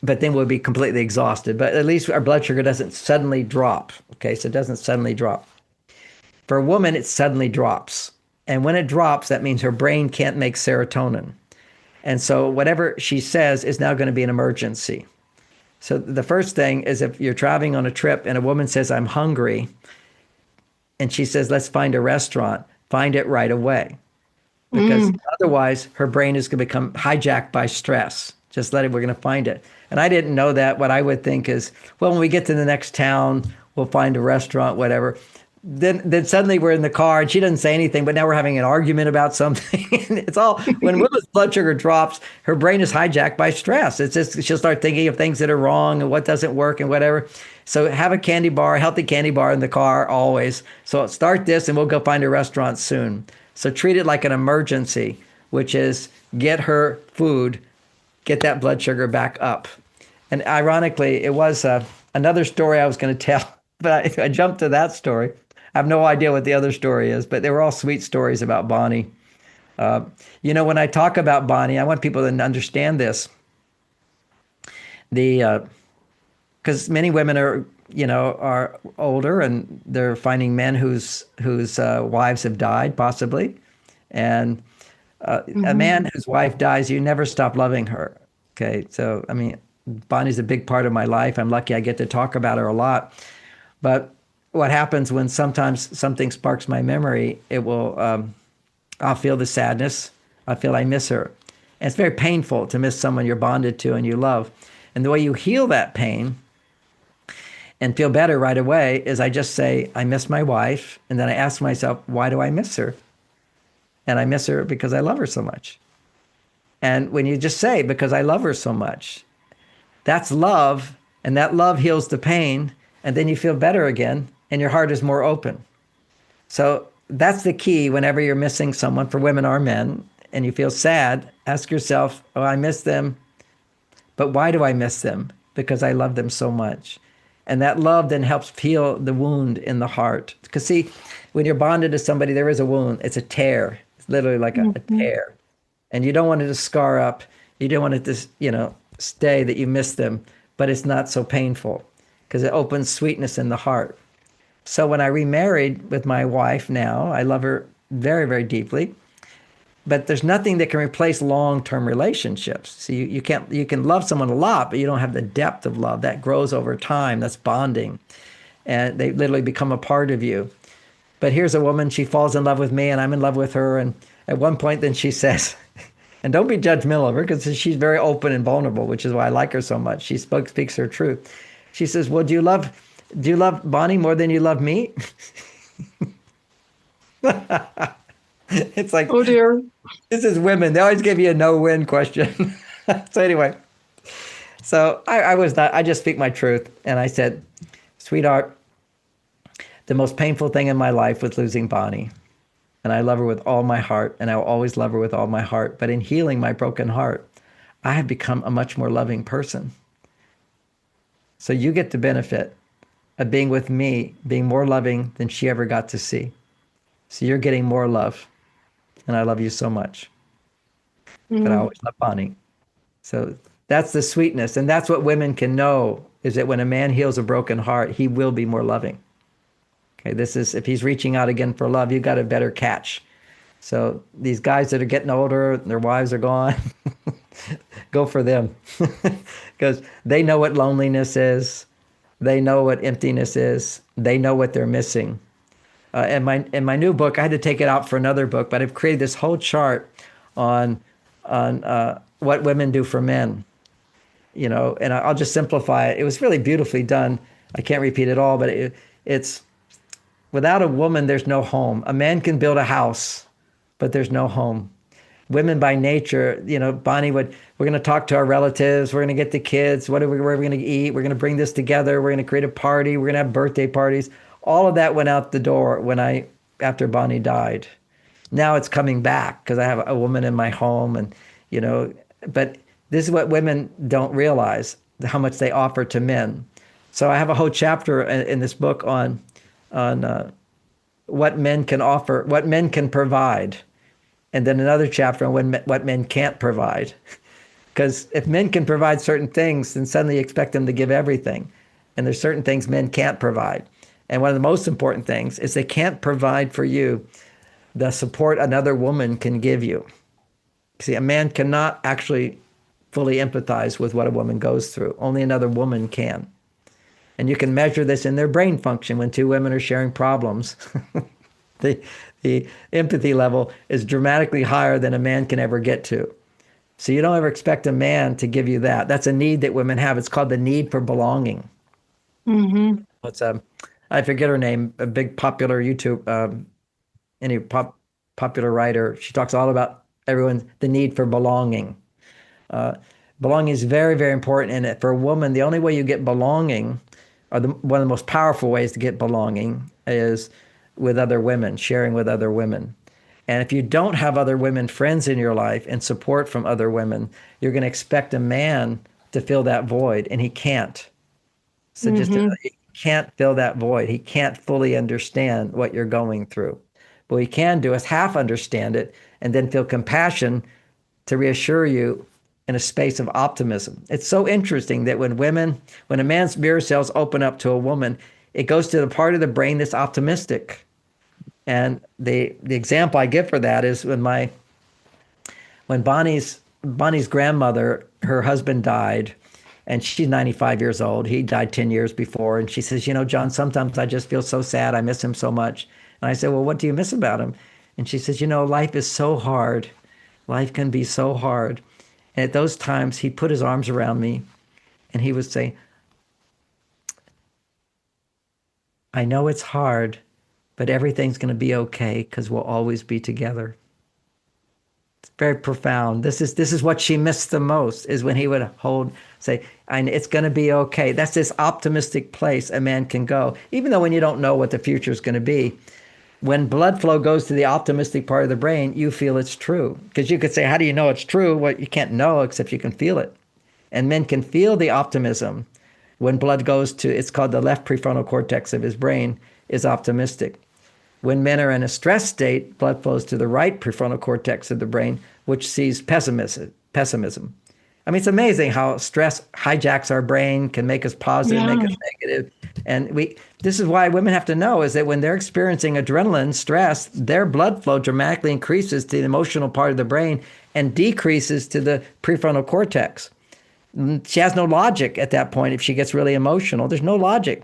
but then we'll be completely exhausted. But at least our blood sugar doesn't suddenly drop. Okay, so it doesn't suddenly drop. For a woman, it suddenly drops. And when it drops, that means her brain can't make serotonin. And so whatever she says is now going to be an emergency. So the first thing is, if you're traveling on a trip and a woman says, I'm hungry, and she says, let's find a restaurant, find it right away. Because otherwise, her brain is going to become hijacked by stress. Just let it, we're going to find it. And I didn't know that. What I would think is, well, when we get to the next town, we'll find a restaurant, whatever. Then suddenly we're in the car and she doesn't say anything, but now we're having an argument about something. It's all, when women's blood sugar drops, her brain is hijacked by stress. It's just, she'll start thinking of things that are wrong and what doesn't work and whatever. So have a candy bar, a healthy candy bar in the car always. So start this and we'll go find a restaurant soon. So treat it like an emergency, which is get her food, get that blood sugar back up. And ironically, it was another story I was going to tell, but I jumped to that story. I have no idea what the other story is, but they were all sweet stories about Bonnie. When I talk about Bonnie, I want people to understand this. Because many women are older and they're finding men whose wives have died, possibly. And a man whose wife dies, you never stop loving her. Okay, so, I mean, Bonnie's a big part of my life. I'm lucky I get to talk about her a lot. But what happens when sometimes something sparks my memory, it will, I'll feel the sadness. I feel I miss her. And it's very painful to miss someone you're bonded to and you love. And the way you heal that pain and feel better right away is I just say, I miss my wife. And then I ask myself, why do I miss her? and I miss her because I love her so much. And when you just say, because I love her so much, that's love, and that love heals the pain, and then you feel better again, and your heart is more open. So that's the key whenever you're missing someone, for women or men, and you feel sad, ask yourself, oh, I miss them, but why do I miss them? Because I love them so much. And that love then helps heal the wound in the heart. Because see, when you're bonded to somebody, there is a wound. It's a tear. It's literally like a Mhm. tear. And you don't want it to scar up. You don't want it to, stay that you miss them, but it's not so painful because it opens sweetness in the heart. So when I remarried with my wife now, I love her very, very deeply. But there's nothing that can replace long-term relationships. So you can love someone a lot, but you don't have the depth of love that grows over time. That's bonding, and they literally become a part of you. But here's a woman, she falls in love with me, and I'm in love with her. And at one point, then she says, and don't be judgmental of her because she's very open and vulnerable, which is why I like her so much. She speaks her truth. She says, "Well, do you love Bonnie more than you love me?" It's like, Oh dear. this is women. They always give you a no-win question. So anyway, so I was not, I just speak my truth. And I said, sweetheart, the most painful thing in my life was losing Bonnie. And I love her with all my heart, and I will always love her with all my heart. But in healing my broken heart, I have become a much more loving person. So you get the benefit of being with me, being more loving than she ever got to see. So you're getting more love, and I love you so much. But I Mm. always love Bonnie. So that's the sweetness. And that's what women can know, is that when a man heals a broken heart, he will be more loving. Okay, this is, if he's reaching out again for love, you got a better catch. So these guys that are getting older, their wives are gone, go for them. Because they know what loneliness is. They know what emptiness is. They know what they're missing. In my new book, I had to take it out for another book, but I've created this whole chart on what women do for men. And I'll just simplify it. It was really beautifully done. I can't repeat it all, but it's without a woman, there's no home. A man can build a house, but there's no home. Women by nature, Bonnie we're going to talk to our relatives. We're going to get the kids. Where are we going to eat? We're going to bring this together. We're going to create a party. We're going to have birthday parties. All of that went out the door after Bonnie died. Now it's coming back because I have a woman in my home, but this is what women don't realize, how much they offer to men. So I have a whole chapter in this book on what men can offer, what men can provide, and then another chapter on what men can't provide. Because if men can provide certain things, then suddenly you expect them to give everything. And there's certain things men can't provide. And one of the most important things is they can't provide for you the support another woman can give you. See, a man cannot actually fully empathize with what a woman goes through. Only another woman can. And you can measure this in their brain function when two women are sharing problems. The empathy level is dramatically higher than a man can ever get to. So you don't ever expect a man to give you that. That's a need that women have. It's called the need for belonging. Mm-hmm. It's I forget her name, a big popular YouTube, popular writer. She talks all about the need for belonging. Uh, Belonging is very, very important. And for a woman, the only way you get belonging, or one of the most powerful ways to get belonging, is with other women, sharing with other women. And if you don't have other women friends in your life and support from other women, you're going to expect a man to fill that void, and he can't. So Mm-hmm. he can't fill that void. He can't fully understand what you're going through. But what he can do is half understand it and then feel compassion to reassure you in a space of optimism. It's so interesting that when a man's mirror cells open up to a woman, it goes to the part of the brain that's optimistic. And the example I give for that is when Bonnie's grandmother, her husband died, and she's 95 years old. He died 10 years before. And she says, John, sometimes I just feel so sad. I miss him so much. And I said, well, what do you miss about him? And she says, life is so hard. Life can be so hard. And at those times, he'd put his arms around me and he would say, I know it's hard, but everything's going to be okay because we'll always be together. very profound. This is what she missed the most, is when he would say, and it's going to be okay. That's this optimistic place a man can go, even though when you don't know what the future is going to be. When blood flow goes to the optimistic part of the brain, you feel it's true. Because you could say, how do you know it's true? Well, you can't know except you can feel it. And men can feel the optimism when blood goes to, it's called the left prefrontal cortex of his brain, is optimistic. When men are in a stress state, blood flows to the right prefrontal cortex of the brain, which sees pessimism. I mean, it's amazing how stress hijacks our brain, can make us positive, make us negative. And this is why women have to know, is that when they're experiencing adrenaline, stress, their blood flow dramatically increases to the emotional part of the brain and decreases to the prefrontal cortex. She has no logic at that point if she gets really emotional. There's no logic.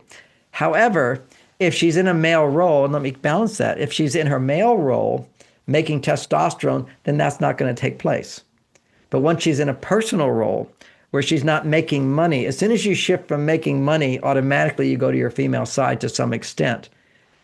However, if she's in a male role, and let me balance that, if she's in her male role making testosterone, then that's not going to take place. But once she's in a personal role where she's not making money, as soon as you shift from making money, automatically you go to your female side to some extent.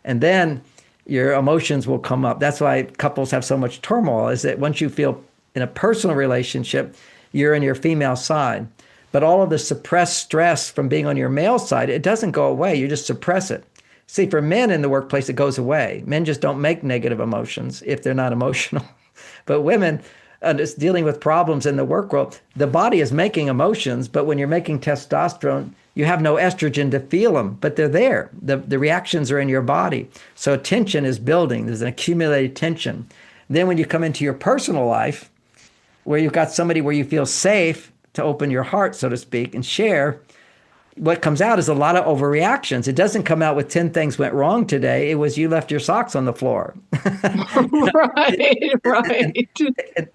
And then your emotions will come up. That's why couples have so much turmoil, is that once you feel in a personal relationship, you're in your female side. But all of the suppressed stress from being on your male side, it doesn't go away. You just suppress it. See, for men in the workplace, it goes away. Men just don't make negative emotions if they're not emotional. But women, just dealing with problems in the work world, the body is making emotions, but when you're making testosterone, you have no estrogen to feel them, but they're there. The reactions are in your body. So tension is building. There's an accumulated tension. Then when you come into your personal life, where you've got somebody where you feel safe to open your heart, so to speak, and share, what comes out is a lot of overreactions. It doesn't come out with 10 things went wrong today. It was you left your socks on the floor. Right.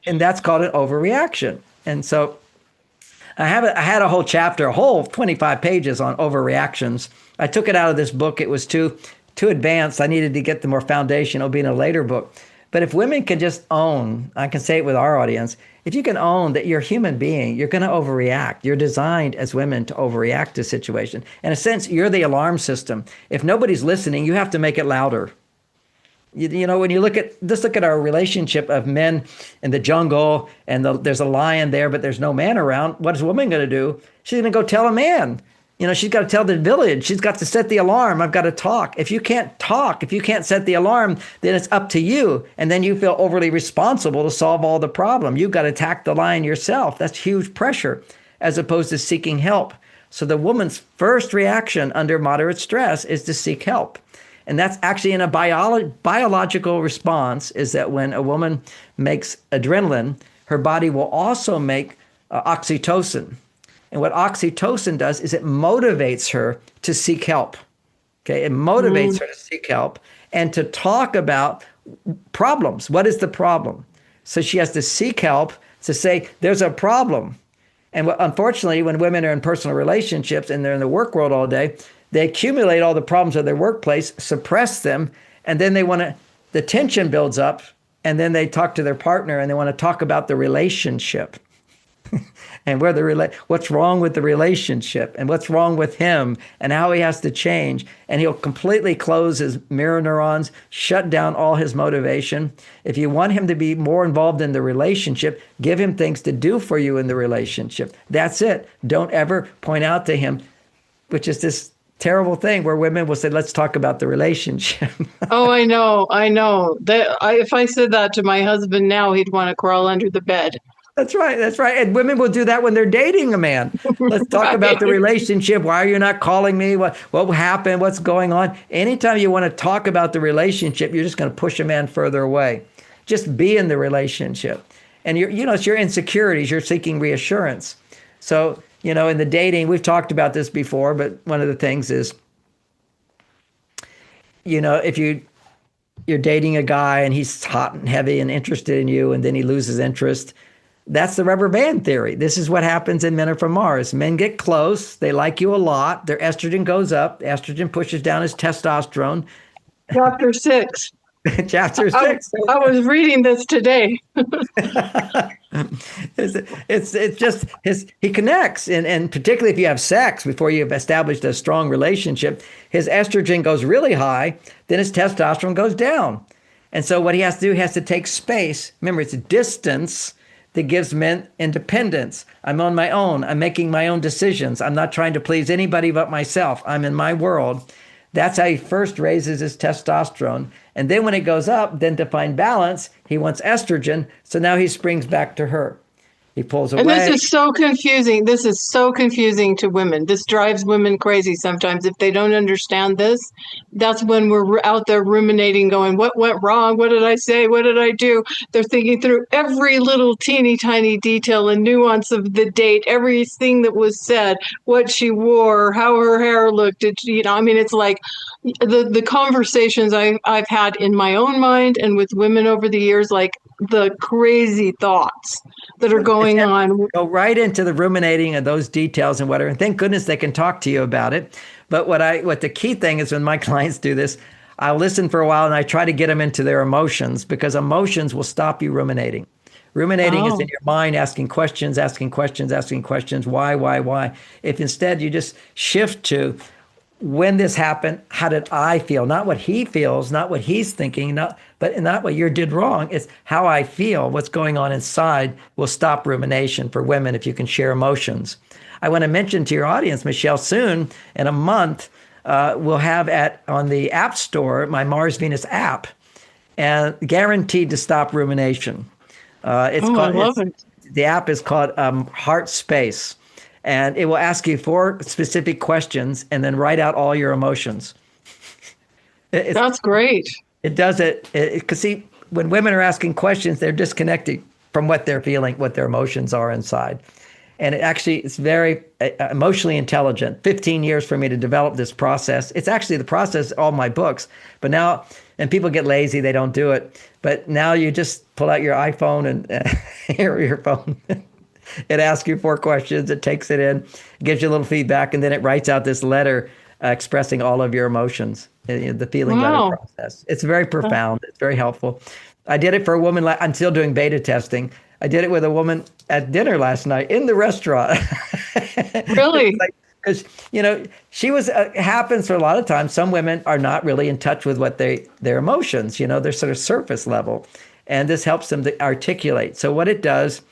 And that's called an overreaction. And so I had a whole chapter, a whole 25 pages on overreactions. I took it out of this book. It was too advanced. I needed to get the more foundation. It'll be in a later book. But if women can just own, I can say it with our audience, if you can own that you're a human being, you're going to overreact. You're designed as women to overreact to a situation. In a sense, you're the alarm system. If nobody's listening, you have to make it louder. You know, when you look at our relationship of men in the jungle, and there's a lion there, but there's no man around. What is a woman going to do? She's going to go tell a man. You know, she's got to tell the village. She's got to set the alarm. I've got to talk. If you can't talk, if you can't set the alarm, then it's up to you. And then you feel overly responsible to solve all the problem. You've got to attack the lion yourself. That's huge pressure, as opposed to seeking help. So the woman's first reaction under moderate stress is to seek help. And that's actually in a biological response, is that when a woman makes adrenaline, her body will also make oxytocin. And what oxytocin does is it motivates her to seek help. Okay, it motivates her to seek help and to talk about problems. What is the problem? So she has to seek help to say, there's a problem. And unfortunately, when women are in personal relationships and they're in the work world all day, they accumulate all the problems of their workplace, suppress them, and then the tension builds up, and then they talk to their partner and they want to talk about the relationship. And what's wrong with the relationship, and what's wrong with him, and how he has to change. And he'll completely close his mirror neurons, shut down all his motivation. If you want him to be more involved in the relationship, give him things to do for you in the relationship. That's it. Don't ever point out to him, which is this terrible thing where women will say, let's talk about the relationship. Oh, I know. If I said that to my husband now, he'd want to crawl under the bed. That's right. And women will do that when they're dating a man. Let's talk about the relationship. Why are you not calling me? What happened? What's going on? Anytime you want to talk about the relationship, you're just going to push a man further away. Just be in the relationship. And it's your insecurities. You're seeking reassurance. So, in the dating, we've talked about this before, but one of the things is, if you're dating a guy and he's hot and heavy and interested in you, and then he loses interest, that's the rubber band theory. This is what happens in Men Are From Mars. Men get close. They like you a lot. Their estrogen goes up. Estrogen pushes down his testosterone. Chapter 6. Chapter 6. I was reading this today. It's just he connects. And particularly if you have sex before you've established a strong relationship, his estrogen goes really high. Then his testosterone goes down. And so what he has to do, he has to take space. Remember, it's distance that gives men independence. I'm on my own. I'm making my own decisions. I'm not trying to please anybody but myself. I'm in my world. That's how he first raises his testosterone. And then when it goes up, then to find balance, he wants estrogen. So now he springs back to her. He pulls away. And this is so confusing. This is so confusing to women. This drives women crazy sometimes. If they don't understand this, that's when we're out there ruminating, going, what went wrong? What did I say? What did I do? They're thinking through every little teeny tiny detail and nuance of the date, everything that was said, what she wore, how her hair looked. I mean, it's like the conversations I've had in my own mind and with women over the years, like the crazy thoughts that are going on. Go right into the ruminating of those details and whatever. And thank goodness they can talk to you about it. But what the key thing is, when my clients do this, I'll listen for a while and I try to get them into their emotions, because emotions will stop you ruminating. Ruminating is in your mind, asking questions. Why? If instead you just shift to, when this happened, how did I feel? Not what he feels, not what he's thinking, not what you did wrong. It's how I feel, what's going on inside will stop rumination for women if you can share emotions. I want to mention to your audience, Michelle, soon, in a month, we'll have on the App Store my MarsVenus app, and guaranteed to stop rumination. I love it. The app is called Heart Space. And it will ask you 4 specific questions and then write out all your emotions. That's great. It does it because, see, when women are asking questions, they're disconnecting from what they're feeling, what their emotions are inside. And it's very emotionally intelligent. 15 years for me to develop this process. It's actually the process of all my books. But now, and people get lazy, they don't do it. But now you just pull out your iPhone and your phone. It asks you 4 questions. It takes it in, gives you a little feedback, and then it writes out this letter expressing all of your emotions, the feeling letter process. It's very profound. It's very helpful. I did it for a woman. I'm still doing beta testing. I did it with a woman at dinner last night in the restaurant. Really? Because, she was, happens for a lot of times. Some women are not really in touch with what their emotions, they're sort of surface level. And this helps them to articulate. So what it does,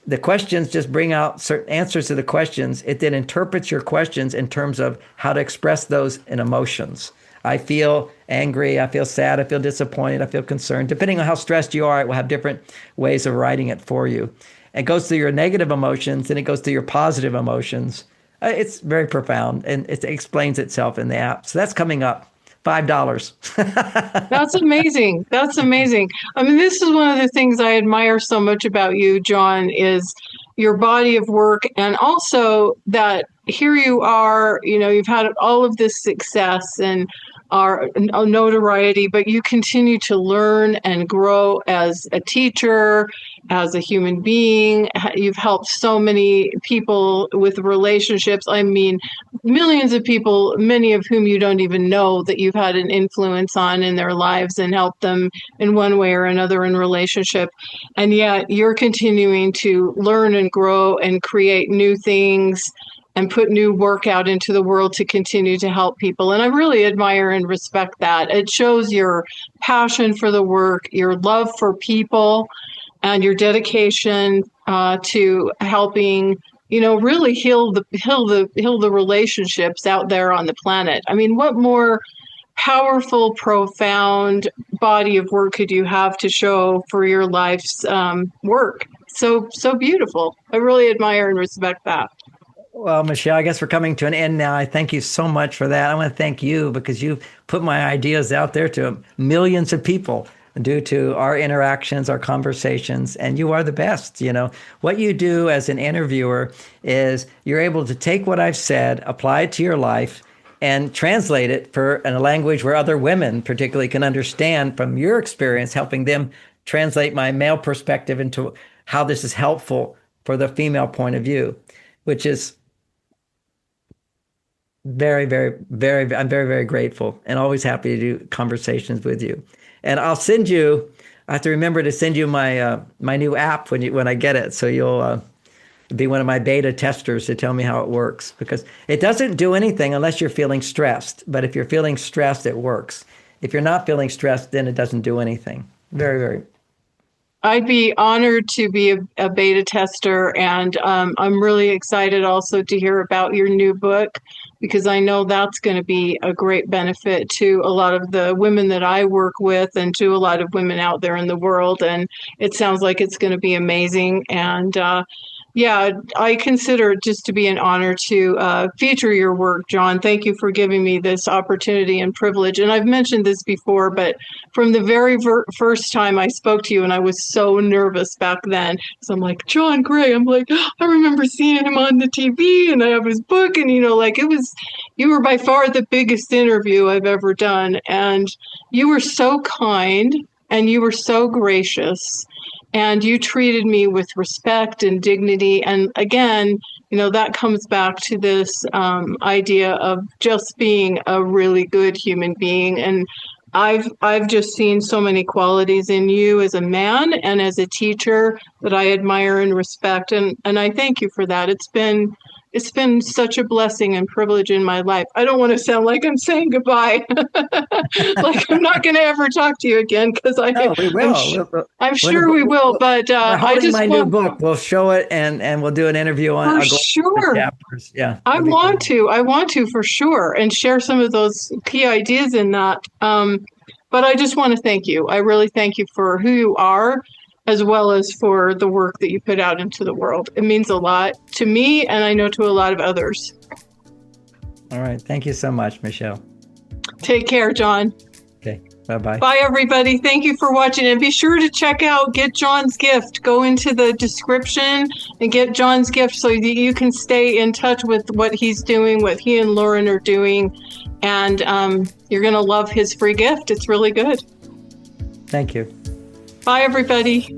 the questions just bring out certain answers to the questions. It then interprets your questions in terms of how to express those in emotions. I feel angry, I feel sad, I feel disappointed, I feel concerned. Depending on how stressed you are, it will have different ways of writing it for you. It goes through your negative emotions, and it goes through your positive emotions. It's very profound, and it explains itself in the app. So that's coming up. $5. That's amazing. That's amazing. I mean, this is one of the things I admire so much about you, John, is your body of work, and also that here you are, you've had all of this success and our notoriety, but you continue to learn and grow as a teacher, as a human being. You've helped so many people with relationships. I mean, millions of people, many of whom you don't even know that you've had an influence on in their lives and helped them in one way or another in relationship. And yet you're continuing to learn and grow and create new things and put new work out into the world to continue to help people. And I really admire and respect that. It shows your passion for the work, your love for people, and your dedication to helping, really heal the relationships out there on the planet. I mean, what more powerful, profound body of work could you have to show for your life's work? So beautiful. I really admire and respect that. Well, Michelle, I guess we're coming to an end now. I thank you so much for that. I want to thank you because you've put my ideas out there to millions of people due to our interactions, our conversations, and you are the best. What you do as an interviewer is you're able to take what I've said, apply it to your life, and translate it in a language where other women particularly can understand from your experience, helping them translate my male perspective into how this is helpful for the female point of view, which is I'm very, very grateful and always happy to do conversations with you. And I have to remember to send you my new app when I get it. So you'll be one of my beta testers to tell me how it works, because it doesn't do anything unless you're feeling stressed. But if you're feeling stressed, it works. If you're not feeling stressed, then it doesn't do anything. Very, very. I'd be honored to be a beta tester, and I'm really excited also to hear about your new book, because I know that's going to be a great benefit to a lot of the women that I work with and to a lot of women out there in the world. And it sounds like it's going to be amazing. And yeah, I consider it just to be an honor to feature your work, John. Thank you for giving me this opportunity and privilege. And I've mentioned this before, but from the very first time I spoke to you, and I was so nervous back then, so I'm like, John Gray, I'm like, I remember seeing him on the TV, and I have his book, and like you were by far the biggest interview I've ever done. And you were so kind, and you were so gracious. And you treated me with respect and dignity. And again, that comes back to this idea of just being a really good human being. And I've just seen so many qualities in you as a man and as a teacher that I admire and respect. And I thank you for that. It's been such a blessing and privilege in my life. I don't want to sound like I'm saying goodbye, like I'm not going to ever talk to you again, because we will. I'm sure we will. But I just my new book. We'll show it and we'll do an interview on for sure. Chapters. Yeah, I want to for sure, and share some of those key ideas in that. But I just want to thank you. I really thank you for who you are, as well as for the work that you put out into the world. It means a lot to me, and I know to a lot of others. All right. Thank you so much, Michelle. Take care, John. Okay. Bye-bye. Bye, everybody. Thank you for watching. And be sure to check out Get John's Gift. Go into the description and get John's gift so that you can stay in touch with what he's doing, what he and Lauren are doing. And you're going to love his free gift. It's really good. Thank you. Bye, everybody.